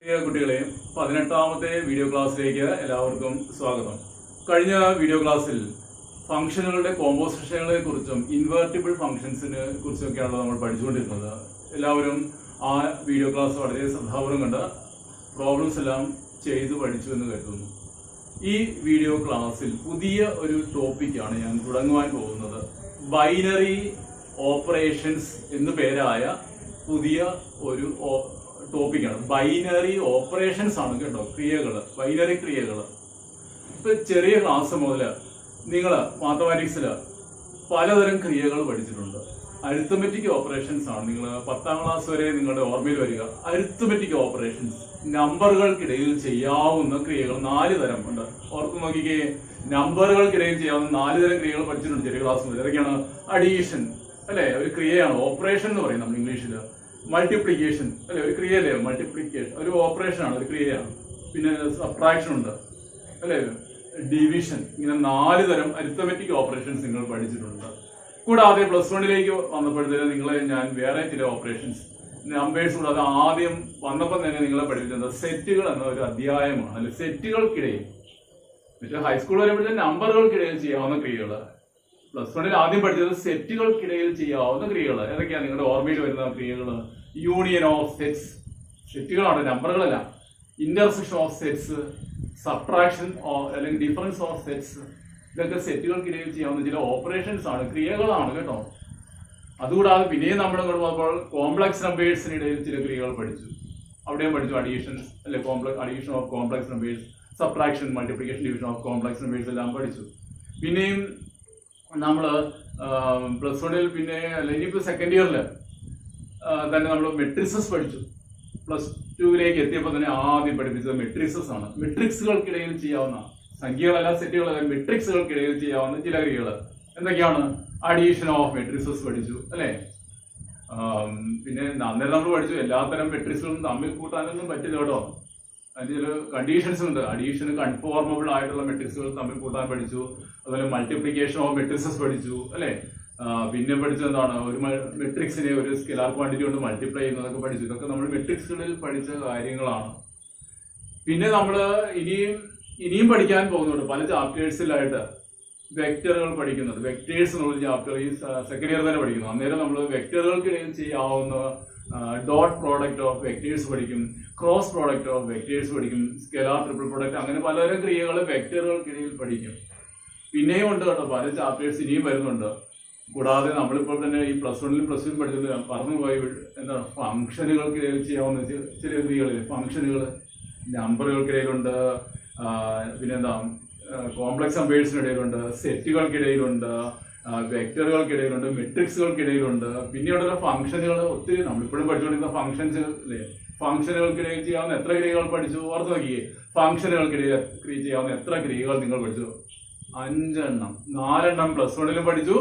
കുട്ടികളെ 18ാമത്തെ വീഡിയോ ക്ലാസ്സിലേക്ക് എല്ലാവർക്കും സ്വാഗതം. കഴിഞ്ഞ വീഡിയോ ക്ലാസ്സിൽ ഫംഗ്ഷനുകളുടെ കോമ്പോസിഷനുകളെ കുറിച്ചും ഇൻവേർട്ടിബിൾ ഫംഗ്ഷൻസിനെ കുറിച്ചൊക്കെയാണ് നമ്മൾ പഠിച്ചുകൊണ്ടിരുന്നത്. എല്ലാവരും ആ വീഡിയോ ക്ലാസ് വളരെ ശ്രദ്ധാപൂർവം കണ്ട് പ്രോബ്ലംസ് എല്ലാം ചെയ്തു പഠിച്ചു എന്ന് കരുതുന്നു. ഈ വീഡിയോ ക്ലാസ്സിൽ പുതിയ ഒരു ടോപ്പിക്കാണ് ഞാൻ തുടങ്ങുവാൻ പോകുന്നത്. ബൈനറി ഓപ്പറേഷൻസ് എന്നു പേരായ പുതിയ ഒരു ടോപ്പിക്കാണ്. ബൈനറി ഓപ്പറേഷൻസ് ആണ് കേട്ടോ, ക്രിയകള്, ബൈനറി ക്രിയകള്. ഇപ്പൊ ചെറിയ ക്ലാസ് മുതൽ നിങ്ങൾ മാത്തമാറ്റിക്സില് പലതരം ക്രിയകൾ പഠിച്ചിട്ടുണ്ട്. അരിത്തമെറ്റിക് ഓപ്പറേഷൻസ് ആണ് നിങ്ങൾ 10ാം ക്ലാസ് വരെ നിങ്ങളുടെ ഓർമ്മയിൽ വരിക. അരിത്തമെറ്റിക് ഓപ്പറേഷൻസ്, നമ്പറുകൾക്കിടയിൽ ചെയ്യാവുന്ന ക്രിയകൾ 4 തരം ഉണ്ട്. ഓർത്ത് നോക്കിക്കേ, നമ്പറുകൾക്കിടയിൽ ചെയ്യാവുന്ന 4 തരം ക്രിയകൾ പഠിച്ചിട്ടുണ്ട് ചെറിയ ക്ലാസ് മുതൽ. ഏതൊക്കെയാണ്? അഡീഷൻ അല്ലെ, ഒരു ക്രിയയാണ്. ഓപ്പറേഷൻ എന്ന് പറയും നമ്മൾ ഇംഗ്ലീഷില്. മൾട്ടിപ്ലിക്കേഷൻ അല്ലെ, ഒരു ക്രിയയല്ലേ, മൾട്ടിപ്ലിക്കേഷൻ ഒരു ഓപ്പറേഷൻ ആണ്, ഒരു ക്രിയയാണ്. പിന്നെ സബ്ട്രാക്ഷൻ ഉണ്ട് അല്ലെ, ഡിവിഷൻ. ഇങ്ങനെ 4 തരം അരിത്തമെറ്റിക് ഓപ്പറേഷൻസ് നിങ്ങൾ പഠിച്ചിട്ടുണ്ട്. കൂടാതെ +1ലേക്ക് വന്നപ്പോഴത്തേക്കും നിങ്ങളെ ഞാൻ വേറെ ചില ഓപ്പറേഷൻസ്, നമ്പേഴ്സ് കൂടാതെ ആദ്യം വന്നപ്പോൾ തന്നെ നിങ്ങളെ പഠിപ്പിച്ചത് സെറ്റുകൾ എന്ന ഒരു അധ്യായമാണ്. അല്ലെ, സെറ്റുകൾക്കിടയിൽ, മറ്റേ ഹൈസ്കൂൾ വരുമ്പോഴത്തേക്കും നമ്പറുകൾക്കിടയിൽ ചെയ്യാവുന്ന ക്രിയകൾ. +1ൽ ആദ്യം പഠിച്ചത് സെറ്റുകൾക്കിടയിൽ ചെയ്യാവുന്ന ക്രിയകൾ. ഏതൊക്കെയാണ് നിങ്ങളുടെ ഓർമ്മയിൽ വരുന്ന ക്രിയകൾ? യൂണിയൻ ഓഫ് സെറ്റ്സ്, സെറ്റുകളാണ്, നമ്പറുകളല്ല. ഇന്റർസെക്ഷൻ ഓഫ് സെറ്റ്സ്, സബ്ട്രാക്ഷൻ അല്ലെങ്കിൽ ഡിഫറൻസ് ഓഫ് സെറ്റ്സ്, ഇതൊക്കെ സെറ്റുകൾക്കിടയിൽ ചെയ്യാവുന്ന ചില ഓപ്പറേഷൻസ് ആണ്, ക്രിയകളാണ് കേട്ടോ. അതുകൂടാതെ പിന്നെയും നമ്മൾ പോകുമ്പോൾ കോംപ്ലക്സ് നമ്പേഴ്സിനിടയിൽ ചില ക്രിയകൾ പഠിച്ചു. അവിടെയും പഠിച്ചു അഡീഷൻ അല്ലെ, addition of complex numbers, subtraction, multiplication, division of complex numbers എല്ലാം പഠിച്ചു. പിന്നെയും നമ്മള് +1ൽ പിന്നെ അല്ല ഇനിയിപ്പോ സെക്കൻഡ് ഇയറിൽ തന്നെ നമ്മൾ മെട്രിസസ് പഠിച്ചു. +2ലേക്ക് എത്തിയപ്പോൾ തന്നെ ആദ്യം പഠിപ്പിച്ചത് മെട്രിസസ് ആണ്. മെട്രിക്സുകൾക്കിടയിൽ ചെയ്യാവുന്ന, സംഖ്യകളല്ല സെറ്റുകളല്ല, മെട്രിക്സുകൾക്കിടയിൽ ചെയ്യാവുന്ന ചില ക്രിയകൾ എന്തൊക്കെയാണ്? അഡീഷൻ ഓഫ് മെട്രിസസ് പഠിച്ചു അല്ലെ. പിന്നെ അന്നേരം നമ്മൾ പഠിച്ചു എല്ലാത്തരം മെട്രിക്സുകളും തമ്മിൽ കൂട്ടാനൊന്നും പറ്റില്ല കേട്ടോ. അതിന് ചില കണ്ടീഷൻസ് ഉണ്ട്. അഡീഷന് കൺഫോർമബിൾ ആയിട്ടുള്ള മെട്രിക്സുകൾ തമ്മിൽ കൂട്ടാൻ പഠിച്ചു. അതുപോലെ മൾട്ടിപ്ലിക്കേഷൻ ഓഫ് മെട്രിസസ് പഠിച്ചു അല്ലെ. പിന്നെ പഠിച്ചത് എന്താണ്? ഒരു മെട്രിക്സിനെ ഒരു സ്കെലാർ ക്വാണ്ടിറ്റി കൊണ്ട് മൾട്ടിപ്ലൈ ചെയ്യുന്നതൊക്കെ പഠിച്ചു. ഇതൊക്കെ നമ്മൾ മെട്രിക്സുകളിൽ പഠിച്ച കാര്യങ്ങളാണ്. പിന്നെ നമ്മൾ ഇനിയും പഠിക്കാൻ പോകുന്നുണ്ട് പല ചാപ്റ്റേഴ്സിലായിട്ട്. വെക്ടറുകൾ പഠിക്കുന്നുണ്ട്. വെക്ടേഴ്സ് എന്നുള്ള ചാപ്റ്റർ ഈ സെക്കൻഡ് ഇയർ തന്നെ പഠിക്കുന്നു. അന്നേരം നമ്മൾ വെക്ടറുകൾക്കിടയിൽ ചെയ്യാവുന്ന ഡോട്ട് പ്രോഡക്റ്റ് ഓഫ് വെക്ടേഴ്സ് പഠിക്കും, ക്രോസ് പ്രോഡക്റ്റ് ഓഫ് വെക്ടേഴ്സ് പഠിക്കും, സ്കെലാർ ട്രിപ്പിൾ പ്രോഡക്റ്റ്, അങ്ങനെ പലതരം ക്രിയകൾ വെക്ടറുകൾക്കിടയിൽ പഠിക്കും. പിന്നെയും ഉണ്ട് കേട്ടോ, പല ചാപ്റ്റേഴ്സ് ഇനിയും വരുന്നുണ്ട്. കൂടാതെ നമ്മളിപ്പോൾ തന്നെ ഈ +1ലും +2ലും പഠിച്ചത് പറഞ്ഞുപോയി എന്താണ്, ഫംഗ്ഷനുകൾക്കിടയിൽ ചെയ്യാവുന്ന ചില ക്രിയകൾ. ഫംഗ്ഷനുകൾ നമ്പറുകൾക്കിടയിലുണ്ട്, പിന്നെന്താ കോംപ്ലക്സ് നമ്പേഴ്സിനിടയിലുണ്ട്, സെറ്റുകൾക്കിടയിലുണ്ട്, വെക്ടറുകൾക്കിടയിലുണ്ട്, മെട്രിക്സുകൾക്കിടയിലുണ്ട്. പിന്നെയുള്ള ഫംഗ്ഷനുകൾ ഒത്തിരി നമ്മളിപ്പോഴും പഠിച്ചുകൊണ്ടിരുന്ന ഫംഗ്ഷൻസ് അല്ലേ. ഫംഗ്ഷനുകൾക്കിടയിൽ ചെയ്യാവുന്ന എത്ര ക്രിയകൾ പഠിച്ചു? ഓർത്ത് നോക്കിയേ, ഫംഗ്ഷനുകൾക്കിടയിൽ ചെയ്യാവുന്ന എത്ര ക്രിയകൾ നിങ്ങൾ പഠിച്ചു? 5 എണ്ണം. 4 എണ്ണം +1ലും പഠിച്ചു,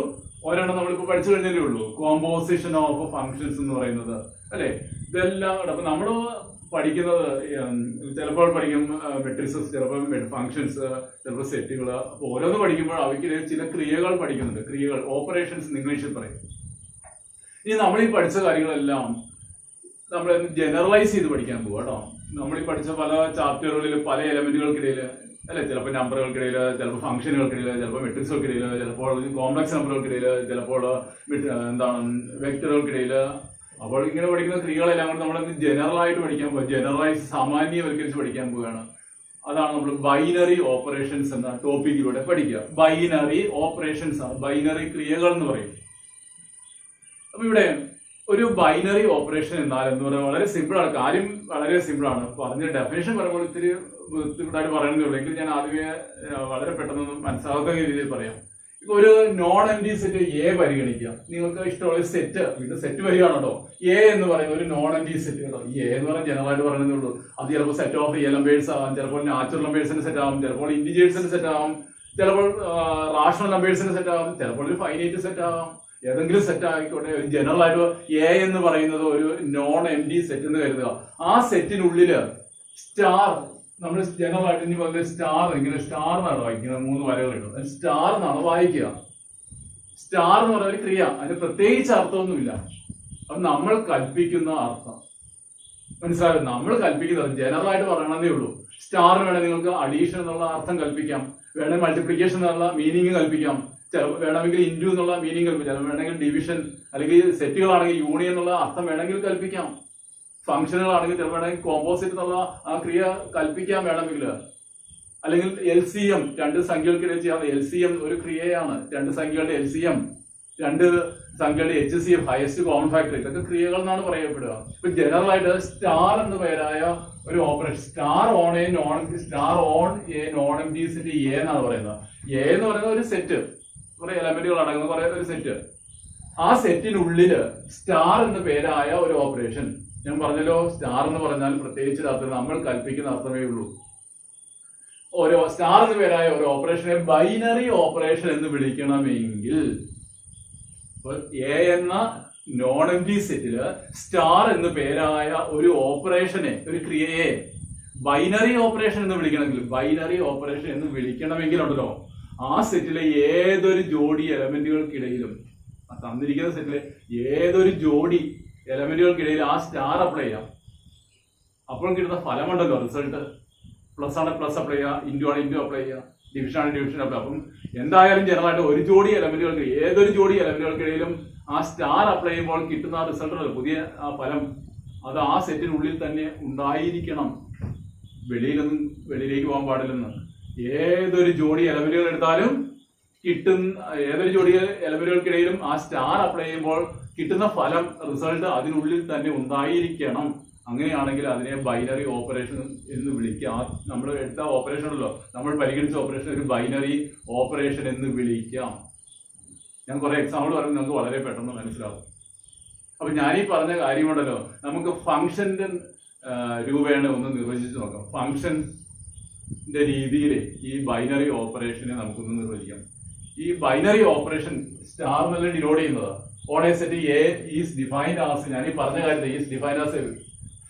ഒരെണ്ണം നമ്മളിപ്പോൾ പഠിച്ചു കഴിഞ്ഞേ ഉള്ളൂ. കോമ്പോസിഷൻ ഓഫ് ഫംഗ്ഷൻസ് എന്ന് പറയുന്നത് അല്ലെ. ഇതെല്ലാം അപ്പൊ നമ്മൾ പഠിക്കുന്നത് ചിലപ്പോൾ പഠിക്കും മെട്രിക്സസ്, ചിലപ്പോൾ ഫംഗ്ഷൻസ്, ചിലപ്പോൾ സെറ്റുകൾ. അപ്പൊ ഓരോന്ന് പഠിക്കുമ്പോൾ അവയ്ക്ക് ചില ക്രിയകൾ പഠിക്കുന്നുണ്ട്. ക്രിയകൾ, ഓപ്പറേഷൻസ് ഇംഗ്ലീഷിൽ പറയും. ഇനി നമ്മൾ ഈ പഠിച്ച കാര്യങ്ങളെല്ലാം നമ്മൾ ജനറലൈസ് ചെയ്ത് പഠിക്കാൻ പോകും കേട്ടോ. നമ്മൾ ഈ പഠിച്ച പല ചാപ്റ്ററുകളിൽ പല എലമെന്റുകൾക്കിടയിൽ അല്ലെ, ചിലപ്പോൾ നമ്പറുകൾക്കിടയിൽ, ചിലപ്പോൾ ഫംഗ്ഷനുകൾക്കിടയിൽ, ചിലപ്പോൾ മെട്രിക്സുകൾക്കിടയിൽ, ചിലപ്പോൾ കോംപ്ലക്സ് നമ്പറുകൾക്കിടയിൽ, ചിലപ്പോൾ എന്താണ് വെക്ടറുകൾക്കിടയിൽ. അപ്പോൾ ഇങ്ങനെ പഠിക്കുന്ന ക്രിയകളെല്ലാം കൂടെ നമ്മൾ ജനറൽ ആയിട്ട് പഠിക്കാൻ പോകുക, ജനറലൈസ്, സാമാന്യവൽക്കരിച്ച് പഠിക്കാൻ പോവുകയാണ്. അതാണ് നമ്മൾ ബൈനറി ഓപ്പറേഷൻസ് എന്ന ടോപ്പിക്കിലൂടെ പഠിക്കുക. ബൈനറി ഓപ്പറേഷൻസ് ആണ്, ബൈനറി ക്രിയകൾ എന്ന് പറയും. അപ്പൊ ഇവിടെ ഒരു ബൈനറി ഓപ്പറേഷൻ എന്നാൽ എന്ന് പറയുന്നത് വളരെ സിമ്പിൾ ആണ്. കാര്യം വളരെ സിമ്പിൾ ആണ്. പറഞ്ഞ ഡെഫിനേഷൻ പറയുമ്പോൾ ഇത്തിരി ബുദ്ധിമുട്ടായിട്ട് പറയണമെന്നേ ഉള്ളൂ. എങ്കിൽ ഞാൻ ആദ്യമേ വളരെ പെട്ടെന്ന് മനസ്സിലാകുന്ന രീതിയിൽ പറയാം. ഇപ്പൊ ഒരു നോൺ എംപ്റ്റി സെറ്റ് എ പരിഗണിക്കുക. നിങ്ങൾക്ക് ഇഷ്ടമുള്ള സെറ്റ്, വീണ്ടും സെറ്റ് വരികയാണ് കേട്ടോ. എ എന്ന് പറയുന്ന ഒരു നോൺ എംപ്റ്റി സെറ്റ് കേട്ടോ. എ എന്ന് പറഞ്ഞാൽ ജനറൽ ആയിട്ട് പറയുന്നതേ ഉള്ളൂ. അത് ചിലപ്പോൾ സെറ്റ് ഓഫ് റിയൽ നമ്പേഴ്സ് ആവാം, ചിലപ്പോൾ നാച്ചുറൽ നമ്പേഴ്സിന്റെ സെറ്റ് ആവും, ചിലപ്പോൾ ഇന്റിജേഴ്സിന്റെ സെറ്റ് ആവും, ചിലപ്പോൾ റാഷണൽ നമ്പേഴ്സിന്റെ സെറ്റ് ആവും, ചിലപ്പോൾ ഒരു ഫൈനൈറ്റ് സെറ്റ് ആവാം. ഏതെങ്കിലും സെറ്റ് ആയിക്കോട്ടെ. ഒരു ജനറൽ ആയിട്ട് എ എന്ന് പറയുന്നത് ഒരു നോൺ എംപ്റ്റി സെറ്റ് എന്ന് കരുതുക. ആ സെറ്റിനുള്ളില് സ്റ്റാർ, നമ്മൾ ജനറൽ ആയിട്ട് ഇനി പറഞ്ഞ സ്റ്റാർ, ഇങ്ങനെ സ്റ്റാർ എന്നാണ് വായിക്കുന്നത്. 3 വരകൾ ഇടും, സ്റ്റാർ എന്നാണ് വായിക്കുക. സ്റ്റാർ എന്ന് പറയുന്ന ഒരു ക്രിയ, അതിന് പ്രത്യേകിച്ച് അർത്ഥമൊന്നുമില്ല. അത് നമ്മൾ കൽപ്പിക്കുന്ന അർത്ഥം. മനസ്സിലാകും. നമ്മൾ കൽപ്പിക്കുന്നത് ജനറൽ ആയിട്ട് പറയണമെന്നേ ഉള്ളൂ. സ്റ്റാറിന് വേണേൽ നിങ്ങൾക്ക് അഡീഷൻ എന്നുള്ള അർത്ഥം കൽപ്പിക്കാം, വേണമെങ്കിൽ മൾട്ടിപ്ലിക്കേഷൻ എന്നുള്ള മീനിങ് കൽപ്പിക്കാം, വേണമെങ്കിൽ ഇൻറ്റു എന്നുള്ള മീനിങ് കൽപ്പിക്കാം, വേണമെങ്കിൽ ഡിവിഷൻ അല്ലെങ്കിൽ സെറ്റുകളാണെങ്കിൽ യൂണിയൻ എന്നുള്ള അർത്ഥം വേണമെങ്കിൽ കൽപ്പിക്കാം, ഫംഗ്ഷനുകളാണെങ്കിൽ ചിലപ്പോൾ വേണമെങ്കിൽ കോമ്പോസിറ്റ് എന്നുള്ള ആ ക്രിയ കൽപ്പിക്കാൻ വേണമെങ്കിൽ, അല്ലെങ്കിൽ LCM രണ്ട് സംഖ്യകൾക്കിടയിൽ ചെയ്യാവുന്ന LCM ഒരു ക്രിയയാണ്. രണ്ട് സംഖ്യകളുടെ LCM, രണ്ട് സംഖ്യകളുടെ HCF ഹയസ്റ്റ് കോമൺ ഫാക്ടർ, ഇതൊക്കെ ക്രിയകൾ എന്നാണ് പറയപ്പെടുക. ഇപ്പൊ ജനറൽ ആയിട്ട് സ്റ്റാർ എന്ന പേരായ ഒരു operation, star on a non empty set A എന്നാണ് പറയുന്നത്. എ എന്ന് പറയുന്നത് ഒരു സെറ്റ്, കുറെ എലമെന്റുകൾ അടങ്ങുന്ന കുറെ ഒരു സെറ്റ്. ആ സെറ്റിനുള്ളില് സ്റ്റാർ എന്ന പേരായ ഒരു ഓപ്പറേഷൻ, ഞാൻ പറഞ്ഞല്ലോ സ്റ്റാർ എന്ന് പറഞ്ഞാൽ പ്രത്യേകിച്ച് അർത്ഥം നമ്മൾ കൽപ്പിക്കുന്ന അർത്ഥമേ ഉള്ളൂ. ഓരോ സ്റ്റാർ എന്ന പേരായ ഒരു ഓപ്പറേഷനെ ബൈനറി ഓപ്പറേഷൻ എന്ന് വിളിക്കണമെങ്കിൽ എ എന്ന നോൺ എംപ്റ്റി സെറ്റില് സ്റ്റാർ എന്ന് പേരായ ഒരു ഓപ്പറേഷനെ, ഒരു ക്രിയയെ ബൈനറി ഓപ്പറേഷൻ എന്ന് വിളിക്കണമെങ്കിൽ ഉണ്ടല്ലോ, ആ സെറ്റിലെ ഏതൊരു ജോഡി എലമെന്റുകൾക്കിടയിലും, തന്നിരിക്കുന്ന സെറ്റിലെ ഏതൊരു ജോഡി എലമെന്റുകൾക്കിടയിൽ ആ സ്റ്റാർ അപ്ലൈ ചെയ്യാം. അപ്പോൾ കിട്ടുന്ന ഫലമുണ്ടല്ലോ, റിസൾട്ട് പ്ലസ് ആണ് പ്ലസ് അപ്ലൈ ചെയ്യുക, ഇൻറ്റു ആണ് ഇൻറ്റു അപ്ലൈ ചെയ്യുക, ഡിവിഷൻ ആണ് ഡിവിഷൻ അപ്ലൈ. അപ്പം എന്തായാലും ജനറലായിട്ട് ഒരു ജോഡി എലമെന്റുകൾക്ക്, ഏതൊരു ജോഡി എലമെന്റുകൾക്കിടയിലും ആ സ്റ്റാർ അപ്ലൈ ചെയ്യുമ്പോൾ കിട്ടുന്ന ആ റിസൾട്ട്, പുതിയ ആ ഫലം, അത് ആ സെറ്റിനുള്ളിൽ തന്നെ ഉണ്ടായിരിക്കണം. വെളിയിലേക്ക് പോകാൻ പാടില്ലെന്ന്. ഏതൊരു ജോഡി എലമെന്റുകൾ എടുത്താലും ഏതൊരു ജോഡി എലമെന്റുകൾക്കിടയിലും ആ സ്റ്റാർ അപ്ലൈ ചെയ്യുമ്പോൾ കിട്ടുന്ന ഫലം, റിസൾട്ട് അതിനുള്ളിൽ തന്നെ ഉണ്ടായിരിക്കണം. അങ്ങനെയാണെങ്കിൽ അതിനെ ബൈനറി ഓപ്പറേഷൻ എന്ന് വിളിക്കാം. നമ്മൾ എടുത്ത ഓപ്പറേഷൻ ഉണ്ടല്ലോ, നമ്മൾ പരിഗണിച്ച ഓപ്പറേഷൻ ഒരു ബൈനറി ഓപ്പറേഷൻ എന്ന് വിളിക്കാം. ഞാൻ കുറെ എക്സാമ്പിൾ പറയുമ്പോൾ നിങ്ങൾക്ക് വളരെ പെട്ടെന്ന് മനസ്സിലാവും. അപ്പൊ ഞാനീ പറഞ്ഞ കാര്യമുണ്ടല്ലോ, നമുക്ക് ഫംഗ്ഷന്റെ രൂപേണ ഒന്ന് നിർവചിച്ച് നോക്കാം. ഫംഗ്ഷന്റെ രീതിയിൽ ഈ ബൈനറി ഓപ്പറേഷനെ നമുക്കൊന്ന് നിർവചിക്കാം. ഈ ബൈനറി ഓപ്പറേഷൻ സ്റ്റാർ എന്നല്ല ഡിനോട്ട് ചെയ്യുന്നത്. On a set A is defined as, ഞാൻ ഈ പറഞ്ഞ കാര്യത്തിൽ ഈസ് ഡിഫൈൻഡ് ആസ്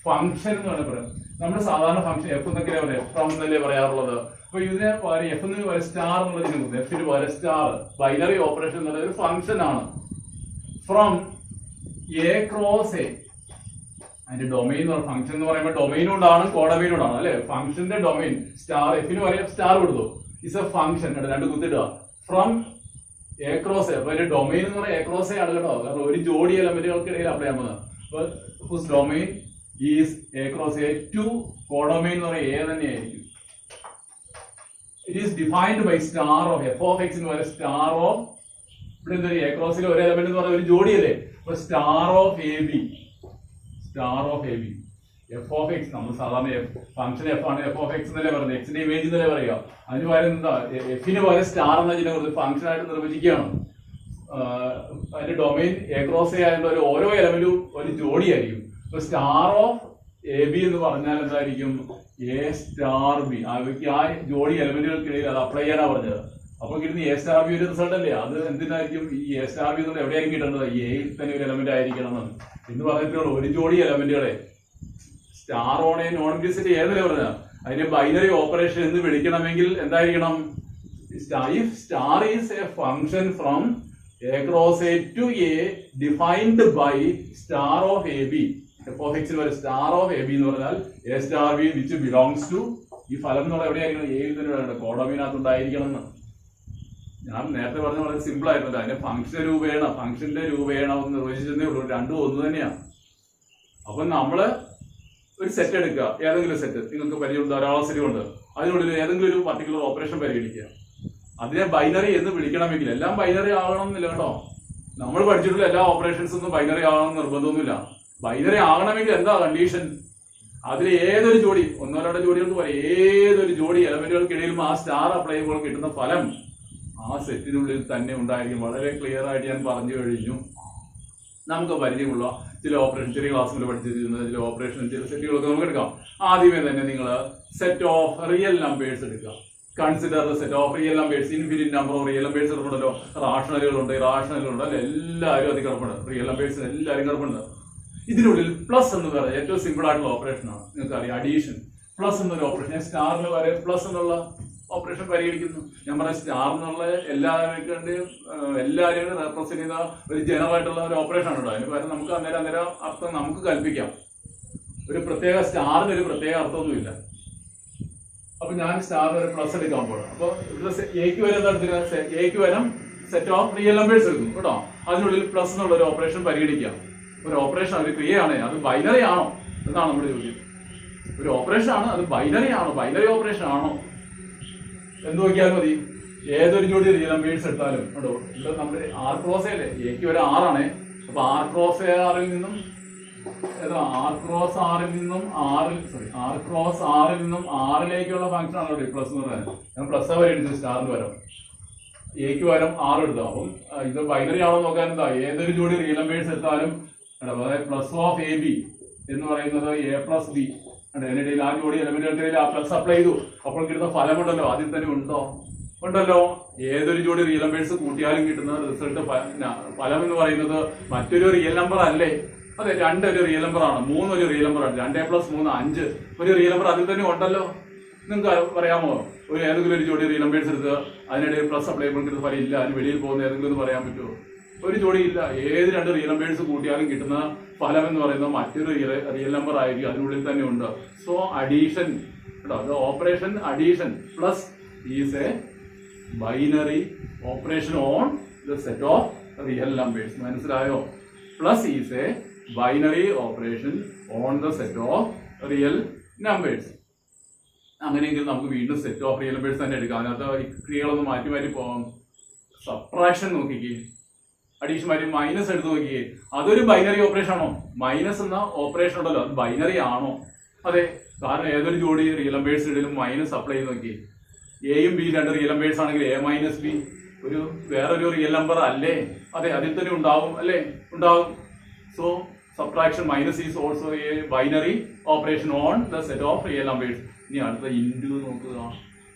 ഫംഗ്ഷൻ എന്ന് വേണമെങ്കിൽ പറയാം. നമ്മൾ സാധാരണ ഫംഗ്ഷൻ എഫ് എന്നൊക്കെയല്ലേ പറയാം, ഫ്രം എന്നല്ലേ പറയാറുള്ളത്. അപ്പൊ ഇതിനെ പകരം എഫ് എന്ന് പറയാം സ്റ്റാർ എന്നുള്ളത്, എഫിന് പകരം സ്റ്റാർ. ബൈനറി ഓപ്പറേഷൻ എന്നുള്ളത് ഒരു ഫംഗ്ഷൻ ആണ്. ഫ്രം എ ക്രോസ് എ, അതിന്റെ ഡൊമൈൻ എന്ന് പറയുന്നത്, ഫംഗ്ഷൻ എന്ന് പറയുമ്പോൾ ഡൊമൈനും ഉണ്ടാണ് കോഡൊമൈനും ഉണ്ടാണ് അല്ലെ. ഫംഗ്ഷന്റെ ഡൊമൈൻ സ്റ്റാർ, എഫിന് പറയാം സ്റ്റാർ കൊടുത്തു, ഇസ് എ ഫംഗ്ഷൻ, രണ്ട് കുത്തിടുക. ഫ്രം എ ക്രോസ് എ, അപ്പൊ അതിന്റെ ഡൊമൈൻ എന്ന് പറയാം എ ക്രോസ് എ ആണ് കേട്ടോ, കാരണം ഒരു ജോഡി എലമെന്റുകൾക്കിടയിൽ അപ്ലൈ ചെയ്യാൻ പോകുന്നത്. അപ്പൊ domain is A cross A to codomain എന്ന് പറയുന്നത് എ തന്നെയായിരിക്കും. It is defined by star of f of x എന്ന് പറയുന്നത് സ്റ്റാർ ഓഫ്, ഇവിടെ എന്താ എ ക്രോസിൽ ഒരു എലമെന്റ് എന്ന് പറയുന്നത് ഒരു ജോഡിയല്ലേ, അപ്പൊ star of A B, star of A B F of X. നമ്മൾ സാധാരണ ഫംഗ്ഷൻ എഫ് ആണ്, എഫ് ഓഫ് എക്സ് എന്നല്ലേ പറയുന്നത്, എക്സിന്റെ ഇമേജ് എന്നല്ലേ പറയുക. അതിന് പകരം എന്താ, എഫിന് പകരം സ്റ്റാർ എന്ന ചിഹ്നം കൊടുത്ത് ഫംഗ്ഷൻ ആയിട്ട് നിർവചിക്കുകയാണ്. അതിന്റെ ഡൊമൈൻ എ ക്രോസ് എ ആയതുകൊണ്ട് ഓരോ എലമെന്റും ഒരു ജോഡിയായിരിക്കും. അപ്പൊ സ്റ്റാർ ഓഫ് എ ബി എന്ന് പറഞ്ഞാൽ എന്തായിരിക്കും, എ സ്റ്റാർ ബി. അവയ്ക്ക് ആ ജോഡി എലമെന്റുകൾക്കിടയിൽ അത് അപ്ലൈ ചെയ്യാനാ പറഞ്ഞത്. അപ്പൊ കിട്ടുന്ന എ സ്റ്റാർ ബി ഒരു റിസൾട്ട് അല്ലേ. അത് എന്തിനായിരിക്കും, ഈ എ സ്റ്റാർ ബി എന്നുള്ളത് എവിടെയായിരിക്കും കിട്ടേണ്ടത്, എയിൽ തന്നെ ഒരു എലമെന്റ് ആയിരിക്കണം എന്ന് പറഞ്ഞിട്ടുള്ളൂ. ഒരു ജോഡി എലമെന്റുകളെ star on a non empty set ഏതല്ലേ പറഞ്ഞത്, അതിനെ ബൈനറി ഓപ്പറേഷൻ എന്ന് വിളിക്കണമെങ്കിൽ എന്തായിരിക്കണം, if star is a function from a cross a to a defined by star of ab, f of x ന് ഒരു സ്റ്റാർ ഓഫ് എ ബി എന്ന് പറഞ്ഞാൽ A star b which belongs to, ഈ ഫലം എന്നുള്ള എവിടെയായിരിക്കണം, എയിൽ തന്നെ കോഡൊമൈനകത്ത് ഉണ്ടായിരിക്കണം എന്ന്. ഞാൻ നേരത്തെ പറഞ്ഞ വളരെ സിമ്പിൾ ആയിട്ടുണ്ട്. അതിന്റെ ഫംഗ്ഷന്റെ രൂപേണ ഒന്ന് നിർവചിച്ചതേ ഉള്ളൂ, രണ്ടും ഒന്ന് തന്നെയാണ്. അപ്പൊ നമ്മള് ഒരു സെറ്റ് എടുക്കുക, ഏതെങ്കിലും സെറ്റ്, നിങ്ങൾക്ക് പരിചയം ധാരാളം സെറ്റ് ഉണ്ട്, അതിനുള്ളിൽ ഏതെങ്കിലും ഒരു പർട്ടിക്കുലർ ഓപ്പറേഷൻ പരിഗണിക്കുക. അതിനെ ബൈനറി എന്ന് വിളിക്കണമെങ്കിൽ, എല്ലാം ബൈനറി ആകണമെന്നില്ല കേട്ടോ, നമ്മൾ പഠിച്ചിട്ടുള്ള എല്ലാ ഓപ്പറേഷൻസ് ഒന്നും ബൈനറി ആകണമെന്ന് നിർബന്ധമൊന്നുമില്ല. ബൈനറി ആകണമെങ്കിൽ എന്താ കണ്ടീഷൻ, അതിൽ ഏതൊരു ജോഡി, ഒന്നോ രണ്ടോ ജോഡികൾക്ക് പോലെ ഏതൊരു ജോഡി എലമെന്റുകൾക്കിടയിലും ആ സ്റ്റാർ അപ്ലൈ ചെയ്യുമ്പോൾ കിട്ടുന്ന ഫലം ആ സെറ്റിനുള്ളിൽ തന്നെ ഉണ്ടായിരിക്കും. വളരെ ക്ലിയർ ആയിട്ട് ഞാൻ പറഞ്ഞു കഴിഞ്ഞു. നമുക്ക് പരിചയമുള്ള ചില ഓപ്പറേഷൻ, ചെറിയ ക്ലാസ്സിൽ പഠിച്ചിരുന്ന ചില ഓപ്പറേഷൻ, ചില സെറ്റുകളൊക്കെ നമുക്ക് എടുക്കാം. ആദ്യമേ തന്നെ നിങ്ങൾ സെറ്റ് ഓഫ് റിയൽ നമ്പേഴ്സ് എടുക്കുക. Consider the set of real numbers. Infinite number of real numbers എടുക്കണല്ലോ, റാഷണലുകളുണ്ട്, ഇറാഷണലുകളുണ്ട് അല്ലെ, എല്ലാവരും അതിൽ കിടപ്പുണ്ട്. റിയൽ നമ്പേഴ്സിന് എല്ലാവരും കിടപ്പുണ്ട്. ഇതിനുള്ളിൽ പ്ലസ് എന്ന് പറയുന്നത് ഏറ്റവും സിമ്പിൾ ആയിട്ടുള്ള ഓപ്പറേഷൻ ആണ്. നിങ്ങൾക്ക് അറിയാം, അഡീഷൻ. പ്ലസ് എന്നൊരു ഓപ്പറേഷൻ, ഞാൻ സ്റ്റാറിന് വരെ പ്ലസ് എന്നുള്ള ഓപ്പറേഷൻ പരിഗണിക്കുന്നു. ഞാൻ പറയാം സ്റ്റാർ എന്നുള്ള എല്ലാവരെയും റെപ്രസെന്റ് ചെയ്യുന്ന ഒരു ജനറൽ ആയിട്ടുള്ള ഒരു ഓപ്പറേഷൻ ആണ്. അതിന് പകരം നമുക്ക് അന്നേരം അർത്ഥം നമുക്ക് കൽപ്പിക്കാം. ഒരു പ്രത്യേക സ്റ്റാറിന് ഒരു പ്രത്യേക അർത്ഥമൊന്നുമില്ല. അപ്പൊ ഞാൻ സ്റ്റാറിന് ഒരു പ്ലസ് എടുക്കാൻ പോകണം. അപ്പൊ ഇവിടെ എക്ക് വരെ എന്താ എടുത്തിരിക്കുന്നത്? എക്ക് വരം സെറ്റ് ഓഫ് റിയൽ നമ്പേഴ്സ് എടുക്കും കേട്ടോ. അതിനുള്ളിൽ പ്ലസ് എന്നുള്ള ഒരു ഓപ്പറേഷൻ പരിഗണിക്കാം. ഒരു ഓപ്പറേഷൻ ഒരു ക്രിയയാണ്, അത് ബൈനറി ആണോ എന്നാണ് നമ്മുടെ ചോദ്യം. ഒരു ഓപ്പറേഷൻ ആണ്, അത് ബൈനറി ആണോ, ബൈനറി ഓപ്പറേഷൻ ആണോ എന്ന് നോക്കിയാൽ മതി. ഏതൊരു ജോഡി റിയൽ നമ്പേഴ്സ് എടുത്താലും കേട്ടോ, ഇത് നമ്മുടെ ആർ ക്രോസ് അല്ലേ, എക്ക് വരെ ആറാണ്. അപ്പൊ ആർ ക്രോസ് ആറിൽ നിന്നും ആർ ക്രോസ് ആറിൽ നിന്നും ആറിലേക്കുള്ള ഫംഗ്ഷൻ ആണല്ലോ പ്ലസ് എന്ന് പറയുന്നത്. ഞാൻ പ്ലസ് വരെ എടുത്തു, സ്റ്റാറിന് വരാം, എക്ക് വരം 6 എടുത്തു. അപ്പം ഇത് ബൈനറി ആണോ നോക്കാൻ എന്താ, ഏതൊരു ജോഡി റിയൽ നമ്പേഴ്സ് എടുത്താലും അതായത് പ്ലസ് ഓഫ് എ ബി എന്ന് പറയുന്നത് എ പ്ലസ് ബി, അതിനിടയിൽ ആ ജോഡി എലമെന്റുകൾക്കിടയിൽ ആ പ്ലസ് അപ്ലൈ ചെയ്തു. അപ്പോൾ കിട്ടുന്ന ഫലമുണ്ടല്ലോ, ആദ്യം തന്നെ ഉണ്ടല്ലോ. ഏതൊരു ജോഡി റിയൽ നമ്പേഴ്സ് കൂട്ടിയാലും കിട്ടുന്ന റിസൾട്ട് ഫലം എന്ന് പറയുന്നത് മറ്റൊരു റിയൽ നമ്പർ അല്ലേ? അതെ, 2 ഒരു റിയൽ നമ്പർ ആണ്, 3 ഒരു റിയൽ നമ്പർ ആണ്. 2 + 3 5 ഒരു റിയൽ നമ്പർ അതിൽ തന്നെ ഉണ്ടല്ലോ. നിങ്ങൾക്ക് പറയാമോ ഒരു ഏതെങ്കിലും ഒരു ജോഡി റിയൽ നമ്പേഴ്സ് എടുത്ത് അതിനിടയിൽ പ്ലസ് അപ്ലൈ ചെയ്യുമ്പോൾ കിട്ടുന്ന ഫലം ഇല്ല, അതിന് വെളിയിൽ പോകുന്ന ഏതെങ്കിലും ഒന്ന് പറയാൻ പറ്റുമോ? ഒരു ജോഡി ഇല്ല. ഏത് 2 റിയൽ നമ്പേഴ്സ് കൂട്ടിയാലും കിട്ടുന്ന ഫലം എന്ന് പറയുന്നത് മറ്റൊരു റിയൽ നമ്പർ ആയിരിക്കും, അതിനുള്ളിൽ തന്നെ ഉണ്ട്. സോ അഡീഷൻ കേട്ടോ, operation addition plus is a binary operation on the set of real numbers. മനസ്സിലായോ? Plus is a binary operation on the set of real numbers. അങ്ങനെയെങ്കിൽ നമുക്ക് വീണ്ടും സെറ്റ് ഓഫ് റിയൽ നമ്പേഴ്സ് തന്നെ എടുക്കാം. അതിനകത്ത് ക്രിയകളൊന്ന് മാറ്റി പോകാം. സബ്ട്രാക്ഷൻ നോക്കിക്കേ, അഡീഷൻ മാറ്റി മൈനസ് എടുത്ത് നോക്കിയേ, അതൊരു ബൈനറി ഓപ്പറേഷൻ ആണോ? മൈനസ് എന്ന ഓപ്പറേഷൻ ഉണ്ടല്ലോ, അത് ബൈനറി ആണോ? അതെ, കാരണം ഏതൊരു ജോഡി റിയൽ നമ്പേഴ്സിന്റെ ഇടയിലും മൈനസ് അപ്ലൈ ചെയ്ത് നോക്കി. എയും ബി 2 റിയൽ നമ്പേഴ്സ് ആണെങ്കിൽ എ മൈനസ് ബി വേറൊരു റിയൽ നമ്പർ അല്ലേ? അതെ, അതിൽ തന്നെ ഉണ്ടാവും അല്ലേ? ഉണ്ടാവും. So subtraction minus is also A binary operation on the set of real numbers. ഇനി അടുത്ത ഇൻറ്റു നോക്കുക,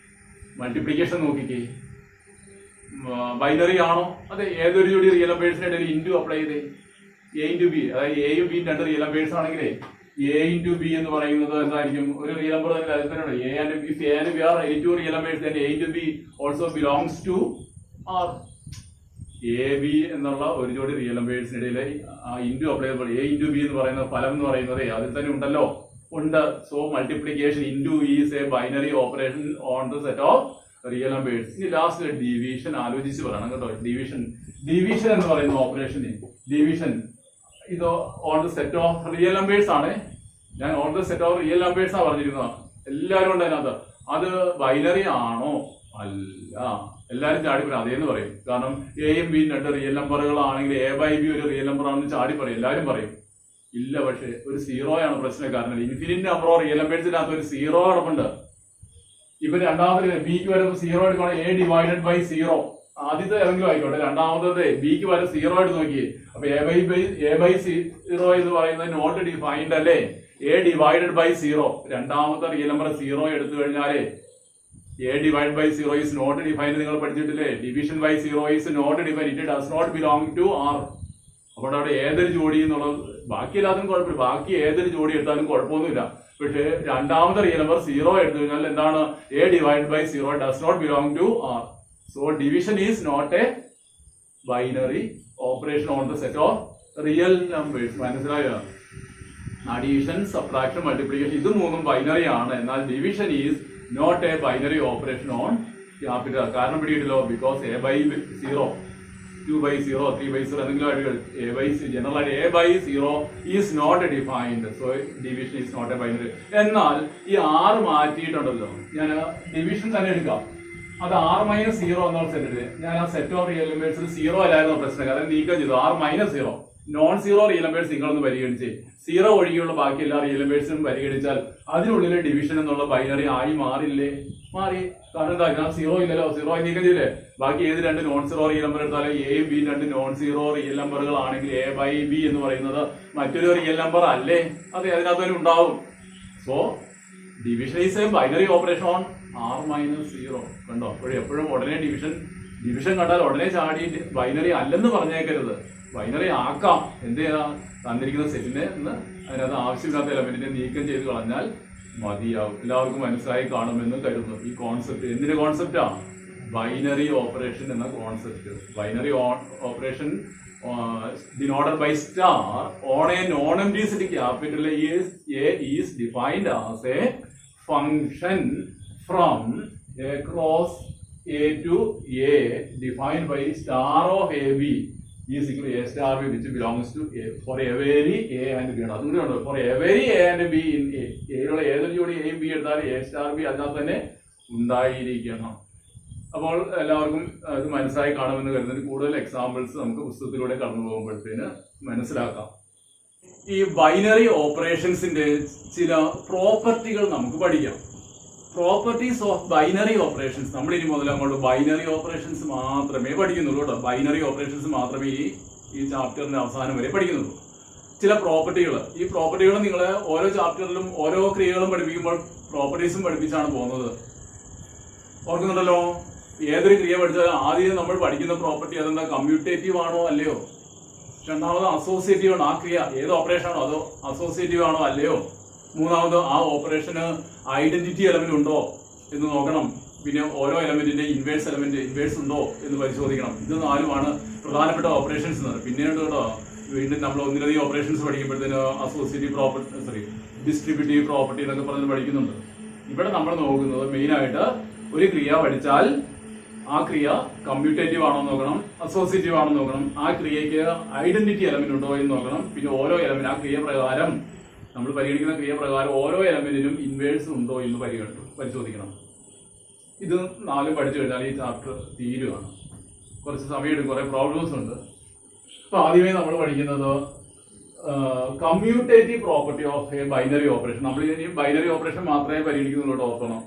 മൾട്ടിപ്ലിക്കേഷൻ നോക്കിക്കേ, ബൈനറി ആണോ? അതെ, ഏതൊരു ജോഡി റിയൽ നമ്പേഴ്സിന്റെ ഇടയിൽ ഇൻറ്റു അപ്ലൈ ചെയ്തേ. എ ഇൻറ്റു ബി, അതായത് എയും ബിയും 2 റിയൽ നമ്പേഴ്സ് ആണെങ്കിലേ എ ഇൻറ്റു ബി എന്ന് പറയുന്നത് എന്തായിരിക്കും? ഒരു റിയൽ നമ്പർ തന്നെ അതിൽ തന്നെ ഉണ്ട്. A and b are two real numbers, then a into b also belongs to R. A b എന്നുള്ള ഒരു ജോഡി റിയൽ നമ്പേഴ്സിനിടയിൽ ഇൻറ്റു അപ്ലൈ ചെയ്തപ്പോൾ എ ഇൻറ്റു ബി എന്ന് പറയുന്ന ഫലം എന്ന് പറയുന്നത് അതിൽ തന്നെ ഉണ്ടല്ലോ, ഉണ്ട്. So multiplication into is a binary operation on the set of real numbers. ഇനി ലാസ്റ്റ് ഡിവിഷൻ ആലോചിച്ച് പറയണം കേട്ടോ. ഡിവിഷൻ എന്ന് പറയുന്ന ഓപ്പറേഷൻ, ഡിവിഷൻ ഇത് on the set of real numbers ആണ്. ഞാൻ on the set of real numbers ആണ് പറഞ്ഞിരുന്നത്. എല്ലാവരും ഉണ്ട് അതിനകത്ത്. അത് ബൈനറി ആണോ? അല്ല. എല്ലാവരും ചാടി പറയും അതേന്ന് പറയും. കാരണം എയും ബിയും 2 റിയൽ നമ്പറുകളാണെങ്കിൽ എ ബൈ ബി ഒരു റിയൽ നമ്പർ ആണെന്ന് ചാടി പറയും, എല്ലാവരും പറയും. ഇല്ല, പക്ഷെ ഒരു 0 ആണ് പ്രശ്നം. കാരണം ഇൻഫിനിറ്റ് നമ്പർ ഓഫ് റിയൽ നമ്പേഴ്സിനകത്ത് ഒരു 0 കിടപ്പുണ്ട്. ഇപ്പൊ രണ്ടാമത് ബിക്ക് വരുമ്പോൾ 0 എടുക്കണം, എ ഡിവൈഡഡ് ബൈ 0. ആദ്യത്തെ ഏതെങ്കിലും ആയിക്കോട്ടെ, രണ്ടാമത്തത് ബിക്ക് വരെ 0 എടുത്ത് നോക്കി. അപ്പൊ എ ബൈ 0 എന്ന് പറയുന്നത് നോട്ട് ഡിഫൈൻഡ് അല്ലേ? എ ഡിവൈഡഡ് ബൈ 0, രണ്ടാമത്തെ റിയൽ നമ്പർ 0 എടുത്തു കഴിഞ്ഞാലേ A divide by 0 is not defined. നിങ്ങൾ പഠിച്ചിട്ടില്ലേ? Division by 0 is not defined, it does not belong to R. അപ്പോൾ അവിടെ ഏതൊരു ജോഡി എന്നുള്ളത് ബാക്കി എല്ലാത്തിനും കുഴപ്പമില്ല, ബാക്കി ഏതൊരു ജോഡി എടുത്താലും കുഴപ്പമൊന്നുമില്ല. പക്ഷേ രണ്ടാമത്തെ റിയൽ നമ്പർ 0 എടുത്തു കഴിഞ്ഞാൽ എന്താണ്? A divide by 0 does not belong to R. So division is not A binary operation on the set of real numbers. മനസ്സിലായോ? അഡീഷൻ, സബ്ട്രാക്ഷൻ, മൾട്ടിപ്ലിക്കേഷൻ ഇത് മൂന്നും ബൈനറി ആണ്. എന്നാൽ division is not A binary operation on capital. കാരണം പിടിയിട്ടല്ലോ, because a by 0, 2 by 0, 3 by 0 എന്തെങ്കിലും ആയിട്ട് general ആയിട്ട് a by 0 is not defined. So division is not A binary. എന്നാൽ ഈ 6 മാറ്റിയിട്ടുണ്ടല്ലോ, ഞാൻ ഡിവിഷൻ തന്നെ എടുക്കാം. അത് R - 0 എന്നുള്ള സെറ്റ്. ഞാൻ ആ സെറ്റ് ഓഫ് റിയൽ നമ്പേഴ്സിൽ 0 അല്ലായിരുന്നു പ്രശ്നം, കാരണം നീക്കം ചെയ്തു. R - 0 നോൺ 0 റിയൽ നമ്പേഴ്സ് നിങ്ങളൊന്ന് പരിഗണിച്ച് 0 ഒഴികെയുള്ള ബാക്കി എല്ലാ റിയൽ നമ്പേഴ്സും പരിഗണിച്ചാൽ അതിനുള്ളിലെ ഡിവിഷൻ എന്നുള്ള ബൈനറി ആയി മാറില്ലേ? മാറി. കാരണം എന്താ? ഞാൻ 0 ഇല്ലല്ലോ, 0 നീക്കം ചെയ്യില്ലേ? ബാക്കി ഏത് 2 നോൺ 0 റിയൽ നമ്പർ എടുത്താലും എയും ബിയും 2 നോൺ 0 റിയൽ നമ്പറുകൾ ആണെങ്കിൽ എ ബൈ ബി എന്ന് പറയുന്നത് മറ്റൊരു റിയൽ നമ്പർ അല്ലേ? അതെ, അതിനകത്ത് തന്നെ ഉണ്ടാവും. So division is a binary operation on R - 0. കണ്ടോ? എപ്പോഴും ഉടനെ ഡിവിഷൻ കണ്ടാൽ ഉടനെ ചാടി ബൈനറി അല്ലെന്ന് പറഞ്ഞേക്കരുത്. ബൈനറി ആക്കാം. എന്ത് ചെയ്യാ? തന്നിരിക്കുന്ന സെറ്റിനെ അതിനകത്ത് ആവശ്യമില്ലാത്ത എലമെന്റിനെ നീക്കം ചെയ്ത് കളഞ്ഞാൽ മതിയാവും. എല്ലാവർക്കും മനസ്സിലായി കാണുമെന്ന് കരുതുന്നു. ഈ കോൺസെപ്റ്റ് എന്തിന്റെ കോൺസെപ്റ്റാ? ബൈനറി ഓപ്പറേഷൻ എന്ന concept. Binary operation denoted by star on a non-empty set capital A is defined as a function from A cross A to A defined by star of AB is equal to A star B which belongs to A for every A and B. For every A and B in A. A ഏതൊരു ജോഡി എയും B എടുത്താലും A star B അതിനകത്ത് തന്നെ ഉണ്ടായിരിക്കണം. അപ്പോൾ എല്ലാവർക്കും ഇത് മനസ്സിലായി കാണുമെന്ന് കരുതുന്ന കൂടുതൽ എക്സാമ്പിൾസ് നമുക്ക് പുസ്തകത്തിലൂടെ കടന്നു പോകുമ്പോഴത്തേന് മനസ്സിലാക്കാം. ഈ ബൈനറി ഓപ്പറേഷൻസിന്റെ ചില പ്രോപ്പർട്ടികൾ നമുക്ക് പഠിക്കാം. പ്രോപ്പർട്ടീസ് ഓഫ് ബൈനറി ഓപ്പറേഷൻസ് നമ്മൾ ഇനി മുതൽ അങ്ങോട്ട് ബൈനറി ഓപ്പറേഷൻസ് മാത്രമേ പഠിക്കുന്നുള്ളൂ കേട്ടോ. ബൈനറി ഓപ്പറേഷൻസ് മാത്രമേ ഈ ചാപ്റ്ററിന്റെ അവസാനം വരെ പഠിക്കുന്നുള്ളൂ. ചില പ്രോപ്പർട്ടികൾ, ഈ പ്രോപ്പർട്ടികൾ നിങ്ങൾ ഓരോ ചാപ്റ്ററിലും ഓരോ ക്രിയകളും പഠിപ്പിക്കുമ്പോൾ പ്രോപ്പർട്ടീസും പഠിപ്പിച്ചാണ് പോകുന്നത്. ഓർക്കുന്നുണ്ടല്ലോ, ഏതൊരു ക്രിയ പഠിച്ചാലും ആദ്യം നമ്മൾ പഠിക്കുന്ന പ്രോപ്പർട്ടി അതെന്താ, കമ്മ്യൂട്ടേറ്റീവ് ആണോ അല്ലയോ, രണ്ടാമത് അസോസിയേറ്റീവ് ആണോ, ആ ക്രിയ ഏത് ഓപ്പറേഷൻ ആണോ അതോ അസോസിയേറ്റീവ് ആണോ അല്ലയോ, മൂന്നാമത് ആ ഓപ്പറേഷന് ഐഡന്റിറ്റി എലമെന്റ് ഉണ്ടോ എന്ന് നോക്കണം, പിന്നെ ഓരോ എലമെന്റിന്റെ ഇൻവേഴ്സ് ഉണ്ടോ എന്ന് പരിശോധിക്കണം. ഇത് നാലുമാണ് പ്രധാനപ്പെട്ട ഓപ്പറേഷൻസ് എന്ന് പറയുന്നത്. പിന്നീട് കേട്ടോ വീണ്ടും നമ്മൾ ഒന്നിലധികം ഓപ്പറേഷൻസ് പഠിക്കുമ്പോഴത്തേന് അസോസിയേറ്റീവ് പ്രോപ്പർട്ടി, ഡിസ്ട്രിബ്യൂട്ടീവ് പ്രോപ്പർട്ടി എന്നൊക്കെ പറഞ്ഞ് പഠിക്കുന്നുണ്ട്. ഇവിടെ നമ്മൾ നോക്കുന്നത് മെയിനായിട്ട് ഒരു ക്രിയ പഠിച്ചാൽ ആ ക്രിയ കമ്മ്യൂട്ടേറ്റീവ് ആണോ നോക്കണം, അസോസിയേറ്റീവ് ആണോ നോക്കണം, ആ ക്രിയയ്ക്ക് ഐഡന്റിറ്റി എലമെന്റ് ഉണ്ടോ എന്ന് നോക്കണം, പിന്നെ ഓരോ എലമെന്റ് ആ ക്രിയ പ്രകാരം നമ്മൾ പരിഗണിക്കുന്ന ക്രിയ പ്രകാരം ഓരോ എലമെന്റിനും ഇൻവേഴ്സ് ഉണ്ടോ എന്ന് പരിശോധിക്കണം. ഇത് നാലും പഠിച്ചു കഴിഞ്ഞാൽ ഈ ചാപ്റ്റർ തീരുവാണ്. കുറച്ച് സമയമെടുക്കും, കുറെ പ്രോബ്ലംസ് ഉണ്ട്. അപ്പൊ ആദ്യമേ നമ്മൾ പഠിക്കുന്നത് commutative property of A binary operation. നമ്മൾ ഇനി ബൈനറി ഓപ്പറേഷൻ മാത്രമേ പരിഗണിക്കുന്നുള്ളൂ, ഓർക്കണം.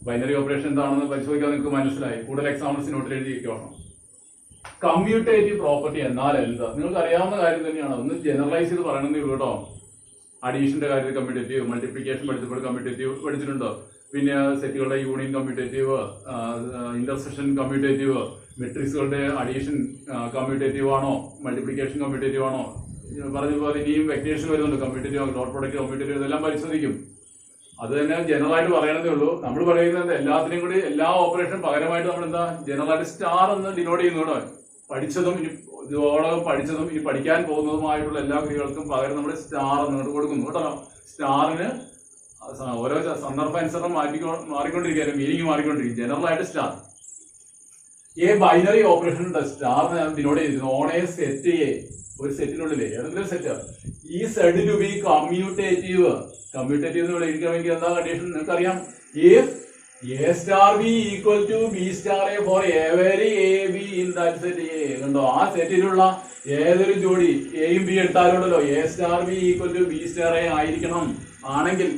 ബൈനറി ഓപ്പറേഷൻ എന്താണെന്ന് പരിശോധിക്കാൻ നിങ്ങൾക്ക് മനസ്സിലായി. കൂടുതൽ എക്സാമ്പിൾസ് നോട്ടിൽ എഴുതി വെക്കണം. കമ്മ്യൂട്ടേറ്റീവ് പ്രോപ്പർട്ടി എന്നാൽ എന്താ നിങ്ങൾക്ക് അറിയാവുന്ന കാര്യം തന്നെയാണ്. ഒന്ന് ജനറലൈസ് ചെയ്ത് പറയണമെന്നേ ഉള്ളൂ കേട്ടോ. അഡീഷന്റെ കാര്യത്തിൽ കമ്മ്യൂട്ടേറ്റീവ്, മൾട്ടിപ്ലിക്കേഷൻ പഠിച്ചപ്പോൾ കമ്മ്യൂട്ടേറ്റീവ് പഠിച്ചിട്ടുണ്ട്. പിന്നെ സെറ്റുകളുടെ യൂണിയൻ കമ്മ്യൂട്ടേറ്റീവ്, ഇന്റർസെക്ഷൻ കമ്മ്യൂട്ടേറ്റീവ്, മെട്രിക്സുകളുടെ അഡീഷൻ കമ്മ്യൂട്ടേറ്റീവ് ആണോ, മൾട്ടിപ്ലിക്കേഷൻ കമ്മ്യൂട്ടേറ്റീവ് ആണോ, പറഞ്ഞതുപോലെ ഇനിയും വെക്ടേഴ്സ് വരുന്നുണ്ട്, കമ്മ്യൂട്ടേറ്റീവ്, ഡോട്ട് പ്രൊഡക്റ്റ് കമ്മ്യൂട്ടേറ്റീവ്, ഇതെല്ലാം പരിശോധിക്കും. അത് തന്നെ ജനറൽ ആയിട്ട് പറയണതേ ഉള്ളൂ. നമ്മൾ പറയുന്നത് എല്ലാത്തിനും കൂടി എല്ലാ ഓപ്പറേഷനും പകരമായിട്ട് നമ്മൾ എന്താ ജനറലായിട്ട് സ്റ്റാർ എന്ന് ഡിനോട്ട് ചെയ്യുന്നതോടെ പഠിച്ചതും ഇനി ഇതോടകം പഠിച്ചതും ഇനി പഠിക്കാൻ പോകുന്നതുമായിട്ടുള്ള എല്ലാ ക്രിയകൾക്കും പകരം നമ്മൾ സ്റ്റാർ എന്നിട്ട് കൊടുക്കുന്നു കേട്ടോ. സ്റ്റാറിന് ഓരോ സന്ദർഭാനുസരണം മാറിക്കൊണ്ടിരിക്കുകയാലും മീനിങ് മാറിക്കൊണ്ടിരിക്കും. ജനറൽ ആയിട്ട് star. A binary operation star denote ചെയ്തിരുന്നു ഓൺ എ സെറ്റ് എ, ഒരു സെറ്റിനുള്ളിലെ ഏതെങ്കിലും സെറ്റ് ഈ said to be commutative. Commutative എന്ന് എഴുതിക്കണമെങ്കിൽ എന്താ കണ്ടീഷൻ നിങ്ങൾക്കറിയാം. If A star B equal to B star A for every A B in that set A. കണ്ടോ, ആ സെറ്റിലുള്ള ഏതൊരു ജോഡി എയും B എടുത്താലുണ്ടല്ലോ A star B equal to B star A ആയിരിക്കണം. ആണെങ്കിൽ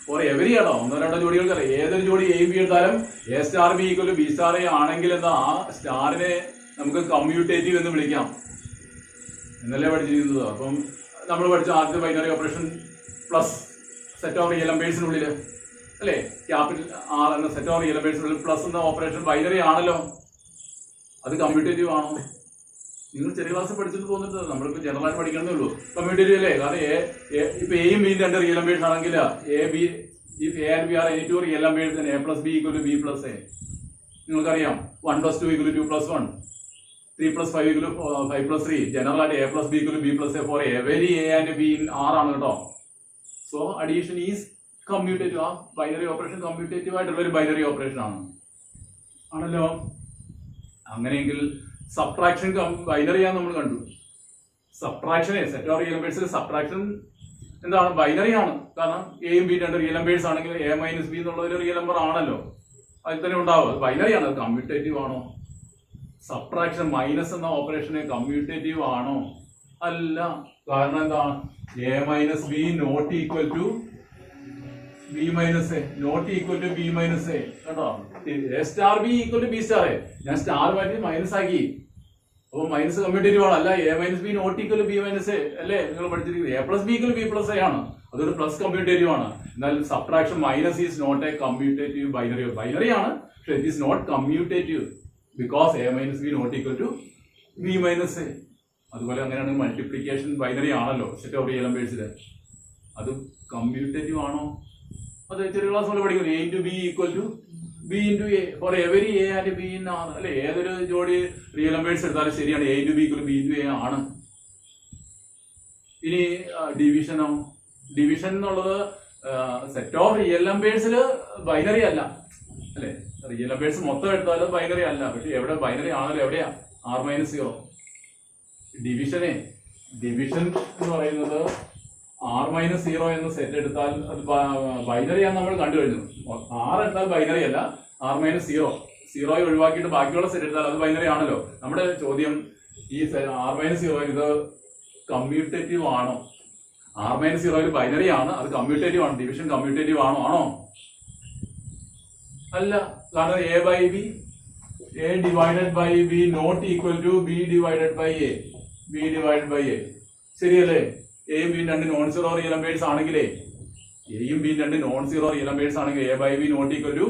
ഫോർ എവരി ആണോ, ഒന്നോ രണ്ടോ ജോഡികൾക്കല്ല, ഏതൊരു ജോഡി എയും ബി എടുത്താലും A star B equal to B star A ആണെങ്കിൽ എന്താ ആ സ്റ്റാറിനെ നമുക്ക് കമ്മ്യൂട്ടേറ്റീവ് എന്ന് വിളിക്കാം എന്നല്ലേ പഠിച്ചിരിക്കുന്നത്. അപ്പം നമ്മൾ പഠിച്ച ആദ്യത്തെ binary operation plus set of real നമ്പേഴ്സിനുള്ളിൽ അല്ലേ, ക്യാപിറ്റൽ ആർ എന്ന സെറ്റ് ഓഫ് റിയൽ നമ്പേഴ്സിനുള്ളിൽ പ്ലസ് എന്ന ഓപ്പറേഷൻ ബൈനറി ആണല്ലോ. അത് കമ്മ്യൂട്ടേറ്റീവ് ആണോ? നിങ്ങൾ ചെറിയ ക്ലാസ് പഠിച്ചിട്ട് പോകുന്നുണ്ട്, നമ്മളിപ്പോൾ ജനറൽ ആയിട്ട് പഠിക്കണമെന്നേ ഉള്ളൂ. കമ്മ്യൂട്ടേറ്റീവ് അല്ലേ, കാരണം ഇപ്പൊ എയും ബിയും രണ്ട് റിയൽ നമ്പേഴ്സ് ആണെങ്കിൽ a b if a and b are any two real numbers a plus B equal to b plus a. നിങ്ങൾക്കറിയാം 1 + 2 = 2 + 1, 3 + 5 = 5 + 3. ജനറൽ ആയിട്ട് A plus B equal to b plus a for every A and B in R ആണ് കേട്ടോ. So addition is commutative. ആ binary operation commutative ആയിട്ടുള്ള ഒരു binary operation ആണല്ലോ. അങ്ങനെയെങ്കിൽ subtraction ബൈനറിയാന്ന് നമ്മൾ കണ്ടു. സബ്ട്രാക്ഷനെ സെറ്റ് ഓഫ് റിയൽ നമ്പേഴ്സിൽ സബ്ട്രാക്ഷൻ എന്താണ്, ബൈനറി ആണ്. കാരണം എയും ബി രണ്ട് റിയൽ നമ്പേഴ്സ് ആണെങ്കിൽ A - B എന്നുള്ള ഒരു റിയൽ നമ്പർ ആണല്ലോ, അതിൽ തന്നെ ഉണ്ടാവും. ബൈനറി ആണ്. കമ്മ്യൂട്ടേറ്റീവ് ആണോ? സബ്ട്രാക്ഷൻ മൈനസ് എന്ന ഓപ്പറേഷന് കമ്മ്യൂട്ടേറ്റീവ് ആണോ? അല്ല. കാരണം എന്താണ്, A - B not equal to B - A, not equal to B - A. കേട്ടോ, A star B equal to B star A. ഞാൻ സ്റ്റാർ മാറ്റി മൈനസ് ആക്കി, അപ്പൊ മൈനസ് കമ്മ്യൂട്ടേറ്റീവ് ആണ്. അല്ല, A - B not equal to B - A അല്ലേ നിങ്ങൾ പഠിച്ചിരിക്കുന്നത്. A + B = B + A ആണ്, അതൊരു പ്ലസ് കമ്മ്യൂട്ടേറ്റീവ് ആണ്. എന്നാൽ subtraction minus is not a commutative binary. Binary ആണ്, പക്ഷെ it is not commutative because A - B not equal to B - A. അതുപോലെ അങ്ങനെയാണ് മൾട്ടിപ്ലിക്കേഷൻ ബൈനറി ആണല്ലോ, സെറ്റ് ഓഫ് റിയൽ നമ്പേഴ്സിൽ. അത് കമ്മ്യൂട്ടേറ്റീവ് ആണോ? അത് ചെറിയ ക്ലാസ് പോലെ പഠിക്കും. A × B = B B into A for every A and B in R അല്ലെ. ഏതൊരു ജോഡി റിയൽ നമ്പേഴ്സ് എടുത്താലും ശരിയാണ്, A into B equal B into A ആണ്. ഇനി ഡിവിഷനോ? ഡിവിഷൻ എന്നുള്ളത് സെറ്റ് ഓഫ് റിയൽ നമ്പേഴ്സിൽ ബൈനറി അല്ല അല്ലെ. റിയൽ നമ്പേഴ്സ് മൊത്തം എടുത്താലും ബൈനറി അല്ല. പക്ഷെ എവിടെ ബൈനറി ആണല്ലോ, എവിടെയാ? r-0. ഡിവിഷൻ എന്ന് പറയുന്നത് r-0 എന്ന സെറ്റ് എടുത്താൽ അത് ബൈനറിയാന്ന് നമ്മൾ കണ്ടു കഴിഞ്ഞു. r എടുത്താൽ ബൈനറി അല്ല, r-0 സീറോയെ ഒഴിവാക്കിയിട്ട് ബാക്കിയുള്ള സെറ്റ് എടുത്താൽ അത് ബൈനറി ആണല്ലോ. നമ്മുടെ ചോദ്യം ഈ r-0 ഇത് കമ്മ്യൂട്ടേറ്റീവ് ആണോ? r-0 ബൈനറി ആണ്, അത് കമ്മ്യൂട്ടേറ്റീവ് ആണ്. ഡിവിഷൻ കമ്മ്യൂട്ടേറ്റീവ് ആണോ? അല്ല. കാരണം A by B, A divided by B not equal to B divided by A, B divided by A. ശരിയല്ലേ? എയും ബിയും രണ്ട് നോൺ സീറോ റിയൽ നമ്പേഴ്സ് ആണെങ്കിലേ, എയും ബിയും രണ്ട് നോൺ സീറോ റിയൽ നമ്പേഴ്സ് ആണെങ്കിൽ A by B not equal to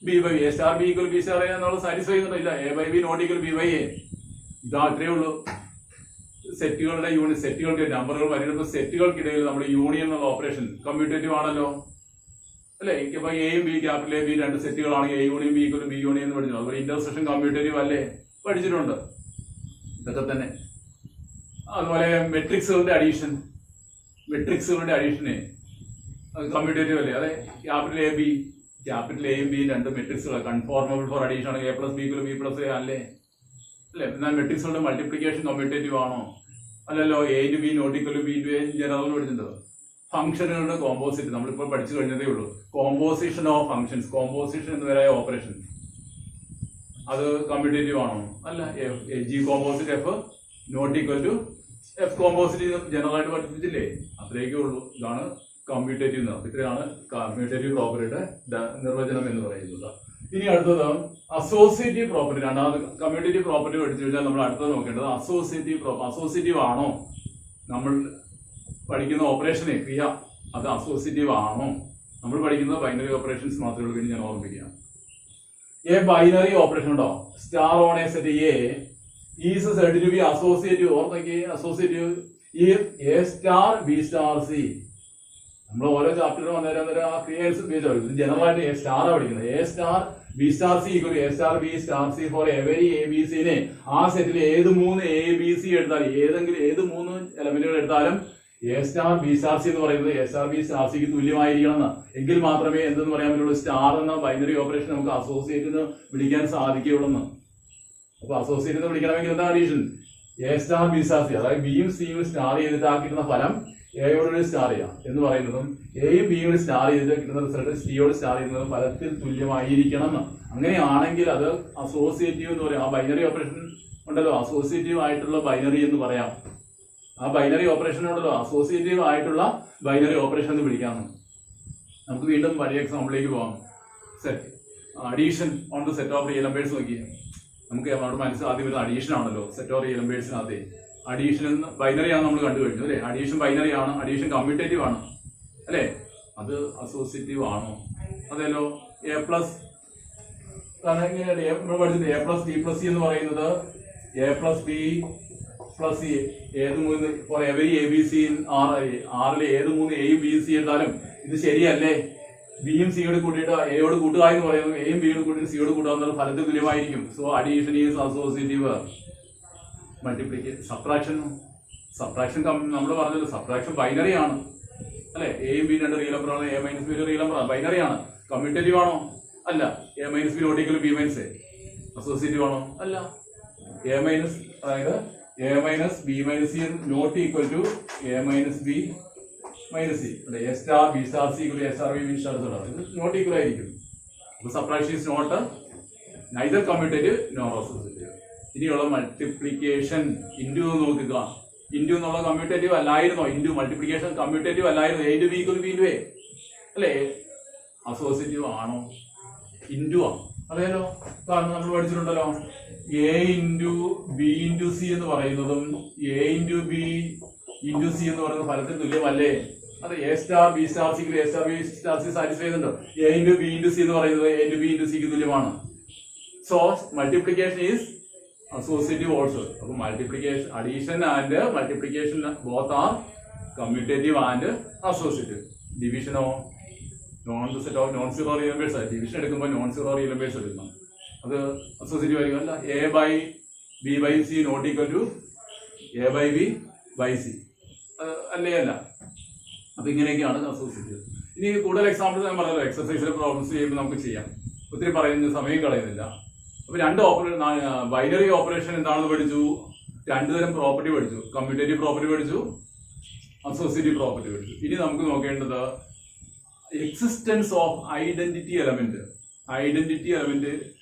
B by A star B equal B star A എന്നുള്ളത് സാറ്റിസ്ഫൈ ചെയ്യുന്നില്ല. A by B not equal B by A. ഇതാ അത്രേ ഉള്ളൂ. സെറ്റുകളുടെ സെറ്റുകൾക്ക് നമ്പറുകൾ വരുന്ന സെറ്റുകൾക്കിടയിൽ നമ്മുടെ യൂണിയൻ എന്നുള്ള ഓപ്പറേഷൻ കമ്മ്യൂട്ടേറ്റീവ് ആണല്ലോ അല്ലെ. ഇപ്പൊ എയും ബി, ക്യാപിറ്റൽ എ ബി രണ്ട് സെറ്റുകളാണെങ്കിൽ A union B equal B union എന്ന് പഠിച്ചു. അതുപോലെ ഇന്റർസെക്ഷൻ കമ്മ്യൂട്ടേറ്റീവ് അല്ലേ, പഠിച്ചിട്ടുണ്ട്. ഇതൊക്കെ തന്നെ. അതുപോലെ മെട്രിക്സുകളുടെ അഡീഷനെ കമ്മ്യൂട്ടേറ്റീവ് അല്ലേ. അതെ, ക്യാപിറ്റൽ എയും ബി രണ്ട് മെട്രിക്സുകൾ കൺഫോർമബിൾ ഫോർ അഡീഷൻ ആണ്. A plus B equal B plus A അല്ലേ അല്ലെ. എന്നാൽ മെട്രിക്സുകളുടെ മൾട്ടിപ്ലിക്കേഷൻ കമ്മ്യൂട്ടേറ്റീവ് ആണോ? അല്ലല്ലോ. A into B not equal B into A general പഠിച്ചിട്ടുണ്ട്. ഫംഗ്ഷനുകളുടെ കോമ്പോസിറ്റ് നമ്മളിപ്പോൾ പഠിച്ചു കഴിഞ്ഞതേ ഉള്ളൂ. കോമ്പോസിഷൻ ഓഫ് ഫംഗ്ഷൻസ്, കോമ്പോസിഷൻ എന്ന് പറയുന്ന ഓപ്പറേഷൻ അത് കമ്മ്യൂട്ടേറ്റീവ് ആണോ? അല്ല. G composite F not equal to F composite general ആയിട്ട് പഠിപ്പിച്ചില്ലേ? അത്രയൊക്കെ ഉള്ളൂ. ഇതാണ് കമ്മ്യൂട്ടേറ്റീവ്. ഇത്രയാണ് കമ്മ്യൂട്ടേറ്റീവ് പ്രോപ്പർട്ടിയുടെ നിർവചനം എന്ന് പറയുന്നത്. ഇനി അടുത്തത് അസോസിയേറ്റീവ് പ്രോപ്പർട്ടി. രണ്ടാമത് കമ്മ്യൂട്ടേറ്റീവ് പ്രോപ്പർട്ടി പഠിച്ചു കഴിഞ്ഞാൽ നമ്മൾ അടുത്തത് നോക്കേണ്ടത് അസോസിയേറ്റീവ് ആണോ? നമ്മൾ പഠിക്കുന്ന ഓപ്പറേഷനെ ക്രിയ അത് അസോസിയേറ്റീവ് ആണോ? നമ്മൾ പഠിക്കുന്നത് ബൈനറി ഓപ്പറേഷൻസ് മാത്രമേ ഉള്ളൂ. ഞാൻ ഓർമ്മിക്കാം. എ ബൈനറി ഓപ്പറേഷൻ ഉണ്ടോ? Star on a set A is said to be associative. ഓർമ്മയ്ക്ക് associative A star B star C. നമ്മൾ ഓരോ ചാപ്റ്ററിലും അന്നേരം ആ ക്രിയേഴ്സ് ഉപയോഗിച്ചു. ജനറൽ ആയിട്ട് എ സ്റ്റാർ പഠിക്കുന്നത്. A star B star C equal A star B star C for every A B സിനെ ആ സെറ്റിൽ ഏത് മൂന്ന് എ ബി സി എടുത്താലും ഏത് മൂന്ന് എലമെന്റുകൾ എടുത്താലും A star B star C എന്ന് പറയുന്നത് എ സ്റ്റാർ ബി സ്റ്റാർ സിക്ക് തുല്യമായിരിക്കണം എന്ന്. എങ്കിൽ മാത്രമേ എന്തെന്ന് പറയാൻ പറ്റുള്ളൂ, സ്റ്റാർ എന്ന ബൈനറി ഓപ്പറേഷൻ നമുക്ക് അസോസിയേറ്റ് എന്ന് വിളിക്കാൻ സാധിക്കുകയുള്ളൂ. അപ്പൊ അസോസിയേറ്റ് എന്ന് വിളിക്കണമെങ്കിൽ എന്താ addition? A star B star C, അതായത് ബിയും സിയും സ്റ്റാർ ചെയ്തിട്ട് ആ കിട്ടുന്ന ഫലം എയോട് സ്റ്റാർ ചെയ്യാം എന്ന് പറയുന്നതും എയും ബിയും സ്റ്റാർ ചെയ്തിട്ട് കിട്ടുന്ന റിസൾട്ട് സിയോട് സ്റ്റാർ ചെയ്യുന്നതും ഫലത്തിൽ തുല്യമായിരിക്കണം എന്ന്. അങ്ങനെയാണെങ്കിൽ അത് അസോസിയേറ്റീവ് എന്ന് പറയാം. ആ ബൈനറി ഓപ്പറേഷൻ ഉണ്ടല്ലോ, അസോസിയേറ്റീവ് ആയിട്ടുള്ള ബൈനറി എന്ന് പറയാം. ആ ബൈനറി ഓപ്പറേഷൻ ഉണ്ടല്ലോ, അസോസിയേറ്റീവ് ആയിട്ടുള്ള ബൈനറി ഓപ്പറേഷൻ എന്ന് വിളിക്കാമെന്ന്. നമുക്ക് വീണ്ടും വലിയ എക്സാമ്പിളിലേക്ക് പോകാം. Set addition on the set of real numbers നോക്കി. നമുക്ക് നമ്മുടെ മനസ്സിൽ ആദ്യം വരുന്ന അഡീഷൻ ആണല്ലോ. സെറ്റ് ഓഫ് റിയൽ നമ്പേഴ്സിനകത്ത് അഡീഷൻ ബൈനറി ആണ് നമ്മൾ കണ്ടു കഴിഞ്ഞു അല്ലെ. അഡീഷൻ ബൈനറി ആണ്, അഡീഷൻ കമ്മ്യൂട്ടേറ്റീവ് ആണ് അല്ലെ. അത് അസോസിയേറ്റീവ് ആണോ? അതെല്ലോ. എ പ്ലസ് പഠിച്ചത് A plus B plus C എന്ന് പറയുന്നത് A plus B plus C ഏത് മൂന്ന് four every A B C ആറിലെ ഏത് മൂന്ന് എയും ബിയും സി എടുത്താലും ഇത് ശരിയല്ലേ? ബിയും സിയോട് കൂട്ടിയിട്ട് എയോട് കൂട്ടുക എന്ന് പറയുന്നത് എയും ബിയോട് കൂട്ടിയിട്ട് സിയോട് കൂട്ടുക എന്നുള്ള ഫലത്തിൽ തുല്യമായിരിക്കും. So addition is associative. Multiplication subtraction നമ്മൾ പറഞ്ഞല്ലോ, സബ്ട്രാക്ഷൻ ബൈനറി ആണ് അല്ലെ. എയും ബി രണ്ട് റിയൽ നമ്പറാണ്, എ മൈനസ് ബി റിയൽ നമ്പറാണ്, ബൈനറി ആണ്. കമ്മ്യൂട്ടേറ്റീവ് ആണോ? അല്ല. A minus B not equal B minus A associative ആണോ? അല്ല. എ മൈനസ് അതായത് A minus B minus C not equal to A minus B minus C അല്ലെ. A star B star C equal A star B B star ഇത് not equal ആയിരിക്കും. അപ്പൊ subtraction is not neither commutative nor associative. ഇനിയുള്ള multiplication into നോക്കുക. Into എന്നുള്ള commutative അല്ലായിരുന്നോ? Into multiplication commutative അല്ലായിരുന്നു. A into B equal B into A അല്ലേ. Associative ആണോ? ഇൻഡു ആണ്. അതേലോ. കാരണം നമ്മൾ പഠിച്ചിട്ടുണ്ടല്ലോ, A into B into C എന്ന് പറയുന്നതും A into B into C എന്ന് പറയുന്ന ഫലത്തിന് തുല്യമല്ലേ? അതെ. എ സ്റ്റാർ ബി സ്റ്റാർ സിക്ക് A star B star C satisfy ചെയ്യുന്നുണ്ടോ? A into B into C എന്ന് പറയുന്നത് എ ഇൻറ്റു ബി ഇൻറ്റു സിക്ക് തുല്യമാണ്. So multiplication is associative also. So multiplication, addition and multiplication both are commutative and associative. Division set of non zero real numbers ആയി division എടുക്കുമ്പോൾ non zero real numbers എടുക്കണം. അത് associative ആയിരിക്കും. അല്ല A by B by C not equal to A by B by C അല്ലേ അല്ല. അപ്പൊ ഇങ്ങനെയൊക്കെയാണ് അസോസിയേറ്റീവ്. ഇനി കൂടുതൽ എക്സാമ്പിൾസ് ഞാൻ പറഞ്ഞല്ലോ, എക്സസൈസിലെ പ്രോബ്ലംസ് ചെയ്യുമ്പോൾ നമുക്ക് ചെയ്യാം. ഒത്തിരി പറയുന്ന സമയം കളയുന്നില്ല. അപ്പൊ ബൈനറി ഓപ്പറേഷൻ എന്താണെന്ന് പഠിച്ചു, രണ്ടു തരം പ്രോപ്പർട്ടി പഠിച്ചു, കമ്മ്യൂട്ടേറ്റീവ് പ്രോപ്പർട്ടി പഠിച്ചു, അസോസിയേറ്റീവ് പ്രോപ്പർട്ടി പഠിച്ചു. ഇനി നമുക്ക് നോക്കേണ്ടത് existence of identity element. Identity element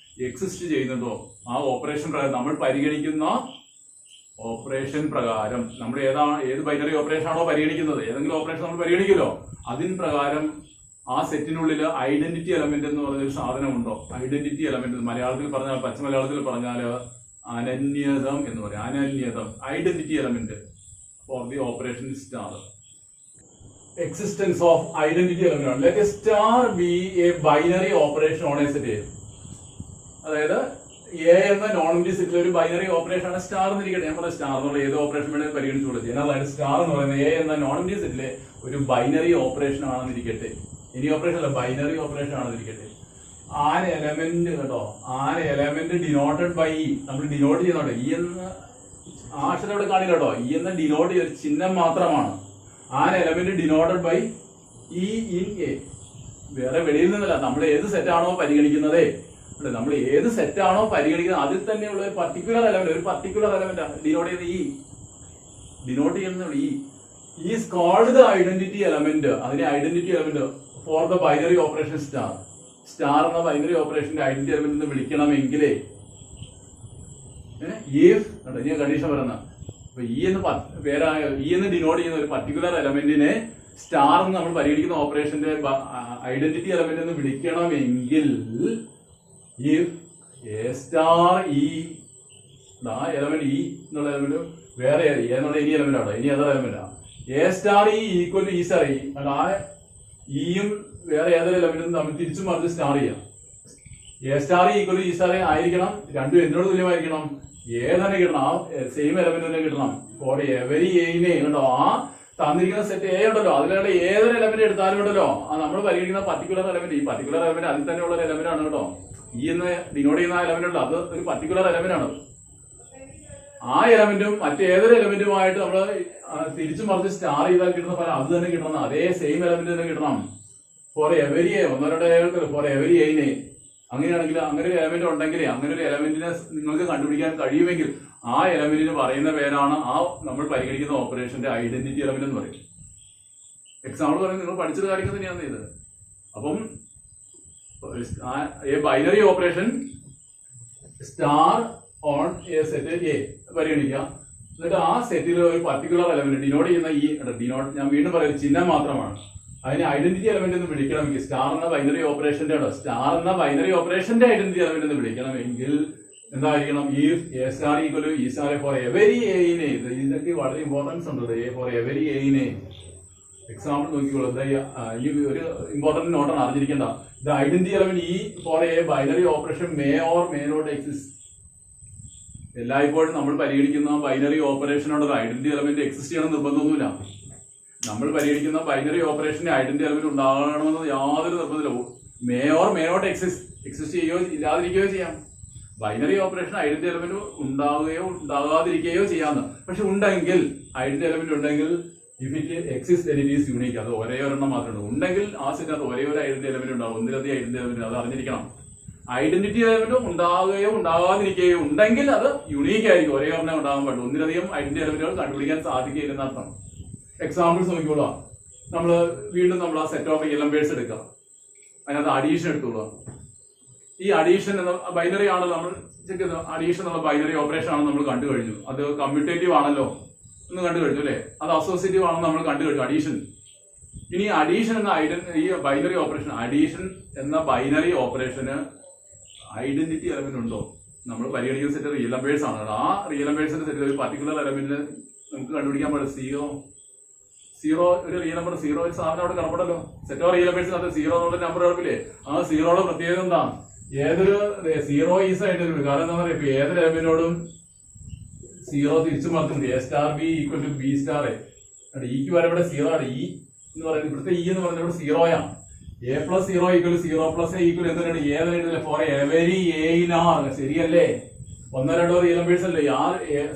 exist ചെയ്യുന്നുണ്ടോ ആ ഓപ്പറേഷൻ പ്രകാരം, നമ്മൾ പരിഗണിക്കുന്ന ഓപ്പറേഷൻ പ്രകാരം, നമ്മൾ ഏത് ബൈനറി ഓപ്പറേഷൻ ആണോ പരിഗണിക്കുന്നത്, ഏതെങ്കിലും ഓപ്പറേഷൻ നമ്മൾ പരിഗണിക്കുമല്ലോ, അതിന് പ്രകാരം ആ സെറ്റിനുള്ളിൽ ഐഡന്റിറ്റി എലമെന്റ് എന്ന് പറഞ്ഞൊരു സാധനം ഉണ്ടോ. ഐഡന്റിറ്റി എലമെന്റ് മലയാളത്തിൽ പറഞ്ഞാൽ, പച്ച മലയാളത്തിൽ പറഞ്ഞാൽ അനന്യതം എന്ന് പറയാം. അനന്യതം identity element for the operation star. Existence of identity element ആണ്. Let A star B a binary operation on a set. അതായത് എ എന്ന നോൺ എംപ്റ്റി സെറ്റിൽ ഒരു ബൈനറി ഓപ്പറേഷൻ ആണ് സ്റ്റാർ എന്നിരിക്കട്ടെ. ഞാൻ പറഞ്ഞ സ്റ്റാർ എന്നുള്ള ഏത് ഓപ്പറേഷൻ വേണമെങ്കിൽ പരിഗണിച്ചു കൊടുത്തു. അതായത് സ്റ്റാർ എന്ന് പറയുന്നത് എ എന്ന നോൺ എംപ്റ്റി സെറ്റിലെ ഒരു ബൈനറി ഓപ്പറേഷൻ ആണെന്നിരിക്കട്ടെ. ഇനി ഓപ്പറേഷൻ അല്ല, ബൈനറി ഓപ്പറേഷൻ ആണെന്നിരിക്കട്ടെ. ആൻ എലമെന്റ് കേട്ടോ, an element denoted by E. നമ്മൾ ഡിനോട്ട് ചെയ്യുന്നുണ്ട് ഇ എന്ന് ആ അക്ഷരം ഇവിടെ കാണില്ല കേട്ടോ. ഇ എന്ന ഡിനോട്ട് ചെയ്ത ചിഹ്നം മാത്രമാണ്. An element denoted by E in A. വേറെ വെളിയിൽ നിന്നല്ല, നമ്മൾ ഏത് സെറ്റാണോ പരിഗണിക്കുന്നത്, നമ്മൾ ഏത് സെറ്റാണോ പരിഗണിക്കുന്നത് അതിൽ തന്നെയുള്ള ഒരു പർട്ടിക്കുലർ എലമെന്റ് ഡിനോട്ട് ചെയ്യുന്ന ഇ, ഡിനോട്ട് ചെയ്യുന്ന E is called the identity element. അതിനെ identity element for the binary operation star. Star എന്ന ബൈനറി ഓപ്പറേഷന്റെ ഐഡന്റിറ്റി എലമെന്റ് എന്ന് വിളിക്കണമെങ്കിൽ ഇനി കണ്ടീഷൻ പറയുന്ന ഇ എന്ന് ഡിനോട്ട് ചെയ്യുന്ന ഒരു പർട്ടിക്കുലർ എലമെന്റിനെ സ്റ്റാർ എന്ന് നമ്മൾ പരിഗണിക്കുന്ന ഓപ്പറേഷന്റെ ഐഡന്റിറ്റി എലമെന്റ് എന്ന് വിളിക്കണമെങ്കിൽ if a star e element E എന്നുള്ള എലമെന്റ് വേറെ എന്നുള്ള ഇനി എലമെന്റ് ആണോ, ഇനി ഏതൊരു എലമെന്റ് ആണ് A star E equal to E star E. ആ ഇയും വേറെ ഏതൊരു എലമെന്റും തമ്മിൽ തിരിച്ചു മറിച്ച് സ്റ്റാർ ചെയ്യാം. A star equal to E star ആയിരിക്കണം. രണ്ടും എന്തിനോട് തുല്യമായിരിക്കണം, എ തന്നെ കിട്ടണം, ആ സെയിം എലമെന്റ് തന്നെ കിട്ടണം. ഫോർ എവരി എയിനെ കണ്ടോ, ആ തന്നിരിക്കുന്ന സെറ്റ് എ ഉണ്ടല്ലോ, അതിലുള്ള ഏതൊരു എലമെന്റ് എടുത്താലും ഉണ്ടല്ലോ, ആ നമ്മൾ പരിഗണിക്കുന്ന പർട്ടിക്കുലർ എലമെന്റ്, ഈ പർട്ടിക്കുലർ എലമെന്റ് അതിൽ തന്നെ ഉള്ള ഒരു എലമെന്റ് ആണ് കേട്ടോ. ഈ എന്ന് ഡിനോട്ട് ചെയ്യുന്ന എലമെന്റ് ഉണ്ടോ, അത് ഒരു പർട്ടിക്കുലർ എലമെന്റ് ആണ്. ആ എലമെന്റും മറ്റേതൊരു എലമെന്റുമായിട്ട് നമ്മൾ തിരിച്ചു മറിച്ച് സ്റ്റാർ ചെയ്താൽ കിട്ടുന്ന ഫലം അത് തന്നെ കിട്ടണം, അതേ സെയിം എലമെന്റ് തന്നെ കിട്ടണം. For every A, for every എയിനെ. അങ്ങനെയാണെങ്കിൽ അങ്ങനെ ഒരു എലമെന്റ് ഉണ്ടെങ്കിൽ, അങ്ങനെ ഒരു എലമെന്റിനെ നിങ്ങൾക്ക് കണ്ടുപിടിക്കാൻ കഴിയുമെങ്കിൽ ആ എലമെന്റിന് പറയുന്ന പേരാണ് ആ നമ്മൾ പരിഗണിക്കുന്ന ഓപ്പറേഷന്റെ ഐഡന്റിറ്റി എലമെന്റ് എന്ന് പറയും. എക്സാമ്പിൾ പറയുന്നത് നിങ്ങൾ പഠിച്ചത് കാര്യങ്ങൾ തന്നെയാണ് ഇത്. അപ്പം A binary operation star on a set A പരിഗണിക്കാം. എന്നിട്ട് ആ സെറ്റിൽ ഒരു പർട്ടിക്കുലർ എലമെന്റ് ഡിനോട്ട് ചെയ്യുന്ന ഈ ഡിനോട്ട്, ഞാൻ വീണ്ടും പറയുന്നത് ചിഹ്നം മാത്രമാണ്, അതിന് ഐഡന്റിറ്റി എലമെന്റ് എന്ന് വിളിക്കണമെങ്കിൽ സ്റ്റാർ എന്ന ബൈനറി ഓപ്പറേഷന്റെ ഐഡന്റിറ്റി എലമെന്റ് എന്ന് വിളിക്കണമെങ്കിൽ എന്തായിരിക്കണം, ഈ A star equal to E star for every എയിനെ. ഇതൊക്കെ വളരെ ഇമ്പോർട്ടൻസ് ഉണ്ട്. ഫോർ എവരി എയിനെ എക്സാമ്പിൾ നോക്കിക്കോളൂ. ഈ ഒരു ഇമ്പോർട്ടന്റ് നോട്ടാണ് അറിഞ്ഞിരിക്കേണ്ട. The identity element E for A binary operation may or may not exist. എല്ലായ്പ്പോഴും നമ്മൾ പരിഗണിക്കുന്ന ബൈനറി ഓപ്പറേഷനോട് ഐഡന്റിറ്റി എലമെന്റ് എക്സിസ്റ്റ് ചെയ്യണം നിർബന്ധമൊന്നുമില്ല. നമ്മൾ പരിഗണിക്കുന്ന ബൈനറി ഓപ്പറേഷന്റെ ഐഡന്റിറ്റി എലമെന്റ് ഉണ്ടാകണമെന്ന് യാതൊരു നിർബന്ധമില്ല. May or may not exist ചെയ്യുകയോ ഇല്ലാതിരിക്കുകയോ ചെയ്യാം. ബൈനറി ഓപ്പറേഷൻ ഐഡന്റിറ്റി എലമെന്റ് ഉണ്ടാവുകയോ ഉണ്ടാകാതിരിക്കുകയോ ചെയ്യാമെന്ന്. പക്ഷെ ഉണ്ടെങ്കിൽ, ഐഡന്റിറ്റി എലമെന്റ് ഉണ്ടെങ്കിൽ if it exist it is unique. അത് ഒരേ ഒരെണ്ണം മാത്രമേ ഉള്ളൂ. ഉണ്ടെങ്കിൽ ആ സെറ്റിനകത്ത് ഒരേ ഒരു ഐഡന്റിറ്റി എലമെന്റ് ഉണ്ടാവും, ഒന്നിലധികം ഐഡന്റിറ്റി എലമെന്റ്. അത് അറിഞ്ഞിരിക്കണം. ഐഡന്റിറ്റി എലമെന്റ് ഉണ്ടാവുകയോ ഉണ്ടാകാതിരിക്കുകയോ ഉണ്ടെങ്കിൽ അത് യുണീക്ക് ആയിരിക്കും, ഒരേ ഒരെണ്ണം ഉണ്ടാകാൻ പാടില്ല. ഒന്നിലധികം ഐഡന്റിറ്റി എലമെന്റുകൾ കണ്ടുപിടിക്കാൻ സാധിക്കില്ലെന്ന് അർത്ഥം. എക്സാമ്പിൾസ് നോക്കിക്കോളൂ. നമ്മൾ ആ സെറ്റ് ഓഫ് റിയൽ നമ്പേഴ്സ് എടുക്കുക, അതിനകത്ത് അഡീഷൻ എടുത്തോളൂ. ഈ അഡീഷൻ എന്ന ബൈനറി ആണല്ലോ നമ്മൾ ചെക്ക് ചെയ്തത്. അഡീഷൻ എന്നുള്ള ബൈനറി ഓപ്പറേഷൻ ആണെന്ന് നമ്മൾ കണ്ടു കഴിഞ്ഞു. അത് കമ്മ്യൂട്ടേറ്റീവ് ആണല്ലോ എന്ന് കണ്ടു കഴിഞ്ഞു അല്ലേ. അത് അസോസിയേറ്റീവ് ആണെന്ന് നമ്മൾ കണ്ടു കഴിഞ്ഞു, അഡീഷൻ. ഇനി അഡീഷൻ എന്ന ഈ ബൈനറി ഓപ്പറേഷൻ, അഡീഷൻ എന്ന ബൈനറി ഓപ്പറേഷന് ഐഡന്റിറ്റി എലമെന്റ് ഉണ്ടോ? നമ്മൾ പരിഗണിക്കുന്ന സെറ്റ് റിയൽ നമ്പേഴ്സ് ആണ്. ആ റിയൽ നമ്പേഴ്സിന്റെ സെറ്റിൽ ഒരു പർട്ടിക്കുലർ എലമെന്റിന് നമുക്ക് കണ്ടുപിടിക്കാൻ പാടില്ല. സീറോ ഒരു റിയൽ നമ്പർ, സീറോ ഒരു സാധനം അവിടെ കിടപ്പുണ്ടല്ലോ. സെറ്റ് ഓഫ് റിയൽ നമ്പേഴ്സിനകത്ത് സീറോ എന്നുള്ള നമ്പർ കിടപ്പില്ലേ. ആ സീറോയുടെ പ്രത്യേകത എന്താ? ഏതൊരു സീറോ ഈസ് ആയിട്ട് വരും. കാരണം എന്താ പറയുക, ഇപ്പൊ ഏതൊരു എലമെന്റിനോടും സീറോ തിരിച്ചു മാർക്കുന്നുണ്ട്. A star B equal to B star A. ഇക്ക് വരെ ഇവിടെ സീറോ ആണ്. ഇ എന്ന് പറയുന്നത്, ഇവിടുത്തെ ഇ എന്ന് പറയുന്നത് ഇവിടെ സീറോയാണ്. A plus 0 equal 0 plus A equal എന്താണ് എ തന്നെ എഴുതില്ല for every A in R. ശരിയല്ലേ? ഒന്നോ രണ്ടോ റിയൽ നമ്പേഴ്സ് അല്ലേ ആ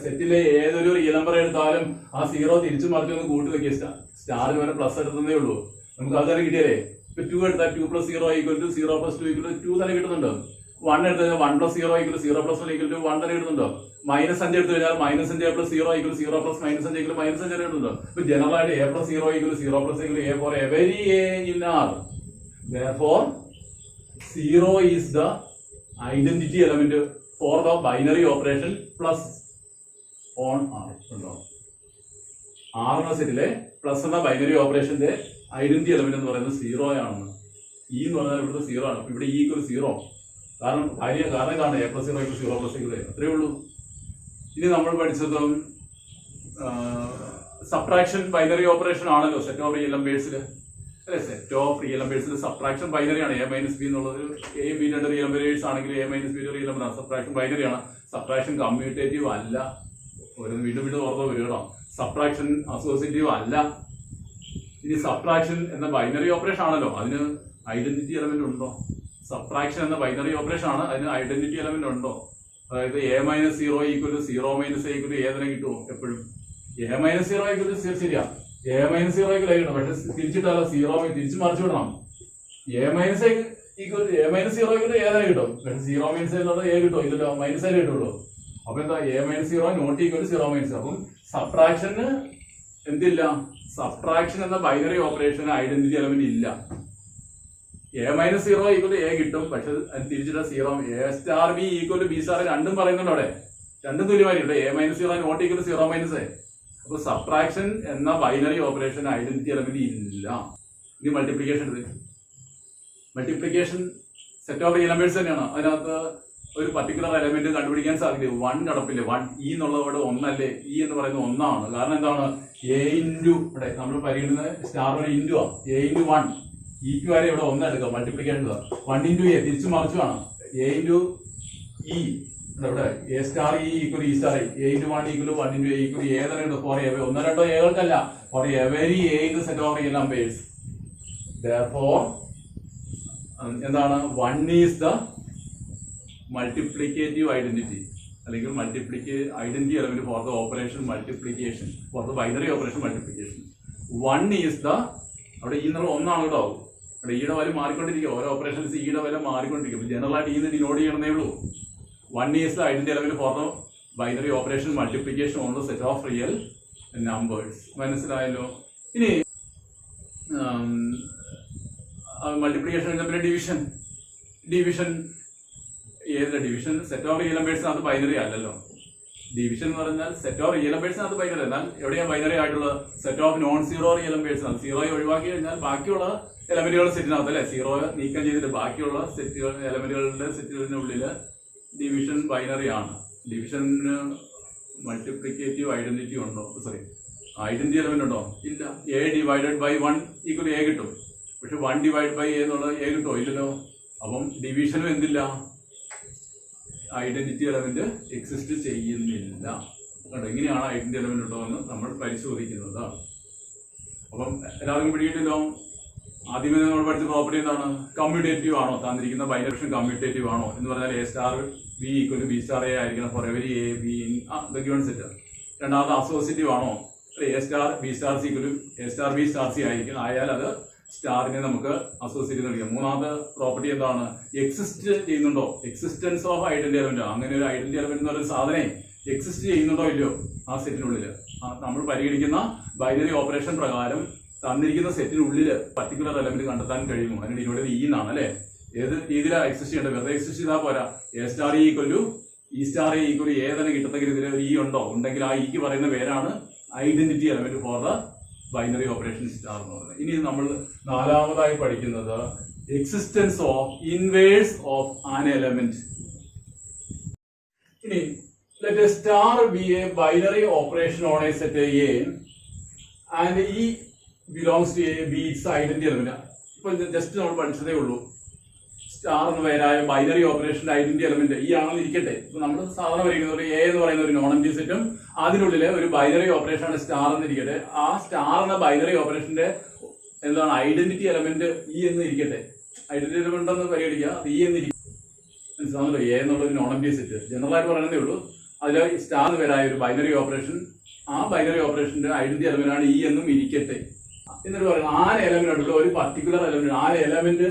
സെറ്റിലെ ഏതൊരു റിയൽ നമ്പർ എടുത്താലും ആ 0 തിരിച്ചു മറിച്ച് ഒന്ന് കൂട്ടി വെക്കുക. സ്റ്റാറിന് വരെ പ്ലസ് എടുത്തതേ ഉള്ളൂ. നമുക്ക് അത് തന്നെ കിട്ടിയല്ലേ? ഇപ്പൊ 2 എടുത്താൽ 2 plus 0 equal to 0 plus 2 equal to 2 തന്നെ കിട്ടുന്നുണ്ടോ? 1 എടുത്തു കഴിഞ്ഞാൽ 1 plus 0 equal 0 plus 1 equal to 1 തന്നെ കിട്ടുന്നുണ്ടോ? -5 എടുത്തു കഴിഞ്ഞാൽ -5 പ്ലസ് 0 ഈക്വൽ 0 പ്ലസ് -5 ഈക്വൽ -5 തന്നെ കിട്ടുന്നുണ്ടോ? ഇപ്പൊ ജനറൽ ആയിട്ട് A plus 0 equal 0 plus equal A for every A in R. Therefore 0 is the identity element for the binary operation plus on R. R എന്ന സെറ്റിലെ പ്ലസ് എന്ന ബൈനറി ഓപ്പറേഷന്റെ identity element എന്ന് പറയുന്നത് 0 ആണെന്ന്. ഇ എന്ന് പറഞ്ഞാൽ ഇവിടുത്തെ 0 ആണ്. ഇവിടെ ഇ ഈക്വൽ 0. കാരണം കാണുക A plus 0 equal 0 plus equal അത്രേ ഉള്ളൂ. ഇനി നമ്മൾ പഠിച്ചതും സബ്ട്രാക്ഷൻ ബൈനറി ഓപ്പറേഷൻ ആണല്ലോ സെറ്റ് ഓഫ് റിയൽ നമ്പേഴ്സിൽ അല്ലെ? സെറ്റ് ഓഫ് റിയൽ നമ്പേഴ്സിൽ സബ്ട്രാക്ഷൻ ബൈനറി ആണ്. എ മൈനസ് ബി എന്നുള്ളത് എ ബി രണ്ട് റിയൽ നമ്പേഴ്സ് ആണെങ്കിൽ A minus B real number ആണ്. സബ്ട്രാക്ഷൻ ബൈനറി ആണ്. സബ്ട്രാക്ഷൻ കമ്മ്യൂട്ടേറ്റീവ് അല്ല. വീണ്ടും ഓർമ്മ വരികണം. സബ്ട്രാക്ഷൻ അസോസിയേറ്റീവ് അല്ല. ഇനി സബ്ട്രാക്ഷൻ എന്ന ബൈനറി ഓപ്പറേഷൻ ആണല്ലോ, അതിന് ഐഡന്റിറ്റി എലമെന്റ് ഉണ്ടോ? സബ്ട്രാക്ഷൻ എന്ന ബൈനറി ഓപ്പറേഷൻ ആണ്, അതിന് ഐഡന്റിറ്റി എലമെന്റ് ഉണ്ടോ? അതായത് A minus 0 equal 0 minus equal ഏതിനെ കിട്ടുമോ? എപ്പോഴും എ മൈനസ് 0 ഈക്വൽ ശരിയാ, എ മൈനസ് 0 ഈക്വൽ കിട്ടും. പക്ഷെ തിരിച്ചിട്ടല്ല 0 തിരിച്ചു മറിച്ചു വിടണം. A minus equal A minus 0 equal ഏതിനെ കിട്ടും? പക്ഷെ 0 മൈനസ് എന്നുള്ളത് എ കിട്ടും, ഇല്ലല്ലോ, മൈനസ് ആയി കിട്ടുള്ളൂ. അപ്പൊ എന്താ A minus 0 not equal 0 minus. അപ്പം സബ്ട്രാക്ഷന് എന്തില്ല? സബ്ട്രാക്ഷൻ എന്ന ബൈനറി ഓപ്പറേഷന് ഐഡന്റിറ്റി എലമെന്റ് ഇല്ല. എ മൈനസ് 0 ഈക്വൽ എ കിട്ടും, പക്ഷെ തിരിച്ചിട്ട് 0 A star B equal B star രണ്ടും പറയുന്നുണ്ട്. അവിടെ രണ്ടും തുല്യമായിട്ടുണ്ട്. A minus 0 not equal 0 minus. അപ്പൊ സബ്ട്രാക്ഷൻ എന്ന ബൈനറി ഓപ്പറേഷൻ ഐഡന്റിറ്റി എലമെന്റ് ഇല്ല. ഇനി multiplication multiplication set of real numbers തന്നെയാണ്. അതിനകത്ത് ഒരു പർട്ടിക്കുലർ എലമെന്റ് കണ്ടുപിടിക്കാൻ സാധിക്കില്ല. 1 നടപ്പില്ല. 1 ഇ എന്നുള്ളത് ഇവിടെ 1 അല്ലേ? ഇ എന്ന് പറയുന്നത് 1 ആണ്. കാരണം എന്താണ്? എ ഇൻറ്റു ഇവിടെ നമ്മൾ പരിഗണിക്കുന്നത് സ്റ്റാർ ഒരു ഇൻറ്റു ആണ്. എ ഇൻറ്റു 1 ഇക്ക് വരെ ഇവിടെ 1 എടുക്കാം. മൾട്ടിപ്ലിക്കേഷൻ 1 ഇൻറ്റു എ തിരിച്ചു മറിച്ചു ആണ്. എ ഇൻറ്റു ഇ ഇവിടെ A star E equal E star A into 1 equal 1 into A equal A തന്നെ ഉണ്ട്. ഫോർ എവരി ഒന്നോ രണ്ടോ എകൾക്കല്ല, for every A in the set of real numbers. Therefore എന്താണ്? 1 ഈസ് ദ മൾട്ടിപ്ലിക്കേറ്റീവ് ഐഡന്റിറ്റി അല്ലെങ്കിൽ identity element for the operation multiplication, for the binary operation multiplication. 1 is the അവിടെ ഈ എന്നുള്ള 1 ആണ് കേട്ടോ. അവിടെ ഈയുടെ വാല്യൂ മാറിക്കൊണ്ടിരിക്കും. ഓരോ ഓപ്പറേഷൻസ് ഈയുടെ വാല്യൂ മാറിക്കൊണ്ടിരിക്കും. ജനറൽ ആയിട്ട് ഈ ഡിനോട്ട് ചെയ്യണമെന്നേ ഉള്ളൂ. 1 is the identity element for the binary operation multiplication on the set of real numbers. മനസ്സിലായല്ലോ? ഇനി മൾട്ടിപ്ലിക്കേഷൻ പിന്നെ ഡിവിഷൻ ഏതിന്റെ ഡിവിഷൻ? സെറ്റ് ഓഫ് റിയൽ നമ്പേഴ്സിനകത്ത് ബൈനറി അല്ലല്ലോ. ഡിവിഷൻ എന്ന് പറഞ്ഞാൽ സെറ്റ് ഓഫ് റിയൽ നമ്പേഴ്സിനകത്ത് ബൈനറി. എന്നാൽ എവിടെയാണ് ബൈനറി ആയിട്ടുള്ളത്? Set of non zero real നമ്പേഴ്സിനകത്ത്. 0 ഒഴിവാക്കി കഴിഞ്ഞാൽ ബാക്കിയുള്ള എലമെന്റുകളുടെ സെറ്റിനകത്ത് അല്ലെ? 0 നീക്കം ചെയ്തിട്ട് ബാക്കിയുള്ള സെറ്റുകൾ എലമെന്റുകളുടെ സെറ്റുകളിനുള്ളിൽ ഡിവിഷൻ ബൈനറി ആണ്. ഡിവിഷന് മൾട്ടിപ്ലിക്കേറ്റീവ് ഐഡന്റിറ്റി ഉണ്ടോ? സോറി, ഐഡന്റിറ്റി എലമെന്റ് ഉണ്ടോ? ഇല്ല. A divided by 1 equal A കിട്ടും. പക്ഷെ 1 ഡിവൈഡ് ബൈ എ എന്നുള്ളത് എ കിട്ടോ? ഇല്ലല്ലോ. അപ്പം ഡിവിഷനും എന്തില്ല? ഐഡന്റിറ്റി എലമെന്റ് എക്സിസ്റ്റ് ചെയ്യുന്നില്ല. കേട്ടോ, ഇങ്ങനെയാണ് ഐഡന്റിറ്റി എലമെന്റ് ഉണ്ടോ എന്ന് നമ്മൾ പരിശോധിക്കുന്നത്. അപ്പം എല്ലാവർക്കും പിടികിട്ടല്ലോ. ആദ്യമേ നമ്മൾ പഠിച്ച പ്രോപ്പർട്ടി എന്താണ്? കമ്മ്യൂട്ടേറ്റീവ് ആണോ? തന്നിരിക്കുന്ന ബൈനറി കമ്മ്യൂട്ടേറ്റീവ് ആണോ എന്ന് പറഞ്ഞാൽ A star B equal B star A ആയിരിക്കണം for every A B in the given set. രണ്ടാമത് അസോസിയേറ്റീവ് ആണോ? A star B star C equal A star B star C ആയിരിക്കും. ആയാൽ അത് സ്റ്റാറിനെ നമുക്ക് അസോസിയേറ്റ് ചെയ്ത് കളിക്കാം. മൂന്നാമത്തെ പ്രോപ്പർട്ടി എന്താണ്? എക്സിസ്റ്റ് ചെയ്യുന്നുണ്ടോ? Existence of identity element. അങ്ങനെ ഒരു ഐഡന്റിറ്റി എലമെന്റ് എന്ന് പറയുന്ന സാധനം എക്സിസ്റ്റ് ചെയ്യുന്നുണ്ടോ ഇല്ലയോ ആ സെറ്റിനുള്ളിൽ? നമ്മൾ പരിഗണിക്കുന്ന ബൈനറി ഓപ്പറേഷൻ പ്രകാരം തന്നിരിക്കുന്ന സെറ്റിനുള്ളിൽ പർട്ടിക്കുലർ എലമെന്റ് കണ്ടെത്താൻ കഴിയുമോ? അതിന് ഇവിടെ ഇ എന്നാണ് അല്ലെ? ഏത് രീതിയിലാണ് എക്സിസ്റ്റ് ചെയ്യേണ്ടത്? വെറുതെ എക്സിസ്റ്റ് ചെയ്താൽ പോരാ. A star E equal to E star A equal A തന്നെ കിട്ടത്തക്ക രീതിയിൽ ഒരു ഇ ഉണ്ടോ? ഉണ്ടെങ്കിൽ ആ ഇക്ക് പറയുന്ന പേരാണ് identity element for the binary operation star എന്ന് പറയുന്നത്. ഇനി നമ്മൾ നാലാമതായി പഠിക്കുന്നത് existence of inverse of an element. ഇനി let a star be a binary operation on a set A and E belongs to A, B its identity element. ഇപ്പൊ just നമ്മൾ പഠിച്ചതേ ഉള്ളൂ. സ്റ്റാർ എന്ന് പേരായ ബൈനറി ഓപ്പറേഷന്റെ ഐഡന്റിറ്റി എലമെന്റ് ഈ ആണെന്ന് ഇരിക്കട്ടെ. ഇപ്പൊ നമ്മൾ സാധാരണ പറയുന്നത് എ എന്ന് പറയുന്ന ഒരു നോൺ എംപ്റ്റി സെറ്റും അതിനുള്ളിലെ ഒരു ബൈനറി ഓപ്പറേഷൻ ആണ് സ്റ്റാർ എന്നിരിക്കട്ടെ. ആ സ്റ്റാർ എന്ന ബൈനറി ഓപ്പറേഷന്റെ എന്താണ് ഐഡന്റിറ്റി എലമെന്റ് ഇ എന്ന് ഇരിക്കട്ടെ. ഐഡന്റിറ്റി എലമെന്റ് എന്ന് പരിഗണിക്കുക, അത് ഇ എന്നിരിക്കും. മനസ്സിലാവുന്നല്ലോ? എ എന്നുള്ളൊരു നോൺ എംപ്റ്റി സെറ്റ് ജനറൽ ആയിട്ട് പറയുന്നതേ ഉള്ളൂ. അതിൽ സ്റ്റാർ വരായ ഒരു ബൈനറി ഓപ്പറേഷൻ, ആ ബൈനറി ഓപ്പറേഷന്റെ ഐഡന്റിറ്റി എലമെന്റ് ആണ് ഇ എന്നും ഇരിക്കട്ടെ. എന്നിട്ട് പറയുന്നത് 4 എലമെന്റ് ഒരു particular element, 4 element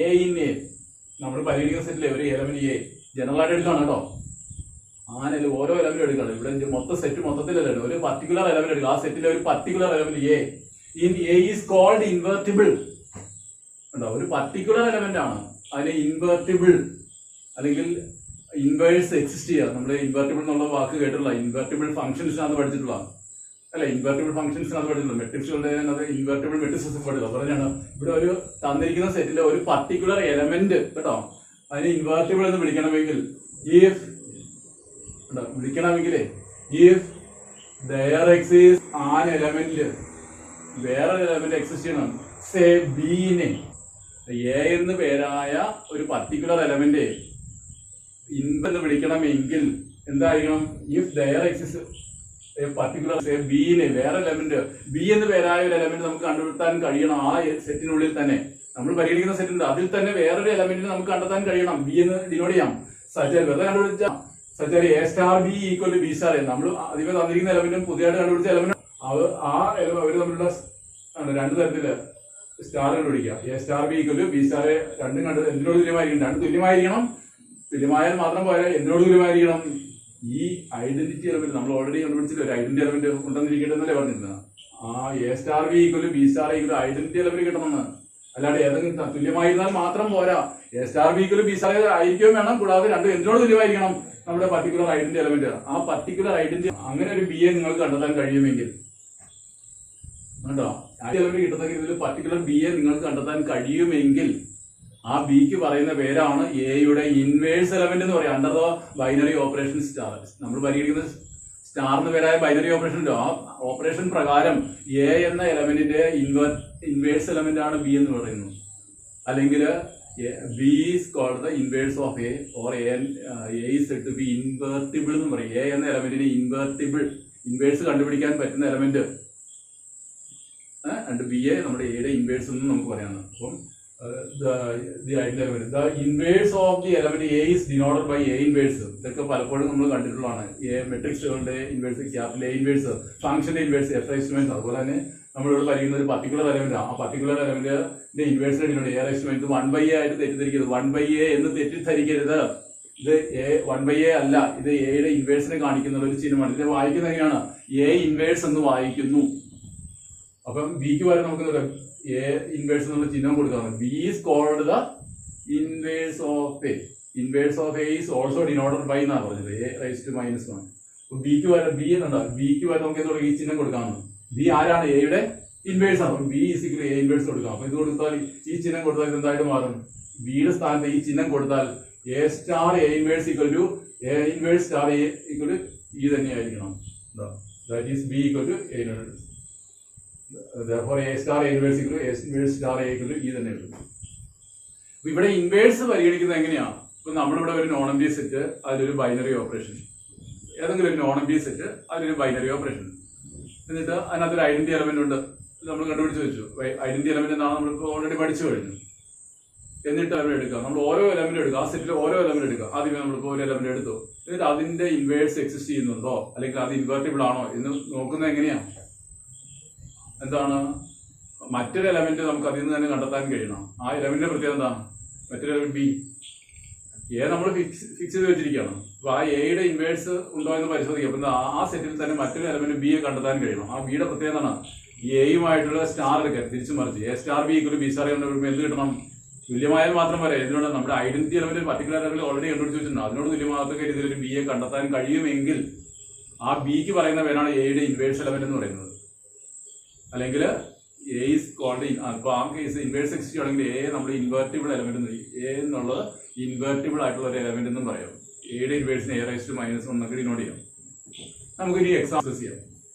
A in A, നമ്മൾ പരിഗണിക്കുന്ന സെറ്റിലെ ഒരു എലമെന്റ് എ ജനറൽ ആയിട്ട് എടുക്കുകയാണ് കേട്ടോ. ഓരോ എലമെന്റ് എടുക്കണം. ഇവിടെ മൊത്തം സെറ്റ് മൊത്തത്തിലല്ല, ഒരു പർട്ടിക്കുലർ എലമെന്റ് എടുക്കുക. ആ സെറ്റിലെ ഒരു particular element A in A is called invertible. ഉണ്ടോ? ഒരു പർട്ടിക്കുലർ എലമെന്റ് ആണ്, അതിന് ഇൻവെർട്ടിബിൾ അല്ലെങ്കിൽ ഇൻവേഴ്സ് എക്സിസ്റ്റ് ചെയ്യുക. നമ്മൾ ഇൻവെർട്ടിബിൾ എന്നുള്ള വാക്ക് കേട്ടിട്ടുള്ള, ഇൻവെർട്ടിബിൾ ഫംഗ്ഷൻസിനകത്ത് പഠിച്ചിട്ടുള്ള അല്ല, ഇൻവെർട്ടിബിൾ ഫംഗ്ഷൻസിനകത്ത് പഠിച്ചിട്ടുള്ള മെട്രിക്സുകളുടെ ഇൻവെർട്ടിബിൾ മെട്രിക്സ് പഠിക്കുക. പറഞ്ഞാണ് ഇവിടെ ഒരു തന്നിരിക്കുന്ന സെറ്റിലെ ഒരു പർട്ടിക്കുലർ എലമെന്റ് കേട്ടോ, അതിന് ഇൻവെർട്ടിബിൾ എന്ന് വിളിക്കണമെങ്കിൽ if there exists an element, വേറെ എലമെന്റ് എക്സിസ്റ്റ് ചെയ്യണം. സേ ബിനെ, എ എന്ന് പേരായ ഒരു പർട്ടിക്കുലർ എലമെന്റ് എന്ന് വിളിക്കണമെങ്കിൽ എന്തായിരിക്കണം? If there exists a particular say ബിനെ, വേറെ എലമെന്റ് ബി എന്ന് പേരായ ഒരു എലമെന്റ് നമുക്ക് കണ്ടുപിടുത്താൻ കഴിയണം. ആ സെറ്റിനുള്ളിൽ തന്നെ നമ്മൾ പരിഗണിക്കുന്ന സെറ്റുണ്ട്, അതിൽ തന്നെ വേറൊരു എലമെന്റിന് നമുക്ക് കണ്ടെത്താൻ കഴിയണം. ബി എന്ന് ഡിനോട്ട് ചെയ്യാം. സച്ചാൽ വെറുതെ കണ്ടുപിടിച്ച such that A star B equal B star, നമ്മൾ ആദ്യമേ തന്നിരിക്കുന്ന എലമെന്റും പുതിയതായിട്ട് കണ്ടുപിടിച്ച എലമെന്റും അവർ തമ്മിലുള്ള 2 തരത്തില് സ്റ്റാർ കണ്ടുപിടിക്കുക. A star B equal B star, രണ്ടും എന്തിനോട് തുല്യമായിരിക്കണം? 2 തുല്യമായിരിക്കണം. തുല്യമായാൽ മാത്രം പോരാ, എന്തിനോട് തുല്യമായിരിക്കണം? ഈ ഐഡന്റിറ്റി എലമെന്റ് നമ്മൾ ഓൾറെഡി കണ്ടുപിടിച്ചില്ല, ഒരു ഐഡന്റിറ്റി എലമെന്റ് ഉണ്ടെന്നിരിക്കട്ടെന്നല്ലേ പറഞ്ഞിരുന്നത്. ആ A star B equal B star equal identity element കിട്ടണമെന്ന്. അല്ലാണ്ട് ഏതെങ്കിലും തുല്യമായിരുന്നാൽ മാത്രം പോരാ, A star B equal B star ആയിരിക്കും വേണം. കൂടാതെ 2 എന്തിനോട് തുല്യമായിരിക്കണം? നമ്മുടെ പർട്ടിക്കുലർ ഐഡന്റിറ്റി എലമെന്റ്. ആ പർട്ടിക്കുലർ ഐഡന്റിറ്റി അങ്ങനെ ഒരു ബിയെ നിങ്ങൾക്ക് കണ്ടെത്താൻ കഴിയുമെങ്കിൽ കേട്ടോ, എലമെന്റ് കിട്ടുന്ന ഇതിൽ പർട്ടിക്കുലർ ബിയെ നിങ്ങൾക്ക് കണ്ടെത്താൻ കഴിയുമെങ്കിൽ ആ ബിക്ക് പറയുന്ന പേരാണ് എയുടെ ഇൻവേഴ്സ് എലമെന്റ് എന്ന് പറയാം. Under the binary operation star. നമ്മൾ പരിഗണിക്കുന്ന സ്റ്റാറിന് പേരായ ബൈനറി ഓപ്പറേഷൻ ഉണ്ട്. ആ ഓപ്പറേഷൻ പ്രകാരം എ എന്ന എലമെന്റിന്റെ ഇൻവേഴ്സ് എലമെന്റ് ആണ് ബി എന്ന് പറയുന്നത്. അല്ലെങ്കിൽ B is called the inverse of A, or A is said to be invertible എന്ന് പറയും. എ എന്ന എലമെന്റിന് ഇൻവേഴ്സ് കണ്ടുപിടിക്കാൻ പറ്റുന്ന എലമെന്റ് ആൻഡ് ബി എ നമ്മുടെ എയുടെ ഇൻവേഴ്സ് എന്ന് നമുക്ക് പറയാം. അപ്പം the inverse of the element A is denoted by A inverse. ഇതൊക്കെ പലപ്പോഴും നമ്മൾ കണ്ടിട്ടുള്ളതാണ്. മെട്രിക്സുകളുടെ ഇൻവേഴ്സ്, ക്യാപിറ്റൽ എ ഇൻവേഴ്സ്, ഫംഗ്ഷന്റെ ഇൻവേഴ്സ്, എഫ് റൈസ്. അതുപോലെ തന്നെ നമ്മളിവിടെ പറയുന്ന ഒരു പർട്ടിക്കുലർ എലമെന്റ്, ആ പർട്ടിക്കുലർ എലമെന്റിന്റെ inverse denote A raise 1/a ആയിട്ട് തെറ്റിദ്ധരിക്കരുത്. 1/a എന്ന് തെറ്റിദ്ധരിക്കരുത്. ഇത് എ 1/a അല്ല, ഇത് എയുടെ ഇൻവേഴ്സിനെ കാണിക്കുന്ന ഒരു ചിഹ്നമാണ്. ഇത് വായിക്കുന്നത് എങ്ങനെയാണ്? എ ഇൻവേഴ്സ് എന്ന് വായിക്കുന്നു. അപ്പം ബിക്ക് വരെ നമുക്ക് എ ഇൻവേഴ്സ് എന്നുള്ള ചിഹ്നം കൊടുക്കാറുണ്ട്. B is called the inverse of A. Inverse of A is also denoted by എന്നാണ് പറഞ്ഞത്, എ റൈസ് ടു -1. ബിക്ക് വരെ ബി എന്നുണ്ടോ, ബിക്ക് വരെ നമുക്ക് എന്തുകൊണ്ട് ഈ ചിഹ്നം കൊടുക്കാമെന്ന്. ബി ആരാണ്? എയുടെ ഇൻവേഴ്സ് ആണ്. ബി ഈസിക്കൽ എ ഇൻവേഴ്സ് കൊടുക്കാം. അപ്പൊ ഇത് കൊടുത്താൽ, ഈ ചിഹ്നം കൊടുത്താൽ എന്തായിട്ട് മാറും? ബിയുടെ സ്ഥാനത്ത് ഈ ചിഹ്നം കൊടുത്താൽ A star A inverse equal to A inverse star A equal to E തന്നെയായിരിക്കണം. That is B equal to A inverse. Therefore A star A inverse equal to A inverse star A equal to E തന്നെ കിട്ടും. അപ്പൊ ഇവിടെ inverse പരിഗണിക്കുന്നത് എങ്ങനെയാണ്? ഇപ്പൊ നമ്മളിവിടെ ഒരു നോൺ എംപ്റ്റി സെറ്റ്, അതിലൊരു ബൈനറി ഓപ്പറേഷൻ, ഏതെങ്കിലും ഒരു നോൺ എംപ്റ്റി സെറ്റ്, അതിലൊരു ബൈനറി ഓപ്പറേഷൻ, എന്നിട്ട് അതിനകത്തൊരു ഐഡന്റിറ്റി എലമെന്റ് ഉണ്ട്, നമ്മൾ കണ്ടുപിടിച്ച് വെച്ചു. ഐഡന്റിറ്റി എലമെന്റ് എന്താണ് നമ്മളിപ്പോൾ ഓൾറെഡി പഠിച്ചു കഴിഞ്ഞു. എന്നിട്ട് അവർ എടുക്കുക, നമ്മൾ ഓരോ എലമെന്റ് എടുക്കുക, ആ സെറ്റിൽ ഓരോ എലമെന്റ് എടുക്കുക. ആദ്യമേ നമ്മളിപ്പോൾ ഒരു എലമെന്റ് എടുത്തു, എന്നിട്ട് അതിന്റെ ഇൻവേഴ്സ് എക്സിസ്റ്റ് ചെയ്യുന്നുണ്ടോ, അല്ലെങ്കിൽ അത് ഇൻവെർട്ടിബിൾ ആണോ എന്ന് നോക്കുന്നത് എങ്ങനെയാണ്? എന്താണ്? മറ്റൊരു എലമെന്റ് നമുക്ക് അതിൽ നിന്ന് തന്നെ കണ്ടെത്താൻ കഴിയണം. ആ എലമെന്റിന്റെ പ്രത്യേകത എന്താണ്? മറ്റൊരു എലമെന്റ് ബി, എ നമ്മൾ ഫിക്സ് ചെയ്ത് വെച്ചിരിക്കുകയാണ്. അപ്പൊ ആ എയുടെ ഇൻവേഴ്സ് ഉണ്ടോ എന്ന് പരിശോധിക്കുക. അപ്പൊ ആ സെറ്റിൽ തന്നെ മറ്റൊരു എലമെന്റ് ബിയെ കണ്ടെത്താൻ കഴിയണം. ആ ബിയുടെ പ്രത്യേകത എന്താണ്? എയുമായിട്ടുള്ള സ്റ്റാർ എടുക്കുക, തിരിച്ചു മറിച്ച് A star B equal B star എന്ത് കിട്ടണം? തുല്യമായാൽ മാത്രം വരെ. എന്തുകൊണ്ട്? നമ്മുടെ identity element particular element already കണ്ടുപിടിച്ച് വെച്ചിട്ടുണ്ട്. അതിനോട് തുല്യമാകത്തക്ക രീതിയിൽ ഒരു ബിയെ കണ്ടെത്താൻ കഴിയുമെങ്കിൽ ആ ബിക്ക് പറയുന്ന പേരാണ് എയുടെ ഇൻവേഴ്സ് എലമെന്റ് എന്ന് പറയുന്നത്. അല്ലെങ്കിൽ എ ഈസ് കോൾഡ്, അപ്പൊ ആ കേസ് ഇൻവേഴ്സ് എക്സിസ്റ്റ് ആണെങ്കിൽ എ നമ്മൾ ഇൻവെർട്ടിബിൾ എലമെന്റ് എന്ന്, എ എന്നുള്ളത് ഇൻവെർട്ടിബിൾ ആയിട്ടുള്ള ഒരു എലമെന്റ് എന്നും പറയാം. എയുടെ ഇൻവേഴ്സിന് എ റൈസ് ടു -1 എന്നൊക്കെ ഡിനോട്ട് ചെയ്യാം. നമുക്ക് ഇനി എക്സാമ്പിൾസ് ചെയ്യാം.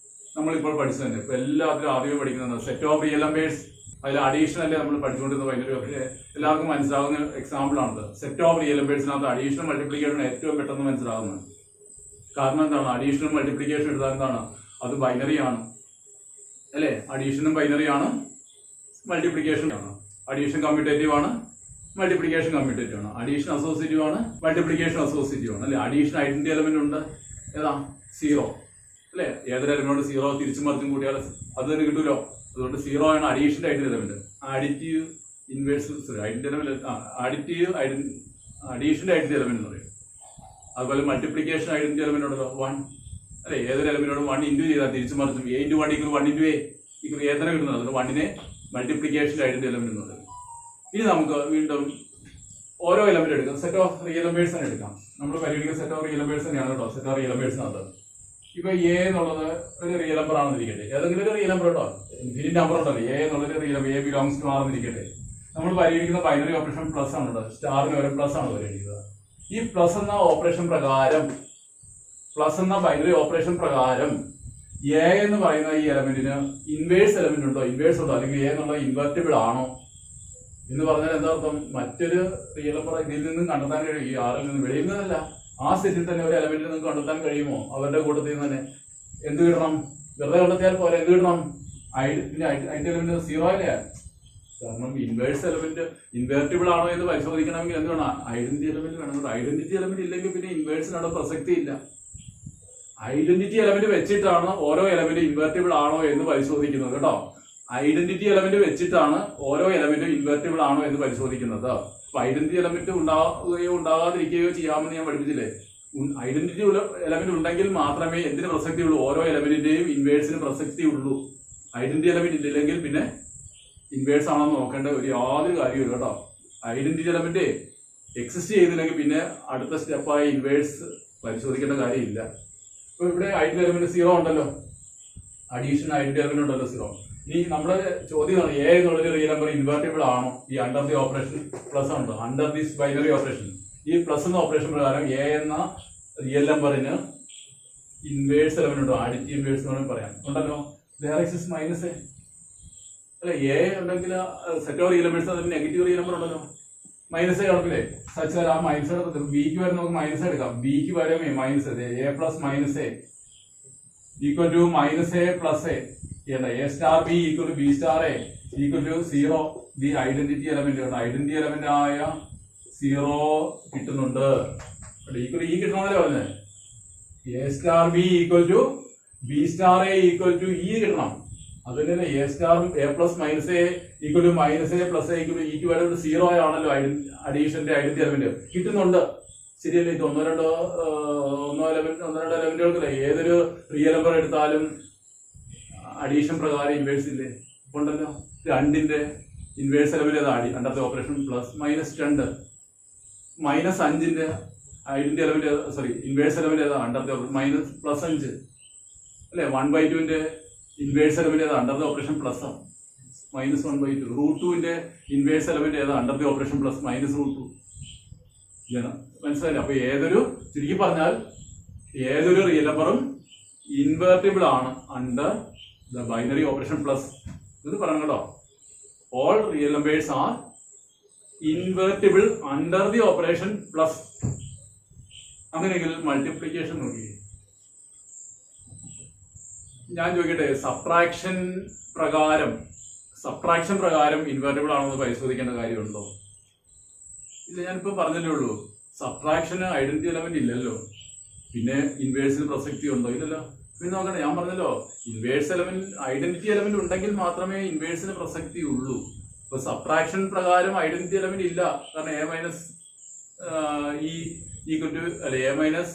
നമ്മളിപ്പോൾ പഠിച്ചു തന്നെ, ഇപ്പൊ എല്ലാത്തിലും ആദ്യമേ പഠിക്കുന്നത് സെറ്റ് ഓഫ് റിയൽ നമ്പേഴ്സ്. അതിൽ അഡീഷൻ അല്ലേ നമ്മൾ പഠിച്ചുകൊണ്ടിരുന്നത്. ഭയങ്കര എല്ലാവർക്കും മനസ്സിലാവുന്ന എക്സാമ്പിൾ ആണത്. സെറ്റ് ഓഫ് റിയൽ നമ്പേഴ്സിനകത്ത് അഡീഷണൽ മൾട്ടിപ്ലിക്കേഷൻ ഏറ്റവും പെട്ടെന്ന് മനസ്സിലാവുന്നത്. കാരണം എന്താണ്? അഡീഷണൽ മൾട്ടിപ്ലിക്കേഷൻ എടുത്താൽ എന്താണ്? അത് ബൈനറി ആണ് അല്ലെ? അഡീഷനും ബൈനറി ആണ്, മൾട്ടിപ്ലിക്കേഷൻ ആണ്. അഡീഷൻ കമ്മ്യൂട്ടേറ്റീവ് ആണ്, മൾട്ടിപ്ലിക്കേഷൻ കമ്മ്യൂട്ടേറ്റീവ് ആണ്. അഡീഷൻ അസോസിയേറ്റീവ് ആണ്, മൾട്ടിപ്ലിക്കേഷൻ അസോസിയേറ്റീവ് ആണ് അല്ലെ. അഡീഷൻ ഐഡന്റിറ്റി എലമെന്റ് ഉണ്ട്, ഏതാ 0 അല്ലെ. ഏതൊരു എലമെന്റ് 0 തിരിച്ചും മറിച്ചും കൂട്ടിയാൽ അത് തന്നെ കിട്ടൂലോ. അതുകൊണ്ട് 0 ആണ് അഡീഷന്റെ identity element. Additive inverse identity element additive അഡീഷന്റെ ഐഡന്റി എലമെന്റ് എന്ന് പറയും. അതുപോലെ മൾട്ടിപ്ലിക്കേഷൻ ഐഡന്റി എലമെന്റ് ഉണ്ടല്ലോ 1 അല്ലെ. ഏതൊരു എലമെന്റോട് 1 ഇൻറ്റു ചെയ്താൽ തിരിച്ചു മറിച്ചും a × 1 = 1 × a = a തന്നെ കിട്ടുന്നത്. അതുകൊണ്ട് 1നെ മൾട്ടിപ്ലിക്കേഷൻ ഐഡന്റി എലമെന്റ് എന്ന് പറയും. ഇനി നമുക്ക് വീണ്ടും ഓരോ എലമെന്റ് എടുക്കാം. സെറ്റ് ഓഫ് റിയൽ നമ്പേഴ്സ് തന്നെ എടുക്കാം. നമ്മൾ പരിഗണിക്കുന്ന സെറ്റ് ഓഫ് റിയൽ നമ്പേഴ്സ് തന്നെയാണ് കേട്ടോ. സെറ്റ് ഓഫ് റിയൽ നമ്പേഴ്സിനകത്ത് ഇപ്പൊ a എന്നുള്ളത് ഒരു റിയൽ നമ്പർ ആണെന്നിരിക്കട്ടെ. ഏതെങ്കിലും ഒരു റിയൽ നമ്പർ കേട്ടോ, ഇൻഫിനിറ്റ് നമ്പർ ഉണ്ടല്ലോ. a എന്നുള്ളത് real number, a belongs to r എന്നിരിക്കട്ടെ. നമ്മൾ പരിഗണിക്കുന്ന ബൈനറി ഓപ്പറേഷൻ പ്ലസ് ആണ് കേട്ടോ. സ്റ്റാറിന് ഒരു പ്ലസ് ആണ് പരിഗണിക്കുന്നത്. ഈ പ്ലസ് എന്ന ഓപ്പറേഷൻ പ്രകാരം, പ്ലസ് എന്ന ബൈനറി ഓപ്പറേഷൻ പ്രകാരം എ എന്ന് പറയുന്ന ഈ എലമെന്റിന് ഇൻവേഴ്സ് എലമെന്റ് ഉണ്ടോ, ഇൻവേഴ്സ് ഉണ്ടോ, അല്ലെങ്കിൽ എ എന്നുള്ള ഇൻവെർട്ടിബിൾ ആണോ എന്ന് പറഞ്ഞാൽ എന്താർത്ഥം? മറ്റൊരു റിയൽ നമ്പർ ഇതിൽ നിന്നും കണ്ടെത്താൻ കഴിയും. ഈ ആറിൽ നിന്ന് വെളിയിൽ നിന്നല്ല, ആ സെറ്റിൽ തന്നെ ഒരു എലമെന്റിൽ നിന്ന് കണ്ടെത്താൻ കഴിയുമോ? അവരുടെ കൂട്ടത്തിൽ നിന്ന് തന്നെ എന്ത് കിട്ടണം? വെറുതെ കണ്ടെത്തിയാൽ പോലെ എന്ത് കിട്ടണം? അതിന്റെ എലമെന്റ് 0 അല്ലേ? കാരണം ഇൻവേഴ്സ് എലമെന്റ് ഇൻവേർട്ടിബിൾ ആണോ എന്ന് പരിശോധിക്കണമെങ്കിൽ എന്ത് വേണം? ഐഡന്റിറ്റി എലമെന്റ് വേണം. ഐഡന്റിറ്റി എലമെന്റ് ഇല്ലെങ്കിൽ പിന്നെ ഇൻവേഴ്സിനവിടെ പ്രസക്തി ഇല്ല. ഐഡന്റിറ്റി എലമെന്റ് വെച്ചിട്ടാണ് ഓരോ എലമെന്റ് ഇൻവെർട്ടിബിൾ ആണോ എന്ന് പരിശോധിക്കുന്നത് കേട്ടോ. ഐഡന്റിറ്റി എലമെന്റ് വെച്ചിട്ടാണ് ഓരോ എലമെന്റും ഇൻവെർട്ടിബിൾ ആണോ എന്ന് പരിശോധിക്കുന്നത്. അപ്പൊ ഐഡന്റിറ്റി എലമെന്റ് ഉണ്ടാവുകയോ ഉണ്ടാകാതിരിക്കുകയോ ചെയ്യാമെന്ന് ഞാൻ പഠിപ്പിച്ചില്ലേ. ഐഡന്റിറ്റി എലമെന്റ് ഉണ്ടെങ്കിൽ മാത്രമേ എന്തിന് പ്രസക്തി ഉള്ളൂ? ഓരോ എലമെന്റിന്റെയും ഇൻവേഴ്സിന് പ്രസക്തി ഉള്ളൂ. ഐഡന്റിറ്റി എലമെന്റ് ഇല്ലെങ്കിൽ പിന്നെ ഇൻവേഴ്സ് ആണെന്ന് നോക്കേണ്ട ഒരു യാതൊരു കാര്യമില്ല കേട്ടോ. ഐഡന്റിറ്റി എലമെന്റ് എക്സിസ്റ്റ് ചെയ്തില്ലെങ്കിൽ പിന്നെ അടുത്ത സ്റ്റെപ്പായി ഇൻവേഴ്സ് പരിശോധിക്കേണ്ട കാര്യമില്ല. ഇപ്പൊ ഇവിടെ ഐഡന്റി എലമെന്റ് 0 ഉണ്ടല്ലോ, അഡീഷൻ ഐഡന്റി എലമെന്റ് ഉണ്ടല്ലോ 0. ഇനി നമ്മുടെ ചോദ്യമാണ് എ എന്നുള്ളൊരു റിയൽ നമ്പർ ഇൻവെർട്ടിബിൾ ആണോ? ഈ അണ്ടർ ദി ഓപ്പറേഷൻ പ്ലസ് ഉണ്ട്, അണ്ടർ ദിസ് ബൈനറി ഓപ്പറേഷൻ. ഈ പ്ലസ് എന്ന ഓപ്പറേഷൻ പ്രകാരം എ എന്ന റിയൽ നമ്പറിന് ഇൻവേഴ്സ് എലമെന്റ് ഉണ്ടോ? അഡിറ്റീവ് ഇൻവേഴ്സ് എന്ന് വേണമെങ്കിൽ പറയാം. ഉണ്ടല്ലോ. വേറെ എക്സിസ് മൈനസ് എ അല്ലെ. എ ഉണ്ടെങ്കിൽ സെറ്റ് ഓഫ് റിയൽ നമ്പേഴ്സ് അതിന് നെഗറ്റീവ് റിയൽ നമ്പർ ഉണ്ടല്ലോ, മൈനസ് എ കിടക്കില്ലേ? സച്ച് ആ മൈനസ് എടുക്കും. ബിക്ക് വരെ നമുക്ക് മൈനസ് എടുക്കാം. ബിക്ക് വരെ minus A plus minus A equal to minus A plus A. A star B equal to B star A equal to 0. The identity element ഉണ്ട്. ഐഡന്റിറ്റി എലമെന്റ് ആയ 0 കിട്ടുന്നുണ്ട്. ഈക്വൽ ഈ കിട്ടണമെന്നല്ലേ പറഞ്ഞത്? A star B equal to B star A equal to E കിട്ടണം. അത് തന്നെ A star A plus minus A equal to minus A plus A equal to ഇക്ക് വരെ 0 ആണല്ലോ അഡീഷന്റെ ഐഡന്റിറ്റി എലമെന്റ്. കിട്ടുന്നുണ്ട്, ശരിയല്ലേ? ഇത് ഒന്നോ രണ്ടോ എലമെന്റുകൾക്കല്ലേ. ഏതൊരു റിയൽ നമ്പർ എടുത്താലും അഡീഷൻ പ്രകാരം ഇൻവേഴ്സ് ഇല്ലേ? ഉണ്ടല്ലോ. 2ന്റെ ഇൻവേഴ്സ് എലമെന്റ് ഏതാ? Under the operation plus minus 2. Minus 5ന്റെ identity element sorry inverse element ഏതാ? അണ്ടത്തെ ഓപ്പറേഷൻ മൈനസ് പ്ലസ് 5 അല്ലെ. 1/2ന്റെ ഇൻവേഴ്സ് എലമെന്റ് ഏതാ? Under the operation plus minus 1/2. √2ന്റെ ഇൻവേഴ്സ് എലമെന്റ് ഏതാ? Under the operation plus minus √2. മനസ്സിലായില്ല? അപ്പൊ ചുരുക്കി പറഞ്ഞാൽ ഏതൊരു റിയൽ നമ്പറും ഇൻവെർട്ടിബിൾ ആണ് under the binary operation plus. ഇത് പറയണം കേട്ടോ. All real numbers are invertible under the operation plus. അങ്ങനെയെങ്കിൽ മൾട്ടിപ്ലിക്കേഷൻ നോക്കി. ഞാൻ ചോദിക്കട്ടെ, സബ്ട്രാക്ഷൻ പ്രകാരം ഇൻവെർട്ടിബിൾ ആണോ എന്ന് പരിശോധിക്കേണ്ട കാര്യമുണ്ടോ? ഇല്ല. ഞാനിപ്പോ പറഞ്ഞല്ലേ ഉള്ളൂ, സബ്ട്രാക്ഷന് ഐഡന്റിറ്റി എലമെന്റ് ഇല്ലല്ലോ, പിന്നെ ഇൻവേഴ്സിന് പ്രസക്തി ഉണ്ടോ? ഇല്ലല്ലോ. പിന്നെ നോക്കണേ, ഞാൻ പറഞ്ഞല്ലോ ഇൻവേഴ്സ് എലമെന്റ് ഐഡന്റിറ്റി എലമെന്റ് ഉണ്ടെങ്കിൽ മാത്രമേ ഇൻവേഴ്സിന് പ്രസക്തി ഉള്ളൂ. ഇപ്പൊ സബ്ട്രാക്ഷൻ പ്രകാരം ഐഡന്റിറ്റി എലമെന്റ് ഇല്ല. കാരണം എ മൈനസ് ഈക്വൽ ടു അല്ലെ A minus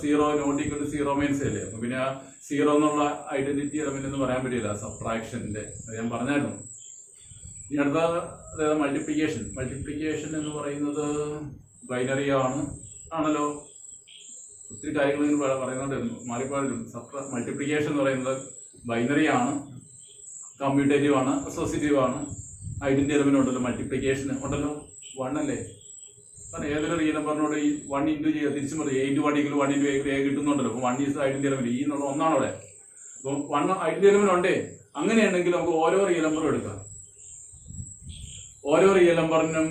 0 not equal to 0 minus അല്ലേ. അപ്പൊ പിന്നെ 0 എന്നുള്ള ഐഡന്റിറ്റി എലമെന്റ് എന്ന് പറയാൻ പറ്റില്ല സബ്ട്രാക്ഷന്റെ. അത് ഞാൻ പറഞ്ഞായിരുന്നു. ഇനി അടുത്ത അതായത് മൾട്ടിപ്ലിക്കേഷൻ എന്ന് പറയുന്നത് ബൈനറി ആണല്ലോ. ഒത്തിരി കാര്യങ്ങൾ നിങ്ങൾ പറയുന്നുണ്ട്, മാറിപ്പോലും. മൾട്ടിപ്ലിക്കേഷൻ എന്ന് പറയുന്നത് ബൈനറി ആണ്, കമ്മ്യൂട്ടേറ്റീവ് ആണ്, അസോസിയേറ്റീവ് ആണ്. ഐഡന്റിറ്റി എലമെന്റ് ഉണ്ടല്ലോ, മൾട്ടിപ്ലിക്കേഷൻ ഉണ്ടല്ലോ. 1 അല്ലേ? കാരണം ഏതൊരു റിയൽ നമ്പറിനോട് ഈ 1 ഇൻറ്റു ചെയ്യുക, തിരിച്ചും പറയും a × 1 = 1 × a കിട്ടുന്നുണ്ടല്ലോ. അപ്പൊ 1 ഈസ് ഐഡന്റിറ്റി എലമെന്റ്. ഈ എന്നുള്ള ഒന്നാണ് അവിടെ. അപ്പൊ 1 ഐഡന്റിറ്റി എലമെന്റ് ഉണ്ടേ. അങ്ങനെയുണ്ടെങ്കിൽ നമുക്ക് ഓരോ റിയൽ നമ്പറും എടുക്കാം. ഓരോ റിയൽ നമ്പറിനും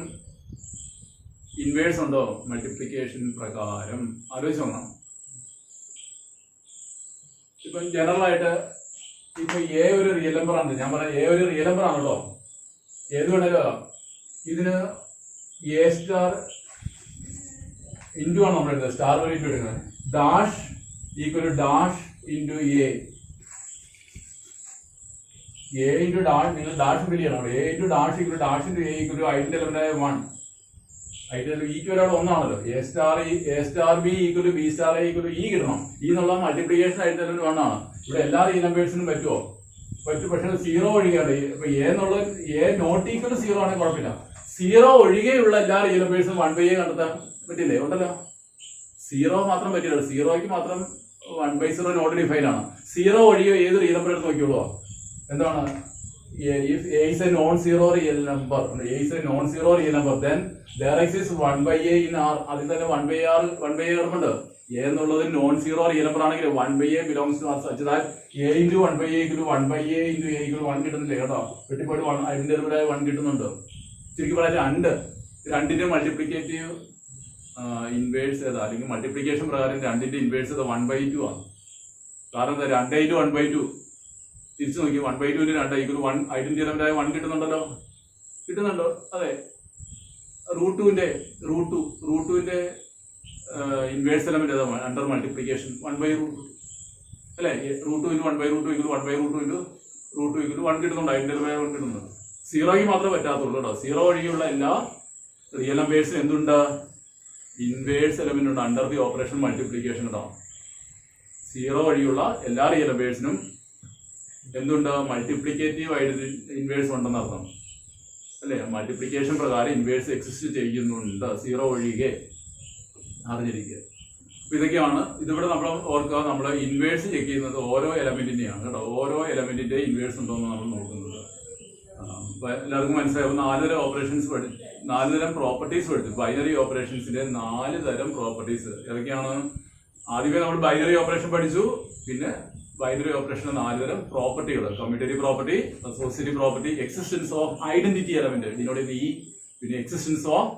ഇൻവേഴ്സ് ഉണ്ടോ മൾട്ടിപ്ലിക്കേഷൻ പ്രകാരം? ആലോചിച്ച് നോക്കണം. ഇപ്പൊ ജനറൽ ആയിട്ട് ഇപ്പൊ എ ഒരു റിയൽ നമ്പർ ആണ്. ഞാൻ പറയാം എ ഒരു റിയൽ നമ്പർ ആണല്ലോ. ഏത് വേണേലും ഇതിന് എ സ്റ്റാർ ഇൻറ്റു ആണ് നമ്മൾ എടുത്തത്, സ്റ്റാർ വഴി ഇൻറ്റു എടുക്കുന്നത്. Dash equal to dash into A into dash. നിങ്ങൾ ഡാഷ് ഫിൽ ചെയ്യണം. A into dash equal dash into A equal to ഐഡിന്റെ എലമെന്റ് 1. ഐഡിന്റെ ഈക്വൽ അവിടെ ഒന്നാണല്ലോ. A star B equal to B star A equal to E കിട്ടണം. ഈ എന്നുള്ള multiplication ഐഡിന്റെ element 1 ആണ്. ഇവിടെ എല്ലാ റിയൽ നമ്പേഴ്സിനും പറ്റുമോ? പറ്റും. പക്ഷെ 0 ഒഴികെയാണ്. ഇപ്പൊ എ എന്നുള്ള എ നോട്ട് ഈക്വൽ 0 ആണെങ്കിൽ കുഴപ്പമില്ല. 0 ഒഴികെയുള്ള എല്ലാ റിയൽ നമ്പേഴ്സും 1/a കണ്ടെത്താൻ പറ്റില്ലേ? ഉണ്ടല്ലോ. 0 മാത്രം പറ്റില്ല. 0ക്ക് മാത്രം 1/0 നോട്ട് ഡിഫൈൻ ആണ്. 0 ഒഴികെ ഏത് റിയൽ നമ്പർ എടുത്ത് നോക്കിയോളൂ. എന്താണ്? If a is a non-zero real number, a is a non-zero real number, then there exists 1/a in R. അതിൽ തന്നെ 1/a കിടപ്പുണ്ട്. a എന്നുള്ളത് നോൺ സീറോ റിയൽ നമ്പർ ആണെങ്കിൽ 1/a belongs to R such that a into 1/a equal 1/a into a equal 1 കിട്ടുന്നില്ല കേട്ടോ. വെട്ടിപ്പോയിട്ട് അതിന്റെ 1 കിട്ടുന്നുണ്ട്. ശരിക്കും പറയാൻ രണ്ടിന്റെ മൾട്ടിപ്ലിക്കേറ്റീവ് ഇൻവേഴ്സ് ഏതാ, അല്ലെങ്കിൽ മൾട്ടിപ്ലിക്കേഷൻ പ്രകാരം രണ്ടിന്റെ ഇൻവേഴ്സ് 1/2 ആണ്. കാരണം എന്താ? 2 into 1/2 തിരിച്ചു നോക്കി. 1/2 ന്റെ 2 ഈക്വൽ 1. Identity element 1 കിട്ടുന്നുണ്ടല്ലോ. കിട്ടുന്നുണ്ടോ? അതെ. √2ന്റെ ഇൻവേഴ്സ് എലമെന്റ് ഏതാ? അണ്ടർ മൾട്ടിപ്ലിക്കേഷൻ 1/√2 അല്ലെ. √2 into 1/√2 ഈക്വൽ 1/√2 into √2 ഈക്വൽ 1 കിട്ടുന്നുണ്ട്. ഐഡന്റി എലമെന്റ് 1 കിട്ടുന്നുണ്ട്. 0ക്ക് മാത്രമേ പറ്റാത്തുള്ളൂ കേട്ടോ. 0 ഒഴികെയുള്ള എല്ലാ റിയൽ നമ്പേഴ്സും എന്തുണ്ട്? ഇൻവേഴ്സ് എലമെന്റ് ഉണ്ട് അണ്ടർ ദി ഓപ്പറേഷൻ മൾട്ടിപ്ലിക്കേഷൻ കേട്ടോ. 0 വഴിയുള്ള എല്ലാ റിയൽ നമ്പേഴ്സിനും എന്തുണ്ട്? മൾട്ടിപ്ലിക്കേറ്റീവ് ആയിട്ട് ഇൻവേഴ്സ് ഉണ്ടെന്ന് അർത്ഥം അല്ലെ. മൾട്ടിപ്ലിക്കേഷൻ പ്രകാരം ഇൻവേഴ്സ് എക്സിസ്റ്റ് ചെയ്യുന്നുണ്ട് 0 ഒഴികെ. അറിഞ്ഞിരിക്കുക. അപ്പൊ ഇതൊക്കെയാണ്. ഇതിവിടെ നമ്മൾ ഓർക്കുക, നമ്മൾ ഇൻവേഴ്സ് ചെക്ക് ചെയ്യുന്നത് ഓരോ എലമെന്റിന്റെയാണ് കേട്ടോ. ഓരോ എലമെന്റിന്റെ ഇൻവേഴ്സ് ഉണ്ടോ എന്ന് നമ്മൾ നോക്കുന്നത്. അപ്പൊ എല്ലാവർക്കും മനസ്സിലാവും. 4 തരം ഓപ്പറേഷൻസ് 4 തരം പ്രോപ്പർട്ടീസ് പഠിച്ചു. ബൈനറി ഓപ്പറേഷൻസിന്റെ 4 തരം പ്രോപ്പർട്ടീസ് ഏതൊക്കെയാണ്? ആദ്യമേ നമ്മൾ ബൈനറി ഓപ്പറേഷൻ പഠിച്ചു. പിന്നെ ബൈനറി ഓപ്പറേഷന്റെ 4 തരം പ്രോപ്പർട്ടികൾ: commutative property, associative property, existence of identity element, ഇതിനോട് ഈ, പിന്നെ existence of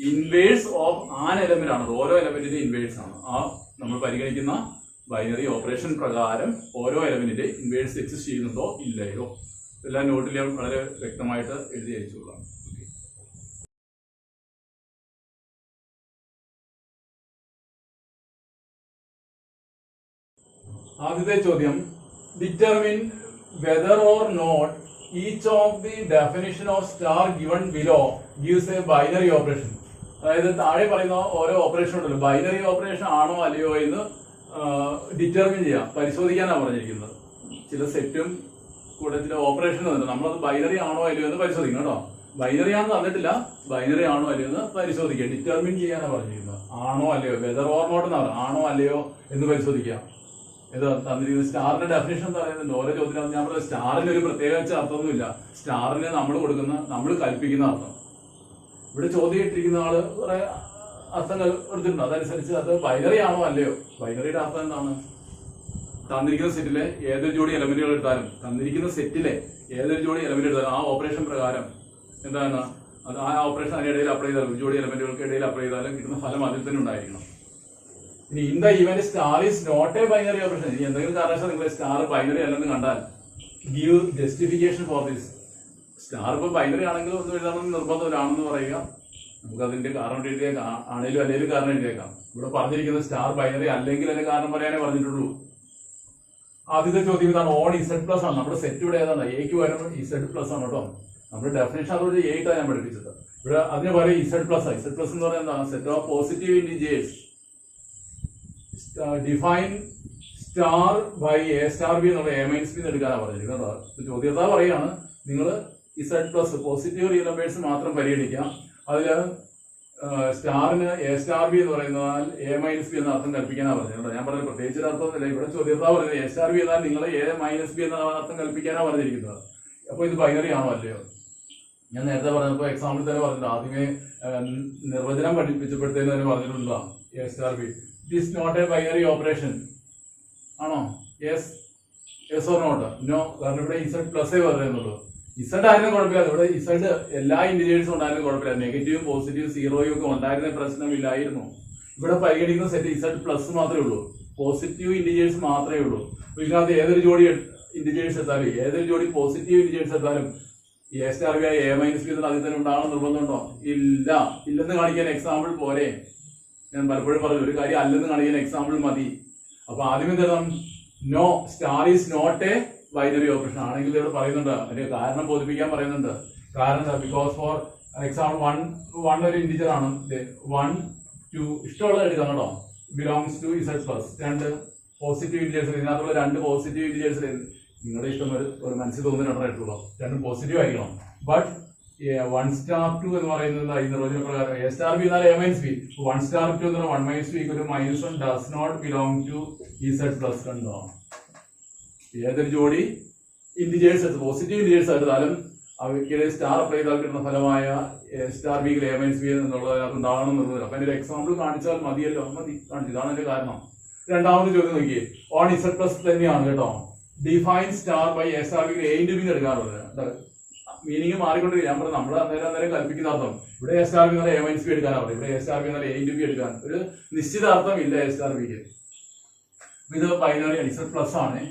inverse of an element ആണ്. ഓരോ എലമെന്റിന്റെ ഇൻവേഴ്സ് ആണ്. ആ നമ്മൾ പരിഗണിക്കുന്ന ബൈനറി ഓപ്പറേഷൻ പ്രകാരം ഓരോ എലമെന്റിന്റെ ഇൻവേഴ്സ് എക്സിസ്റ്റ് ചെയ്യുന്നുണ്ടോ ഇല്ലയോ എല്ലാം നോട്ടിൽ ഞാൻ വളരെ വ്യക്തമായിട്ട് എഴുതി അയച്ചുകൊള്ളാം. ആദ്യത്തെ ചോദ്യം: determine whether or not each of the definition of star given below gives A binary operation. അതായത് താഴെ പറയുന്ന ഓരോ ഓപ്പറേഷൻ ഉണ്ടല്ലോ, ബൈനറി ഓപ്പറേഷൻ ആണോ അല്ലയോ എന്ന് ഡിറ്റർമിൻ ചെയ്യാം, പരിശോധിക്കാനാണ് പറഞ്ഞിരിക്കുന്നത്. ചില സെറ്റും കൂടെ ചില ഓപ്പറേഷൻ തന്നിട്ട് നമ്മളത് ബൈനറി ആണോ അല്ലയോ എന്ന് പരിശോധിക്കണം കേട്ടോ. ബൈനറി ആണെന്ന് തന്നിട്ടില്ല, ബൈനറി ആണോ അല്ലയോ എന്ന് പരിശോധിക്കുക. ഡിറ്റർമിൻ ചെയ്യാനാണ് പറഞ്ഞിരിക്കുന്നത്. ആണോ അല്ലയോ, വെദർ ഓർ നോട്ട് എന്നാണ്, ആണോ അല്ലയോ എന്ന് പരിശോധിക്കാം. ഇത് തന്നിരിക്കുന്നത് സ്റ്റാറിന്റെ ഡെഫിനേഷൻ പറയുന്നുണ്ട്. ഓരോ ചോദ്യത്തിനും ഞാൻ പറഞ്ഞത് സ്റ്റാറിന് ഒരു പ്രത്യേക അർത്ഥമൊന്നുമില്ല. സ്റ്റാറിന് നമ്മൾ കൽപ്പിക്കുന്ന അർത്ഥം. ഇവിടെ ചോദ്യം ഇട്ടിരിക്കുന്ന ആള് കുറെ അർത്ഥങ്ങൾ എടുത്തിട്ടുണ്ട്. അതനുസരിച്ച് അത് ബൈനറി ആണോ അല്ലയോ. ബൈനറിയുടെ അർത്ഥം എന്താണ്? തന്നിരിക്കുന്ന സെറ്റിലെ ഏതൊരു ജോഡി എലമെന്റുകൾ എടുത്താലും ആ ഓപ്പറേഷൻ പ്രകാരം എന്താണ് അത്, ആ ഓപ്പറേഷൻ അതിനിടയിൽ അപ്ലൈ ചെയ്താലും, ഒരു ജോഡി എലമെന്റുകൾക്ക് ഇടയിൽ അപ്ലൈ ചെയ്താലും കിട്ടുന്ന ഫലം അതിൽ തന്നെ ഉണ്ടായിരിക്കണം. ഇനി in the event star is not A binary operation, ഇനി എന്തെങ്കിലും കാരണവശാൽ നിങ്ങൾ സ്റ്റാർ ബൈനറി അല്ലെന്ന് കണ്ടാൽ give justification for this. Star ഇപ്പൊ ബൈനറി ആണെങ്കിൽ ഒന്നും എഴുതണമെന്ന് നിർബന്ധമില്ലാണെന്ന് പറയുക. നമുക്ക് അതിന്റെ കാരണം എഴുതിയേക്കാം, ആണെങ്കിലും അല്ലെങ്കിലും കാരണം എഴുതിയേക്കാം. ഇവിടെ പറഞ്ഞിരിക്കുന്നത് സ്റ്റാർ ബൈനറി അല്ലെങ്കിൽ അതിന്റെ കാരണം പറയാനേ പറഞ്ഞിട്ടുള്ളൂ. ആദ്യത്തെ ചോദ്യം ഇതാണ്: ഓൺ Z+ ആണ്. നമ്മുടെ സെറ്റ് ഇവിടെ ഏതാണ്? എക്ക് പകരം Z+ ആണ് കേട്ടോ. നമ്മുടെ ഡെഫിനേഷൻ അതോടെ 8 ഞാൻ പഠിപ്പിച്ചത്. ഇവിടെ അതിന് പകരം Z+ എന്ന് പറയുന്നത് എന്താണ്? Set of positive integers define star by A star B എന്നുള്ള A-B എടുക്കാനാണ് പറഞ്ഞിരിക്കുന്നത് കേട്ടോ. ചോദ്യത പറയാണ് നിങ്ങൾ Z+ പോസിറ്റീവ് റിയൽ നമ്പേഴ്സ് മാത്രം പരിഗണിക്കാം. അതിൽ സ്റ്റാറിന് A സ്റ്റാർ ബി എന്ന് പറയുന്നാൽ A-B എന്ന അർത്ഥം കൽപ്പിക്കാനാണ് പറഞ്ഞത്. ഞാൻ പറഞ്ഞത് പ്രത്യേകിച്ച് അർത്ഥമൊന്നുമില്ല. ഇവിടെ ചോദ്യത പറയുന്നത് A സ്റ്റാർ ബി എന്നാൽ നിങ്ങൾ A-B എന്ന അർത്ഥം കൽപ്പിക്കാനാണ് പറഞ്ഞിരിക്കുന്നത്. അപ്പോൾ ഇത് ബൈനറി ആണോ അല്ലയോ? ഞാൻ നേരത്തെ പറഞ്ഞപ്പോൾ എക്സാമ്പിൾ തന്നെ പറഞ്ഞിട്ടുണ്ട്. ആദ്യമേ നിർവചനം പഠിപ്പിച്ചപ്പോഴത്തേന് തന്നെ പറഞ്ഞിട്ടുണ്ടോ A star B. It is not a binary operation. ആണോ? Yes or not? നോ. കാരണം ഇവിടെ Z+ പറയുന്നുള്ളൂ. Z ആയാലും കുഴപ്പമില്ല. ഇവിടെ Z എല്ലാ ഇൻഡിജേഴ്സും ഉണ്ടായാലും കുഴപ്പമില്ല. നെഗറ്റീവും പോസിറ്റീവും സീറോയും ഒക്കെ ഉണ്ടായിരുന്ന പ്രശ്നമില്ലായിരുന്നു. ഇവിടെ പരിഗണിക്കുന്ന സെറ്റ് Z+ മാത്രമേ ഉള്ളൂ. പോസിറ്റീവ് ഇൻഡിജേഴ്സ് മാത്രമേ ഉള്ളൂ. ഇതിനകത്ത് ഏതൊരു ജോഡി ഇൻഡിജേഴ്സ് എടുത്താലും, ഏതൊരു ജോഡി പോസിറ്റീവ് ഇൻഡിജേഴ്സ് എടുത്താലും എ സ്റ്റാർ ബി ആയ എ മൈനസ് ബി അതിൽ തന്നെ ഉണ്ടാകണം നിർബന്ധമുണ്ടോ? ഇല്ല. ഇല്ലെന്ന് കാണിക്കാൻ എക്സാമ്പിൾ പോരെ. ഞാൻ പലപ്പോഴും പറഞ്ഞു ഒരു കാര്യം അല്ലെന്ന് കാണിക്കാൻ എക്സാമ്പിൾ മതി. അപ്പൊ ആദ്യം എന്തെല്ലാം no star is not A binary operation ആണെങ്കിൽ ഇവിടെ പറയുന്നുണ്ട്, അതിന്റെ കാരണം ബോധിപ്പിക്കാൻ പറയുന്നുണ്ട്. കാരണം ബിക്കോസ് ഫോർ എക്സാമ്പിൾ വൺ ഒരു ഇന്റിജർ ആണ്, 1 2 ഇഷ്ടമുള്ളത് എടുക്കാം കേട്ടോ, belongs to Z plus. 2 positive integers, ഇതിനകത്തുള്ള 2 പോസിറ്റീവ് ഇന്റിജേഴ്സ് നിങ്ങളുടെ ഇഷ്ടം ഒരു മനസ്സിൽ തോന്നുന്ന എടുത്തുള്ളൂ, 2 പോസിറ്റീവ് ആയിരിക്കണം. ബട്ട് 1 സ്റ്റാർ 2 എന്ന് പറയുന്നത് ഈ നിർവചന പ്രകാരം എ സ്റ്റാർ ബി എന്നാൽ എ മൈനസ് ബി, 1 സ്റ്റാർ 2 എന്ന് പറഞ്ഞാൽ 1 minus B -1 does not belong to Z plus. കണ്ടോ, ഏതൊരു ജോഡി ഇന്റിജേഴ്സ് പോസിറ്റീവ് ഇന്റിജേഴ്സ് എടുത്താലും അവയ്ക്ക് സ്റ്റാർ അപ്ലൈ ചെയ്താൽ കിട്ടുന്ന ഫലമായ star B A minus B എന്നുള്ളത് ഉണ്ടാകണം എന്നുള്ളത്. അപ്പൊ അതിന്റെ എക്സാമ്പിൾ കാണിച്ചാൽ മതിയല്ലോ, മതി കാണിച്ചു, ഇതാണ് എന്റെ കാരണം. രണ്ടാമത് ചോദ്യം നോക്കിയേ, ഓൺ ഇസഡ് പ്ലസ് തന്നെയാണ് കേട്ടോ. Define star by A star B A into B എടുക്കാറുള്ളത്. മീനിങ് മാറിക്കൊണ്ടിരിക്കും. ഞാൻ പറഞ്ഞു നമ്മൾ അന്നേരം കൽപ്പിക്കുന്ന അർത്ഥം. ഇവിടെ എ സ്റ്റാർ ബി എന്നാൽ എ മൈനസ് ബി എടുക്കാനാണ് പറയുന്നത്, ഇവിടെ എ സ്റ്റാർ ബി എന്നാൽ എ ഇൻറ്റു ബി എടുക്കാൻ ഒരു നിശ്ചിത അർത്ഥം ഇല്ല എ സ്റ്റാർ ബിക്ക്. ഇത് ബൈനറി ഇസഡ് പ്ലസ് ആണ്.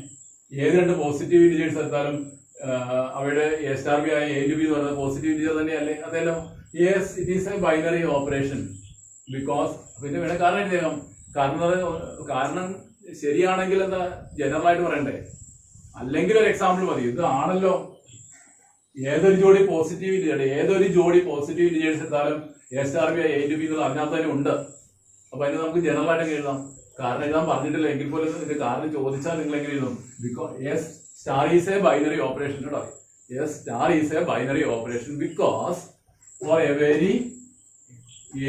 ഏത് 2 പോസിറ്റീവ് ഇന്റിജേഴ്സ് എടുത്താലും അവയുടെ എ സ്റ്റാർ ബി ആയ എ ഇൻറ്റു ബി എന്ന് പറയുന്നത് പോസിറ്റീവ് ഇന്റിജർ തന്നെയല്ലേ? അതല്ലോ. Yes, it is a binary operation because. പിന്നെ വേണേ കാരണം എഴുതിയേക്കാം. കാരണം ശരിയാണെങ്കിൽ എന്താ ജനറൽ ആയിട്ട് പറയണ്ടേ, അല്ലെങ്കിൽ ഒരു എക്സാമ്പിൾ മതി. ഇത് ആണല്ലോ, ഏതൊരു ജോഡി പോസിറ്റീവ് ഇന്റിജേഴ്സ് എടുത്താലും A star B A into B എന്നുള്ളത് അതിനകത്ത് തന്നെ ഉണ്ട്. അപ്പൊ അതിന് നമുക്ക് ജനറൽ ആയിട്ട് എഴുതാം. കാരണം എഴുതാൻ പറഞ്ഞിട്ടില്ല എങ്കിൽ പോലും ഇതിന്റെ കാരണം ചോദിച്ചാൽ നിങ്ങൾ എങ്ങനെ എഴുതും? Because yes star is a binary operation കേട്ടോ. Yes star is a binary operation because for every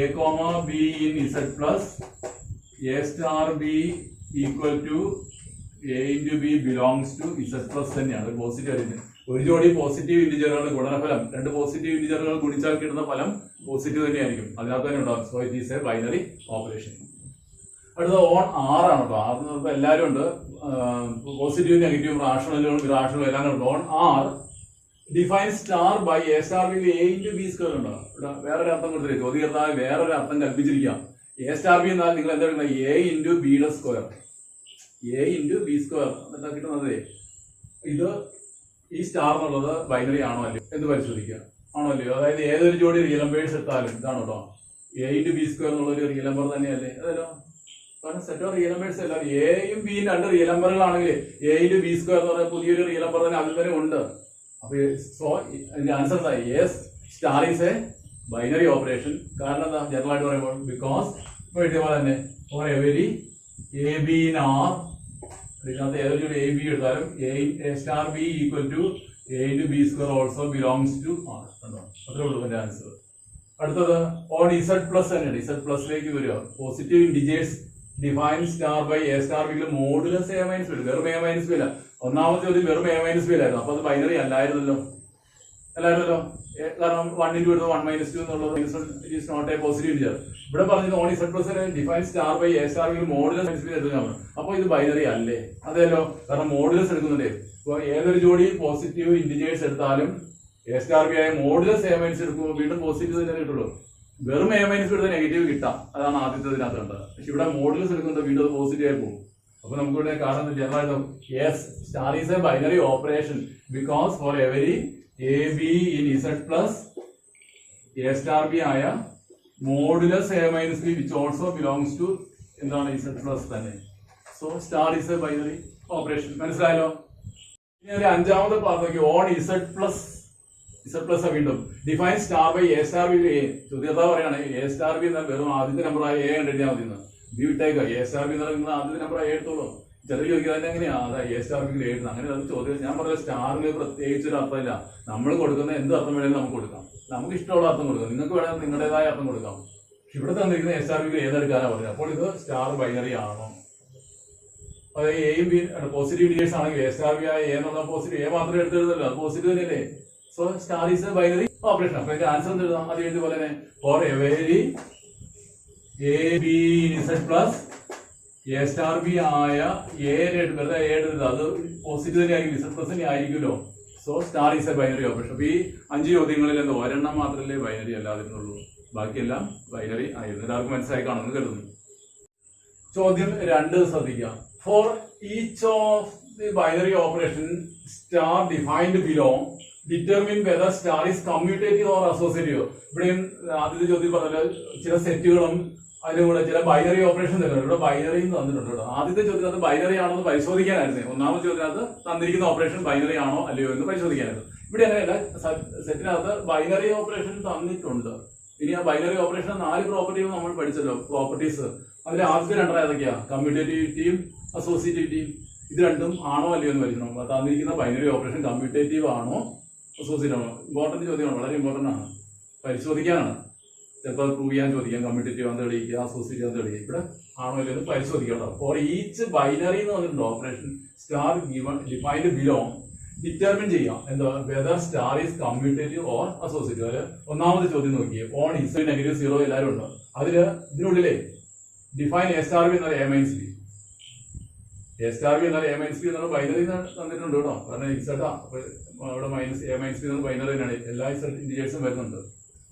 A comma B in Z plus A star B equal to A into B belongs to Z plus തന്നെയാണ് positive ആയിട്ട്. ഒരു ജോഡി positive ഇന്റിജറുകളുടെ ഗുണനഫലം 2 positive ഇന്റിജറുകൾ ഗുണിച്ചാൽ കിട്ടുന്ന ഫലം positive തന്നെയായിരിക്കും, അതിനകത്ത് തന്നെ ഉണ്ടാകും. So it is a binary operation. അടുത്ത ഓൺ 6 ആണ് കേട്ടോ. 6 എല്ലാവരും ഉണ്ട്, പോസിറ്റീവ് നെഗറ്റീവ് റാഷണലും ഇറാഷണലും എല്ലാം ഉണ്ട്. On 6 define star by A star B A into B square ഉണ്ടോ. ഇവിടെ വേറൊരു അർത്ഥം കൊടുത്തില്ലേ, ചോദ്യകർത്താവ് വേറൊരു അർത്ഥം കൽപ്പിച്ചിരിക്കാം. എ സ്റ്റാർ ബി എന്നാൽ നിങ്ങൾ എന്താ പറയുന്നത്, എ ഇൻറ്റു ബിയുടെ square, A into B square എന്നിട്ടാ കിട്ടുന്നത്. ഇത് ഈ സ്റ്റാർ എന്നുള്ളത് ബൈനറി ആണോ അല്ലയോ എന്ന് പരിശോധിക്കുക, ആണോ അല്ലയോ. അതായത് ഏതൊരു ജോഡി റിയൽ നമ്പേഴ്സ് എടുത്താലും ഇതാണ് കേട്ടോ, എ ഇൻറ്റു ബി സ്ക്വയർ എന്നുള്ള ഒരു റിയൽ നമ്പർ തന്നെയല്ലേ അതല്ലോ. കാരണം സെറ്റ് ഓഫ് റിയൽ നമ്പേഴ്സ് അല്ല, എയും ബിയും 2 റിയൽ നമ്പറുകളാണെങ്കിൽ എ ഇൻറ്റു ബി സ്ക്വയർ എന്ന് പറഞ്ഞാൽ പുതിയൊരു റിയൽ നമ്പർ തന്നെ അതിൽ തന്നെ ഉണ്ട്. അപ്പൊ സോ അതിന്റെ ആൻസർ എന്താ, yes star is a binary operation. കാരണം എന്താ, ജനറൽ ആയിട്ട് പറയുമ്പോൾ ബിക്കോസ് ഇപ്പൊ എഴുതിയ പോലെ തന്നെ for every A B in R, ഇതിനകത്ത് ഏതൊരു എ ബി എടുത്താലും A star B equal to A into B square also belongs to R. കണ്ടോ, അത്രേ ഉള്ളൂ എന്റെ ആൻസർ. അടുത്തത് ഓൺ ഇസഡ് പ്ലസ് തന്നെയാണ്. ഇസഡ് പ്ലസിലേക്ക് വരിക, positive integers define star by A star B modulus A minus B, വെറും എ മൈനസ് ബി അല്ല. ഒന്നാമത്തെ ചോദ്യം വെറും എ മൈനസ് ബി ആയിരുന്നു, അപ്പൊ അത് ബൈനറി അല്ലായിരുന്നല്ലോ. കാരണം 1 ഇൻറ്റു എടുത്ത് 1 മൈനസ് 2 എന്നുള്ളത് it is not A positive integer. ഇവിടെ പറഞ്ഞത് on Z plus define star by A star B modulus minus B എടുക്കാൻ. അപ്പൊ ഇത് ബൈനറി അല്ലേ? അതെല്ലോ, കാരണം മോഡുലസ് എടുക്കുന്നുണ്ട്. ഇപ്പൊ ഏതൊരു ജോഡി പോസിറ്റീവ് ഇന്റിജേഴ്സ് എടുത്താലും എ സ്റ്റാർ ബി ആയ മോഡുലസ് എ മൈനസ് എടുക്കുമ്പോൾ വീണ്ടും പോസിറ്റീവ് തന്നെ കിട്ടുള്ളൂ. വെറും എ മൈനസ് എടുത്താൽ നെഗറ്റീവ് കിട്ടാം, അതാണ് ആദ്യത്തേതിനകത്ത് കണ്ടത്. പക്ഷെ ഇവിടെ മോഡുലസ് എടുക്കുന്നുണ്ട്, വീണ്ടും അത് പോസിറ്റീവ് ആയി പോകും. അപ്പൊ നമുക്കിവിടെ കാരണം general yes star is a binary operation because for every A B in Z plus A star B ആയ modulus A minus B which also belongs to എന്താണ് ഇസഡ് പ്ലസ് തന്നെ. So star is a binary operation. മനസ്സിലായല്ലോ. ഇനി അതിന്റെ അഞ്ചാമത്തെ part നോക്കി, on Z plus വീണ്ടും define star by A star B. ചോദ്യകർത്താവ് പറയാണ് എ സ്റ്റാർ ബി എന്നാൽ വെറും ആദ്യത്തെ നമ്പർ ആയ എ കണ്ടെഴുതിയാൽ മതി. ബി വിട്ടേക്കുക, എ സ്റ്റാർ ബി എന്ന് പറയുന്നത് ആദ്യത്തെ നമ്പർ ആയി എടുത്തോളൂ. ചിലർ ചോദിക്കുക അതിന് എങ്ങനെയാ അതാ എ സ്റ്റാർ ബി എഴുതുന്നത്, അങ്ങനെ അത് ചോദ്യം. ഞാൻ പറഞ്ഞ സ്റ്റാറിന് പ്രത്യേകിച്ച് ഒരു അർത്ഥമില്ല, നമ്മൾ കൊടുക്കുന്ന എന്ത് അർത്ഥം വേണമെങ്കിലും നമുക്ക് കൊടുക്കാം, നമുക്ക് ഇഷ്ടമുള്ള അർത്ഥം കൊടുക്കാം, നിങ്ങൾക്ക് വേണമെങ്കിൽ നിങ്ങളുടേതായ അർത്ഥം കൊടുക്കാം. പക്ഷെ ഇവിടെ തന്നിരിക്കുന്ന എ സ്റ്റാർ ബി ഏതെടുക്കാനാണ് പറഞ്ഞത്. അപ്പോൾ ഇത് സ്റ്റാർ ബൈനറി ആണോ? അതായത് എയും ബി പോസിറ്റീവ് ഇന്റിജേഴ്സ് ആണെങ്കിൽ എ സ്റ്റാർ ബി ആയ എ എന്നുള്ള പോസിറ്റീവ്, എ മാത്രമേ എടുത്തെഴുതല്ലോ, അത് പോസിറ്റീവ് തന്നെയല്ലേ. So star is a binary operation. അപ്പൊ ഇതിന്റെ ആൻസർ എന്ത് എഴുതാം, അത് എഴുതിയ പോലെ തന്നെ for every A B Z plus A star B ആയ വെറുതെ എ എടുത്തത് അത് പോസിറ്റീവ് തന്നെ ആയിരിക്കും, ഇസഡ് പ്ലസ് തന്നെ ആയിരിക്കുമല്ലോ. So star is a binary operation. അപ്പൊ ഈ 5 ചോദ്യങ്ങളിൽ എന്തോ ഒരെണ്ണം മാത്രമല്ലേ ബൈനറി അല്ലാതിരുന്നുള്ളൂ, ബാക്കിയെല്ലാം ബൈനറി ആയിരുന്നു. എല്ലാവർക്കും മനസ്സിലായി കാണുമെന്ന് കരുതുന്നു. ചോദ്യം 2 ശ്രദ്ധിക്കാം. For each of the binary operation star defined below determine whether star is commutative or associative. ഇവിടെയും ആദ്യത്തെ ചോദ്യം പറഞ്ഞാൽ ചില സെറ്റുകളും അതിന്റെ കൂടെ ചില ബൈനറി ഓപ്പറേഷൻ തരുന്നുണ്ട്. ഇവിടെ ബൈനറി തന്നിട്ടുണ്ട് കേട്ടോ. ആദ്യത്തെ ചോദ്യത്തിനകത്ത് ബൈനറി ആണോ എന്ന് പരിശോധിക്കാനായിരുന്നു. ഒന്നാമത്തെ ചോദ്യത്തിനകത്ത് തന്നിരിക്കുന്ന ഓപ്പറേഷൻ ബൈനറി ആണോ അല്ലയോ എന്ന് പരിശോധിക്കാനായിരുന്നു. ഇവിടെ അങ്ങനെയല്ല, സെറ്റിനകത്ത് ബൈനറി ഓപ്പറേഷൻ തന്നിട്ടുണ്ട്. ഇനി ആ ബൈനറി ഓപ്പറേഷൻ 4 പ്രോപ്പർട്ടികൾ നമ്മൾ പഠിച്ചല്ലോ, പ്രോപ്പർട്ടീസ്. അതിൽ ആദ്യത്തെ രണ്ടെണ്ണം ഏതൊക്കെയാ? കമ്മ്യൂട്ടേറ്റിവിറ്റിയും അസോസിയേറ്റിവിറ്റിയും. ഇത് രണ്ടും ആണോ അല്ലയോ എന്ന് പരിശോധിക്കണം. തന്നിരിക്കുന്ന ബൈനറി ഓപ്പറേഷൻ കമ്മ്യൂട്ടേറ്റീവ് ആണോ അസോസിയേറ്റീവ് ആണോ? ഇമ്പോർട്ടന്റ് ചോദ്യമാണ്, വളരെ ഇമ്പോർട്ടന്റ് ആണ്, പരിശോധിക്കാനാണ്. ചിലപ്പോൾ പ്രൂവ് ചെയ്യാൻ ചോദിക്കാം, കമ്മ്യൂട്ടേറ്റീവ് ആണെന്ന് തെളിയിക്കുക, അസോസിയേറ്റീവ് ആണെന്ന് തെളിയിക്കുക. ഇവിടെ ആണോ അല്ലയോ എന്ന് പരിശോധിക്കണം. ഫോർ ഈച്ച് ബൈനറി എന്ന് പറഞ്ഞിട്ടുണ്ട് operation star defined below determine ചെയ്യാം എന്താ whether star is commutative or associative. അതിൽ ഒന്നാമത്തെ ചോദ്യം നോക്കിയേ, ഓൺ ഇസ് -0 എല്ലാവരും ഉണ്ട്. അതില് ഇതിനുള്ളിലെ ഡിഫൈൻ എ സ്റ്റാർ ബി എന്നാൽ A minus B. A star B എന്നാൽ എ മൈനസ് ബി എന്നുള്ള ബൈനറി തന്നിട്ടുണ്ട് കേട്ടോ. കാരണം ഇസഡാ അവിടെ മൈനസ് എ മൈനസ് ബി എന്നുള്ള ബൈനറി തന്നെയാണ്. എല്ലാ ഇസഡ് ഇൻഡിക്കേഴ്സും വരുന്നുണ്ട്.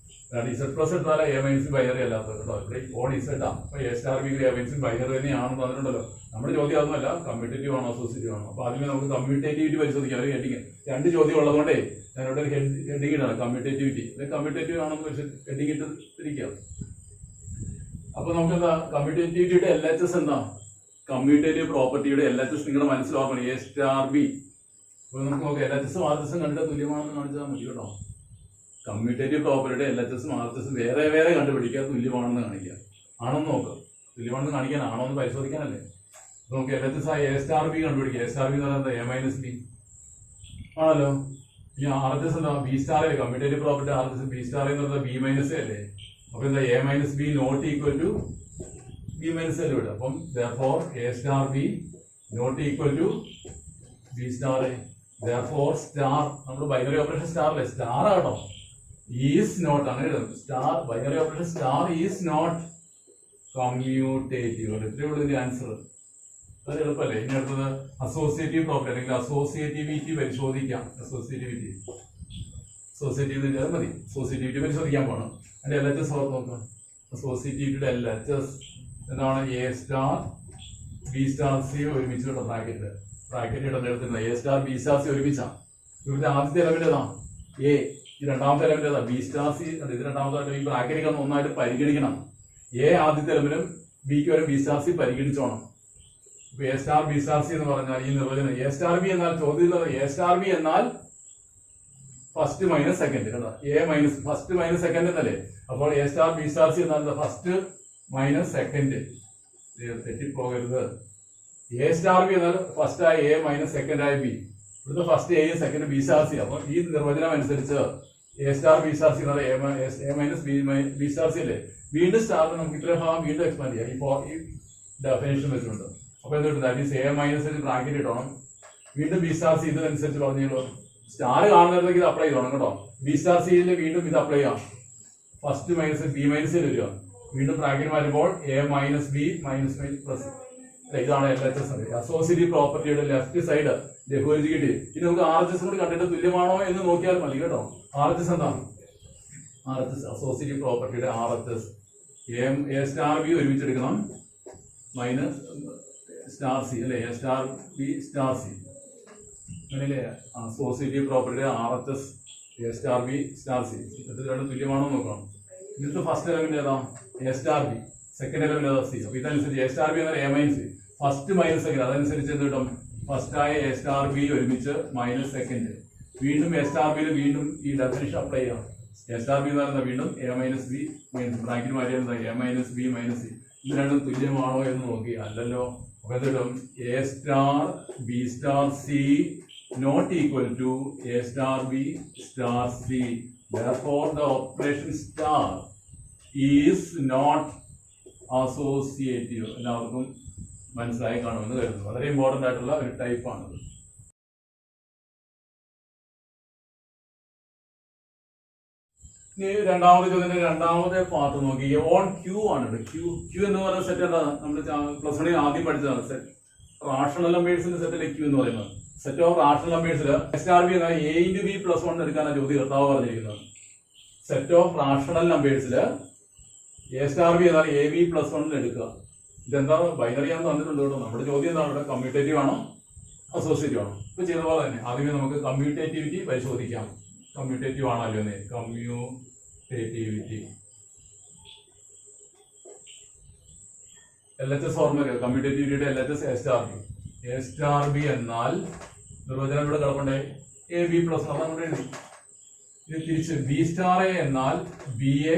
ഇസഡ് പ്ലസ് എടുത്താൽ എ മൈനസ് ബൈനറി അല്ലാത്തത് കേട്ടോ. ഇവിടെ ഓൺ ഇസഡാ. അപ്പൊ A star B A minus binary തന്നെയാണെന്ന് പറഞ്ഞിട്ടുണ്ടല്ലോ. നമ്മുടെ ചോദ്യം അതൊന്നുമല്ല, കമ്മ്യൂട്ടേറ്റീവ് ആണോ അസോസിയേറ്റീവ് ആണോ. അപ്പൊ ആദ്യമേ നമുക്ക് കമ്മ്യൂട്ടേറ്റിവിറ്റി പരിശോധിക്കാം. ഒരു ഹെഡിങ്, 2 ചോദ്യം ഉള്ളതുകൊണ്ടേ ഞാനിവിടെ ഒരു ഹെഡിങ് ഇടാണ്, കമ്മ്യൂട്ടേറ്റിവിറ്റി. കമ്മ്യൂട്ടേറ്റീവ് ആണെന്ന് ഹെഡിങ് ഇട്ടിരിക്കുക. അപ്പൊ നമുക്ക് എന്താ കമ്മ്യൂട്ടേറ്റിവിറ്റിയുടെ LHS എന്താ? കമ്മ്യൂട്ടേറ്റീവ് പ്രോപ്പർട്ടിയുടെ LHS നിങ്ങളുടെ മനസ്സിലാക്കണം, എ സ്റ്റാർ ബി. അപ്പൊ നമുക്ക് നോക്കാം, LHS RHS കണ്ടിട്ട് തുല്യമാണെന്ന് കാണിച്ചാൽ മതി കേട്ടോ. കമ്മ്യൂട്ടേറ്റീവ് പ്രോപ്പർട്ടിയുടെ LHS RHS വേറെ വേറെ കണ്ടുപിടിക്കുക, തുല്യമാണെന്ന് കാണിക്കുക. ആണെന്ന് നോക്കുക, തുല്യമാണെന്ന് കാണിക്കാൻ ആണോ എന്ന് പരിശോധിക്കാനല്ലേ. നമുക്ക് LHS ആയി എ സ്റ്റാർ ബി കണ്ടുപിടിക്കുക. എ സ്റ്റാർ ബി എന്ന് പറയുന്നത് എ മൈനസ് ബി ആണല്ലോ. ഇനി RHS എന്താ? ബി സ്റ്റാർ അല്ലേ. Commutative property RHS B star എന്ന് പറയുന്നത് ബി മൈനസ് അല്ലേ. അപ്പൊ എന്താ? A minus B not equal to B minus അല്ലേ ഇവിടെ. അപ്പം therefore A star B not equal to B star. therefore star നമ്മൾ ബൈനറി ഓപ്പറേഷൻ സ്റ്റാർ അല്ലേ, സ്റ്റാർ ആട്ടോ. ഈസ് നോട്ട് അങ്ങനെ star binary operation star is not commutative. ഇത്രയേ ഉള്ളൂ ഇതിന്റെ ആൻസർ. അത് എളുപ്പമല്ലേ. ഇനി അടുത്തത് അസോസിയേറ്റീവ് പ്രോപ്പർട്ടി അല്ലെങ്കിൽ അസോസിയേറ്റിവിറ്റി പരിശോധിക്കാം. അസോസിയേറ്റിവിറ്റി മതി. അസോസിയേറ്റിവിറ്റി പരിശോധിക്കാൻ പോകണം. അതിന്റെ LHS ഓർത്ത് നോക്കാം. അസോസിയേറ്റിവിറ്റിയുടെ LHS എന്താണ്? A star B star C ഒരുമിച്ചുള്ള ബ്രാക്കറ്റ് ഇടുന്ന A star B star C ഒരുമിച്ചാണ്. ഇവിടുത്തെ ആദ്യത്തെ എലമെന്റ് ഏതാ? എ. ഈ രണ്ടാമത്തെ എലമെന്റ് ഏതാ? B star C. ഇത് രണ്ടാമത്തെ ഈ ബ്രാക്കറ്റ് ഒന്നായിട്ട് പരിഗണിക്കണം. എ ആദ്യത്തെ എലമെന്റും ബിക്ക് വരെ ബി സ്റ്റാർ സി പരിഗണിച്ചോണം. A star B star C എന്ന് പറഞ്ഞാൽ ഈ നിർവചനം എ സ്റ്റാർ ബി എന്നാൽ ചോദ്യത്തിൽ എ സ്റ്റാർ ബി എന്നാൽ ഫസ്റ്റ് മൈനസ് സെക്കൻഡ് കേട്ടോ. A minus first minus second എന്നല്ലേ. അപ്പോൾ A star B star C എന്നാൽ ഫസ്റ്റ് മൈനസ് സെക്കൻഡ്. തെറ്റിപ്പോകരുത്. എ സ്റ്റാർ ബി എന്നാൽ ഫസ്റ്റ് ആയ എ മൈനസ് സെക്കൻഡ് ആയ ബി. ഇവിടുത്തെ ഫസ്റ്റ് എയും സെക്കൻഡ് ബി സ്റ്റാർ സി. അപ്പൊ ഈ നിർവചനം അനുസരിച്ച് A star B star C എന്നാൽ A minus B star C അല്ലേ. വീണ്ടും സ്റ്റാർ നമുക്ക് ഇത്രയും ഭാഗം വീണ്ടും എക്സ്പാൻഡ് ചെയ്യാം. ഈ ഡെഫിനേഷൻ വെച്ചിട്ടുണ്ട്. അപ്പൊ എന്തുകൊണ്ട് that is A minus bracket ഇട്ടോണം. വീണ്ടും ബി സ്റ്റാർ സി ഇതിനനുസരിച്ച് പറഞ്ഞല്ലോ. സ്റ്റാർ കാണുന്നതിലേക്ക് ഇത് അപ്ലൈ ചെയ്തോണം കേട്ടോ. ബി സ്റ്റാർ സിയിൽ വീണ്ടും ഇത് അപ്ലൈ ചെയ്യാം. ഫസ്റ്റ് മൈനസ് ബി മൈനസിൽ വരിക. വീണ്ടും ബ്രാക്കറ്റ് വരുമ്പോൾ A minus B minus plus. ഇതാണ് LHS. അസോസിയേറ്റീവ് പ്രോപ്പർട്ടിയുടെ ലെഫ്റ്റ് സൈഡ് ലഘൂകരിച്ചിട്ട് ഇനി നമുക്ക് RHS കൂടി കണ്ടിട്ട് തുല്യമാണോ എന്ന് നോക്കിയാൽ മതി കേട്ടോ. RHS എന്താണ്? RHS അസോസിയേറ്റീവ് പ്രോപ്പർട്ടിയുടെ RHS എ സ്റ്റാർ ബി ഒരുമിച്ചെടുക്കണം മൈനസ് സ്റ്റാർ സി അല്ലെ. A star B star C അങ്ങനെയല്ലേ. അസോസിയേറ്റീവ് പ്രോപ്പർട്ടിയുടെ RHS A star B star C ഇത് രണ്ടും തുല്യമാണോ നോക്കണം. ഇതിന്റെ ഫസ്റ്റ് എലമെന്റ് ഏതാ? A star B. Second element ഏതാ? സി. അപ്പൊ ഇതനുസരിച്ച് എ സ്റ്റാർ ബി എന്നാൽ A minus first minus second. അതനുസരിച്ച് എന്ത് കിട്ടും? ഫസ്റ്റ് ആയ എ സ്റ്റാർ ബി ഒരുമിച്ച് മൈനസ് സെക്കൻഡ്. വീണ്ടും എ സ്റ്റാർ ബിയിൽ വീണ്ടും ഈ ഡെഫിനിഷൻ അപ്ലൈ ചെയ്യാം. എ സ്റ്റാർ ബി എന്ന് പറയുന്നത് വീണ്ടും A minus B minus bracket മാറ്റിയാൽ A minus B minus C. ഇത് രണ്ടും തുല്യമാണോ എന്ന് നോക്കി. അല്ലല്ലോ. അപ്പൊ എന്ത് കിട്ടും? A star B star C not equal to A star B star C. therefore the operation star is not associative. എല്ലാവർക്കും മനസ്സിലായി കാണുമെന്ന് കരുതുന്നു. വളരെ ഇമ്പോർട്ടന്റ് ആയിട്ടുള്ള ഒരു ടൈപ്പാണ്. ഇനി രണ്ടാമത്തെ ചോദ്യത്തിന്റെ രണ്ടാമത്തെ പാർട്ട് നോക്കി. ഓൺ ക്യൂ ആണ്. ക്യൂ എന്ന് പറയുന്ന സെറ്റ് എന്താ? നമ്മൾ പ്ലസ് വണ്ണിൽ ആദ്യം പഠിച്ചതാണ്. സെറ്റ് റാഷണൽ നമ്പേഴ്സിന്റെ സെറ്റിലെ ക്യൂ എന്ന് പറയുന്നത്. സെറ്റ് ഓഫ് റാഷണൽ നമ്പേഴ്സിൽ എ സ്റ്റാർ ബി എന്നാൽ എ ഇൻറ്റു ബി പ്ലസ് 1 എടുക്കാനാണ് ചോദ്യം കർത്താവ് പറഞ്ഞിരിക്കുന്നത്. സെറ്റ് ഓഫ് റാഷണൽ നമ്പേഴ്സിൽ എ സ്റ്റാർ ബി എന്നാൽ എ ബി പ്ലസ് 1 എടുക്കുക. ഇതെന്താ? ബൈനറി ആണെന്ന് തന്നിട്ടുണ്ട് കേട്ടോ. നമ്മുടെ ചോദ്യം എന്താണ്? ഇവിടെ കമ്മ്യൂട്ടേറ്റീവ് ആണോ അസോസിയേറ്റീവ് ആണോ? ഇപ്പൊ ചെയ്ത പോലെ തന്നെ ആദ്യമേ നമുക്ക് കമ്മ്യൂട്ടേറ്റിവിറ്റി പരിശോധിക്കാം. കമ്മ്യൂട്ടേറ്റീവ് ആണോ അല്ലയോ? കമ്മ്യൂട്ടേറ്റിവിറ്റി LHS ഫോർമുല കമ്മ്യൂട്ടേറ്റിവിറ്റിയുടെ LHS A സ്റ്റാർ ബി എന്നാൽ നിർവചനം ഇവിടെ കിടപ്പുണ്ടേ AB പ്ലസ് അതാണ് എഴുതി. ഇത് തിരിച്ച് B സ്റ്റാർ A എന്നാൽ BA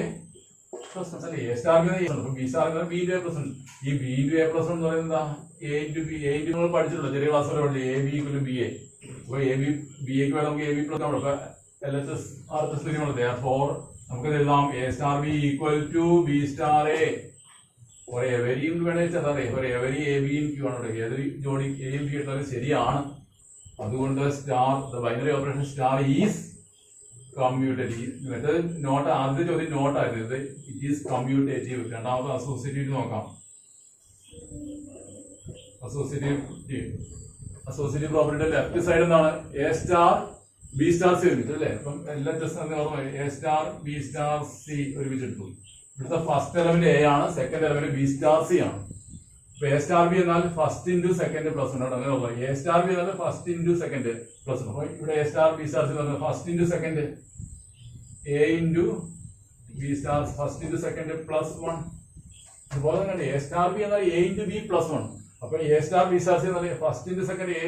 പ്ലസ് അല്ലെ A star B B star എന്നാൽ B into A പ്ലസ് ഉണ്ട്. ഈ B into A പ്ലസ് എന്ന് പറയുന്നത് എന്താ? A into B. A into നിങ്ങൾ പഠിച്ചിട്ടുണ്ടോ ചെറിയ ക്ലാസ് വരെ പഠിച്ചു AB equal BA. അപ്പോൾ BA ക്ക് വേണം നമുക്ക് AB പ്ലസ് ആണ്. അപ്പൊ LHS RHS തുല്യമാണ്. Therefore നമുക്ക് എഴുതാം A star B equal to B star A. ഒരു എവരിയും വേണമെങ്കിൽ ഒരു എവരി എ ബിയും ക്യൂ ആണ്. ഏതൊരു ജോഡി എയും ബി എടുത്താലും ശരിയാണ്. അതുകൊണ്ട് star binary operation star is commutative. മറ്റേ നോട്ട് ആദ്യത്തെ ചോദ്യം നോട്ടായിരുന്നു. ഇത് ഇറ്റ് ഈസ് കമ്മ്യൂട്ടേറ്റീവ്. രണ്ടാമത്തെ അസോസിയേറ്റീവ് നോക്കാം. അസോസിയേറ്റീവ് പ്രോപ്പർട്ടിയുടെ ലെഫ്റ്റ് സൈഡ് എന്താണ്? A star B star C ഒരുമിച്ച് അല്ലേ? അപ്പം LHS A star B star C ഒരുമിച്ച് എടുത്തു. ഇവിടുത്തെ ഫസ്റ്റ് എലമെന്റ് A ആണ്, second element B star C ആണ്. അപ്പൊ A സ്റ്റാർ ബി എന്നാൽ ഫസ്റ്റ് ഇൻറ്റു സെക്കൻഡ് പ്ലസ് ഉണ്ട്. അങ്ങനെ നോക്കാം. A സ്റ്റാർ ബി എന്നാൽ ഫസ്റ്റ് ഇൻറ്റു സെക്കൻഡ് പ്ലസ് ഉണ്ട്. അപ്പൊ ഇവിടെ A star B star C first into second A into B star first into second plus 1. അതുപോലെ തന്നെ A സ്റ്റാർ ബി എന്നാൽ A ഇൻറ്റു B പ്ലസ് 1. അപ്പൊ A star B star C എന്നാൽ first into second A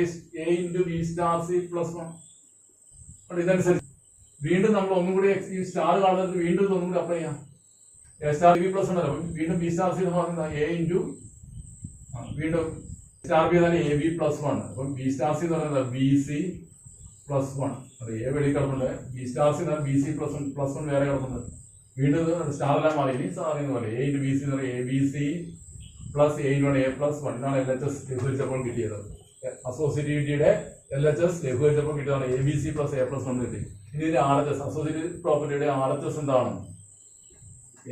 into B star C plus 1. ഇതനുസരിച്ച് വീണ്ടും നമ്മൾ ഒന്നും കൂടി ഈ സ്റ്റാർ കാണുന്നത് വീണ്ടും ഒന്നും കൂടി അപ്ലൈ ചെയ്യാം. A സ്റ്റാർ ബി പ്ലസ് ഉണ്ടല്ലോ. വീണ്ടും B സ്റ്റാർ സി എന്ന് പറയുന്നത് A ഇൻറ്റു വീണ്ടും സ്റ്റാർ ബി എന്നാൽ AB പ്ലസ് 1. അപ്പം B സ്റ്റാർ സി എന്ന് പറയുന്നത് BC പ്ലസ് 1. അത് A വെളി കിടപ്പുണ്ട്. B സ്റ്റാർ സി എന്നാൽ BC പ്ലസ് 1 വേറെ കിടക്കുന്നത്. വീണ്ടും സ്റ്റാറെല്ലാം മാറി. ഇനി സാറിന് പോലെ A ഇൻറ്റു BC എന്ന് പറയുന്നത് ABC plus A into A plus 1. ഇതാണ് LHS ലഘൂകരിച്ചപ്പോൾ കിട്ടിയത്. അസോസിയേറ്റിവിറ്റിയുടെ LHS ലഘൂകരിച്ചപ്പോൾ കിട്ടിയതാണ് ABC പ്ലസ് A പ്ലസ് 1 കിട്ടി. ഇനി ഇതിന്റെ RHS അസോസിയേറ്റീവ് പ്രോപ്പർട്ടിയുടെ RHS എന്താണ്?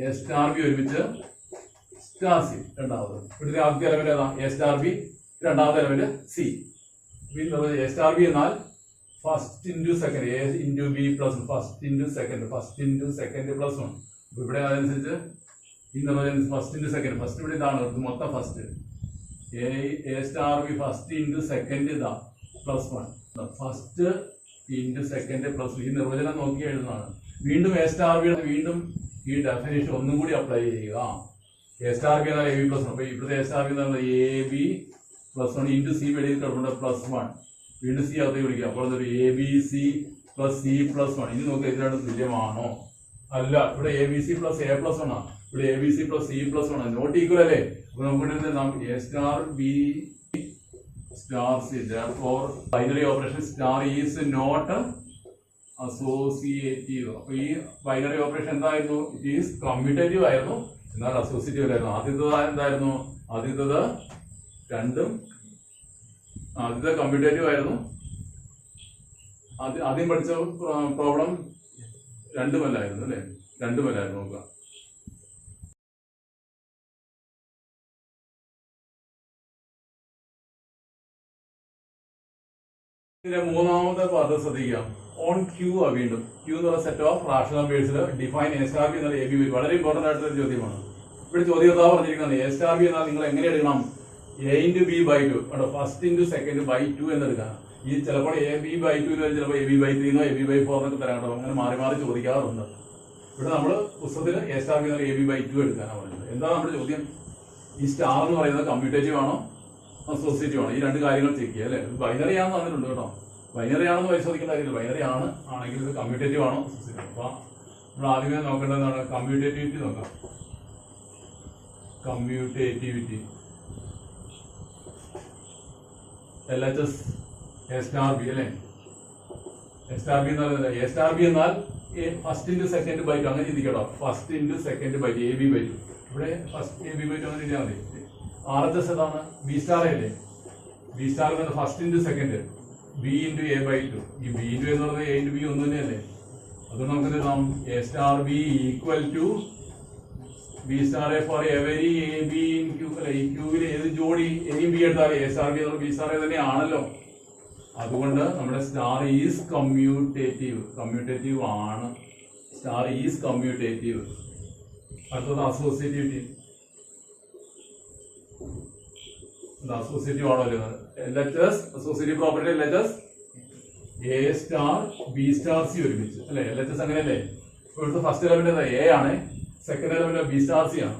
A സ്റ്റാർ ബി ഒരുമിച്ച് സ്റ്റാർ സി രണ്ടാമത്. ഇവിടുത്തെ ആദ്യത്തെ എലമെന്റ് ഏതാണ്? A star B. രണ്ടാമത്തെ element C. A star B എന്നാൽ first into second A into B plus first into second plus 1. അപ്പൊ ഇവിടെ അതനുസരിച്ച് ഈ നിർവചനം ഫസ്റ്റ് ഇൻറ്റു സെക്കൻഡ്. ഫസ്റ്റ് ഇവിടെ ഇതാണ് മൊത്തം first. A star B first into second ഇതാ plus 1. First into second plus ഈ നിർവചനം നോക്കി എഴുതുന്നതാണ്. വീണ്ടും A സ്റ്റാർ ബി വീണ്ടും ഈ ഡെഫിനേഷൻ ഒന്നും കൂടി അപ്ലൈ ചെയ്യുക. A സ്റ്റാർ ബി എന്നാൽ AB പ്ലസ് 1. അപ്പൊ ഇവിടുത്തെ A സ്റ്റാർ ബി എന്ന് പറയുന്നത് AB പ്ലസ് 1 ഇൻറ്റു സി വെളിയിൽ കിടപ്പുണ്ട് പ്ലസ് 1. വീണ്ടും സി അകത്തേക്ക് വിളിക്കുക. അപ്പോൾ അതൊരു ABC പ്ലസ് സി പ്ലസ് 1. ഇനി നോക്കുക ഇതിനാണ് തുല്യമാണോ? അല്ല. ഇവിടെ ABC പ്ലസ് A പ്ലസ് 1 ആണ്. ഇവിടെ ABC പ്ലസ് സി പ്ലസ് 1 ആണ്. നോട്ട് ഈക്വൽ അല്ലേ? അപ്പൊ നമുക്ക് A star B star C. therefore binary operation star is not associative. അപ്പൊ ഈ ബൈനറി ഓപ്പറേഷൻ എന്തായിരുന്നു? ഇറ്റ് ഈസ് കമ്മ്യൂട്ടേറ്റീവ് ആയിരുന്നു, എന്നാൽ അസോസിയേറ്റീവ് ആയിരുന്നു. ആദ്യത്തെ എന്തായിരുന്നു? ആദ്യത്തെ കമ്മ്യൂട്ടേറ്റീവ് ആയിരുന്നു. ആദ്യം പഠിച്ച പ്രോബ്ലം രണ്ടുമല്ലായിരുന്നു അല്ലെ? രണ്ടുമല്ലായിരുന്നു. നോക്കുക. ഇതിന്റെ മൂന്നാമത്തെ പാർട്ട് ശ്രദ്ധിക്കാം. ഓൺ ക്യൂ ആ വീണ്ടും ക്യൂ എന്ന് പറയുന്ന സെറ്റ് ഓഫ് റാഷണൽ നമ്പേഴ്സിൽ ഡിഫൈൻ A സ്റ്റാർ ബി എന്നാൽ AB വളരെ ഇമ്പോർട്ടന്റ് ആയിട്ടുള്ള ഒരു ചോദ്യമാണ്. ഇവിടെ ചോദ്യകർത്താവ് പറഞ്ഞിരിക്കുന്നത് A സ്റ്റാർ ബി എന്നാൽ നിങ്ങൾ എങ്ങനെ എടുക്കണം? A into B by 2. First into second by 2 എന്നെടുക്കാം. ഈ ചിലപ്പോൾ AB ബൈ 2 ചിലപ്പോൾ AB ബൈ 3 AB ബൈ 4 എന്നൊക്കെ തരാൻ കേട്ടോ. അങ്ങനെ മാറി മാറി ചോദിക്കാറുണ്ട്. ഇവിടെ നമ്മൾ പുസ്തകത്തിൽ A സ്റ്റാർ ബി എന്നാൽ AB ബൈ 2 എടുക്കാനാണ് പറയുന്നത്. എന്താണ് നമ്മുടെ ചോദ്യം? ഈ സ്റ്റാർ എന്ന് പറയുന്നത് കമ്മ്യൂട്ടേറ്റീവ് ആണോ അസോസിയേറ്റീവ് ആണോ? ഈ രണ്ട് കാര്യങ്ങൾ ചെക്ക് ചെയ്യുക അല്ലേ? ബൈനറി ആണെന്ന് പറഞ്ഞിട്ടുണ്ട് കേട്ടോ. ബൈനറി ആണെന്ന് പരിശോധിക്കേണ്ട കാര്യമില്ല. ബൈനറി ആണ് ആണെങ്കിൽ ഇത് കമ്മ്യൂട്ടേറ്റീവ് ആണോ അസോസിയേറ്റീവ്. അപ്പൊ നമ്മൾ ആദ്യമേ നോക്കേണ്ടതാണ് കമ്മ്യൂട്ടേറ്റിവിറ്റി നോക്കാം. Commutativity LHS A star B അല്ലേ? A സ്റ്റാർ ബി എന്നാൽ A സ്റ്റാർ ബി എന്നാൽ ഫസ്റ്റ് ഇൻറ്റു സെക്കൻഡ് ബൈ 2 അങ്ങനെ ചിന്തിക്കട്ടോ. First into second by 2 AB by 2. ഇവിടെ ഫസ്റ്റ് AB ബൈ 2 അങ്ങനെ ചെയ്താൽ മതി. RHS ഏതാണ്? B സ്റ്റാർ അല്ലേ? B സ്റ്റാർ എന്നത് first into second B into A by 2. ഈ B ഇൻറ്റു എന്ന് പറയുന്നത് A ഇൻറ്റു B ഒന്ന് തന്നെയല്ലേ? അതുകൊണ്ട് നമുക്ക് എഴുതാം A star B equal to B star A for every AB in Q അല്ലെ? ഈ ക്യൂവിൽ ഏത് ജോഡി എയും ബി എടുത്താൽ A സ്റ്റാർ ബി എന്നുള്ള B സ്റ്റാർ A തന്നെയാണല്ലോ. അതുകൊണ്ട് നമ്മുടെ സ്റ്റാർ ഈസ് കമ്മ്യൂട്ടേറ്റീവ് ആണ്. Star is commutative. അടുത്തത് അസോസിയേറ്റിവിറ്റി. അസോസിയേറ്റീവ് ആണോ? LHS associative property LHS A star B star C ഒരുമിച്ച് അല്ലെ LHS അങ്ങനെയല്ലേ. ഇവിടുത്തെ ഫസ്റ്റ് എലമെന്റ് എ ആണ്, second element B star C ആണ്.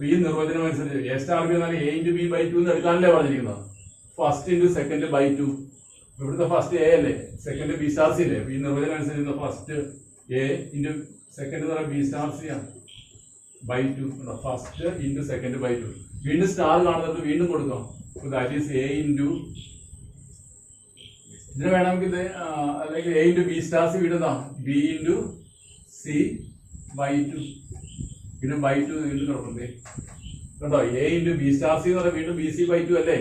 ഈ നിർവചനം അനുസരിച്ച് എ സ്റ്റാർ ബി എന്നാൽ എ ഇൻറ്റു ബി ബൈ 2 എന്ന് എടുക്കാനല്ലേ പറഞ്ഞിരിക്കുന്നത്. First into second by 2. ഇവിടുത്തെ ഫസ്റ്റ് എ അല്ലേ, സെക്കൻഡ് ബി സ്റ്റാർ സി അല്ലേ. ഈ നിർവചനം അനുസരിച്ച് ഫസ്റ്റ് എ ഇൻറ്റു സെക്കൻഡ് എന്ന് പറയുന്നത് ബി സ്റ്റാർ സി ആണ് by 2. First into second by 2. വീണ്ടും സ്റ്റാർ കാണുന്നത് വീണ്ടും കൊടുക്കാം. ദാറ്റ് ഈസ് എ ഇൻറ്റു, ഇതിന് വേണമെങ്കിൽ ഇത് അല്ലെങ്കിൽ A into B star C വീണ്ടും ബി ഇൻറ്റു സി ബൈ 2. വീണ്ടും ബൈ 2 വീണ്ടും കിടപ്പുണ്ട് കേട്ടോ. A into B star C എന്ന് പറയുന്നത് വീണ്ടും ബി സി ബൈ 2 അല്ലേ.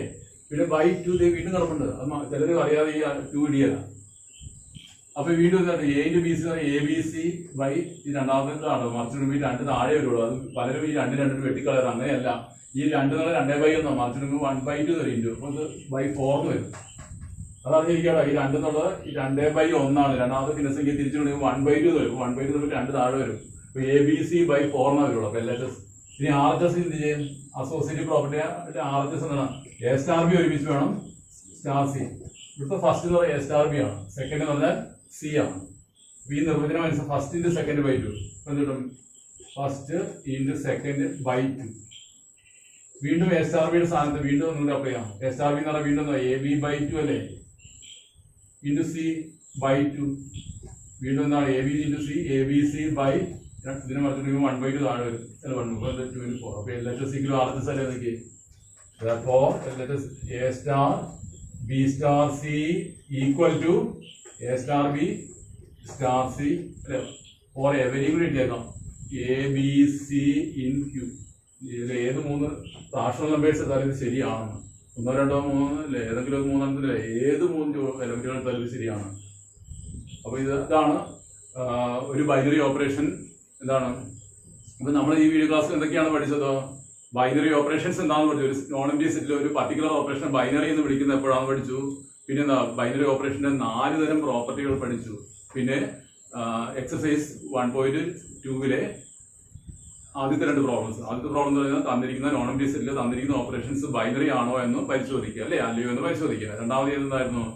പിന്നെ ബൈ 2 വീണ്ടും കിടപ്പുണ്ട്. അത് ചിലർ അറിയാതെ ഈ 2 ഇടിയല്ല. അപ്പൊ വീണ്ടും എന്താണ് A into B C A B C by ഈ രണ്ടാമത്തേതാണ്. മറിച്ചിടുമ്പോൾ ഈ 2 താഴെ വരുള്ളൂ. അത് പലരും ഈ 2 വെട്ടിക്കളയാറ്. അങ്ങനെയല്ല, ഈ 2 2/1 മറിച്ചിടുമ്പോൾ 1/2 വരും ഇൻറ്റു. അപ്പോൾ ഇത് ബൈ 4 വരും. അതറിഞ്ഞിരിക്കട്ടോ. ഈ 2 എന്നുള്ളത് ഈ 2/1 രണ്ടാമത്തെ ഭിന്നസംഖ്യ തിരിച്ചു വിടുമ്പോൾ 1/2 വരും. 1/2 തൊട്ട് 2 താഴെ വരും. അപ്പൊ എ ബി സി ബൈ 4 വരുള്ളൂ. അപ്പൊ LHS. ഇനി RHS എന്ത് ചെയ്യും? അസോസിയേറ്റീവ് പ്രോപ്പർട്ടി RHS എന്താണ്? എ സ്റ്റാർ ബി ഒരുമിച്ച് വേണം സ്റ്റാർ സി. ഇവിടുത്തെ ഫസ്റ്റ് എന്ന് പറയുന്നത് എ സ്റ്റാർ ബി ആണ്, സെക്കൻഡ് എന്ന് പറഞ്ഞാൽ സി ആണ്. ഈ നിർവചനം അനുസരിച്ച് ഫസ്റ്റ് ഇൻറ്റു സെക്കൻഡ് ബൈ 2 എന്ത് കിട്ടും? First into second by 2. വീണ്ടും എ സ്റ്റാർ ബിയുടെ സ്ഥാനത്ത് വീണ്ടും ഒന്നുകൂടെ അപ്ലൈ ചെയ്യാം. എ സ്റ്റാർ ബി എന്ന് പറഞ്ഞാൽ വീണ്ടും എ ബി ബൈ 2 അല്ലേ, ഇൻറ്റു സി ബൈ 2. വീണ്ടും എന്താണ് A B into C, A B C by ഇതിന് മറിച്ചിട്ട് 1/2 താഴെ വരും. 1/4. അപ്പൊ LHS RHS അല്ലേ നോക്കി. Therefore LHS A star B star C equal to A star B star C or every കൂടി ഇട്ടേക്കാം. A B C in Q. ഇതിൽ ഏത് 3 റാഷണൽ നമ്പേഴ്സ് എടുത്താലും ഇത് ശരിയാണെന്ന്. 1 2 3 അല്ലേ, ഏതെങ്കിലും 3 ഏത് 3 എലമെന്റുകൾ എടുത്താലും ഇത് ശരിയാണ്. അപ്പൊ ഇതാണ് ഒരു ബൈനറി ഓപ്പറേഷൻ. എന്താണ് അപ്പൊ നമ്മൾ ഈ വീഡിയോ ക്ലാസ്സിൽ എന്തൊക്കെയാണ് പഠിച്ചത്? ബൈനറി ഓപ്പറേഷൻസ് എന്താണെന്ന് പഠിച്ചു. ഒരു നോൺ എംപ്റ്റി സെറ്റിൽ ഒരു പർട്ടിക്കുലർ ഓപ്പറേഷൻ ബൈനറി എന്ന് വിളിക്കുന്നത് എപ്പോഴാണെന്ന് പഠിച്ചു. പിന്നെ എന്താ ബൈനറി ഓപ്പറേഷന്റെ 4 തരം പ്രോപ്പർട്ടികൾ പഠിച്ചു. പിന്നെ എക്സസൈസ് 1.2 ആദ്യത്തെ 2 പ്രോബ്ലംസ്. ആദ്യത്തെ പ്രോബ്ലം എന്ന് പറയുന്നത് തന്നിരിക്കുന്ന നോൺ എംപ്റ്റി സെറ്റിൽ തന്നിരിക്കുന്ന ഓപ്പറേഷൻസ് ബൈനറി ആണോ എന്ന് പരിശോധിക്കുക അല്ലെ, അല്ലയോ എന്ന് പരിശോധിക്കുക. രണ്ടാമത് എന്തായിരുന്നു?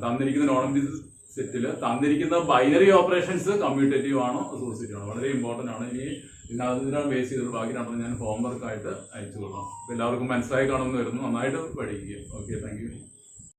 തന്നിരിക്കുന്ന നോൺ എംപ്റ്റി സെറ്റിൽ തന്നിരിക്കുന്ന ബൈനറി ഓപ്പറേഷൻസ് കമ്മ്യൂട്ടേറ്റീവ് ആണോ അസോസിയേറ്റീവ് ആണോ, വളരെ ഇമ്പോർട്ടന്റ് ആണ്. ഇനി ഇതിനാണ് ബേസ് ചെയ്തിട്ട് ബാക്കി 2 ഞാൻ ഹോംവർക്ക് ആയിട്ട് അയച്ചു കൊള്ളാം. എല്ലാവർക്കും മനസ്സിലായി കാണുമെന്ന് വരുന്നു. നന്നായിട്ട് പഠിക്കുക. Okay, thank you.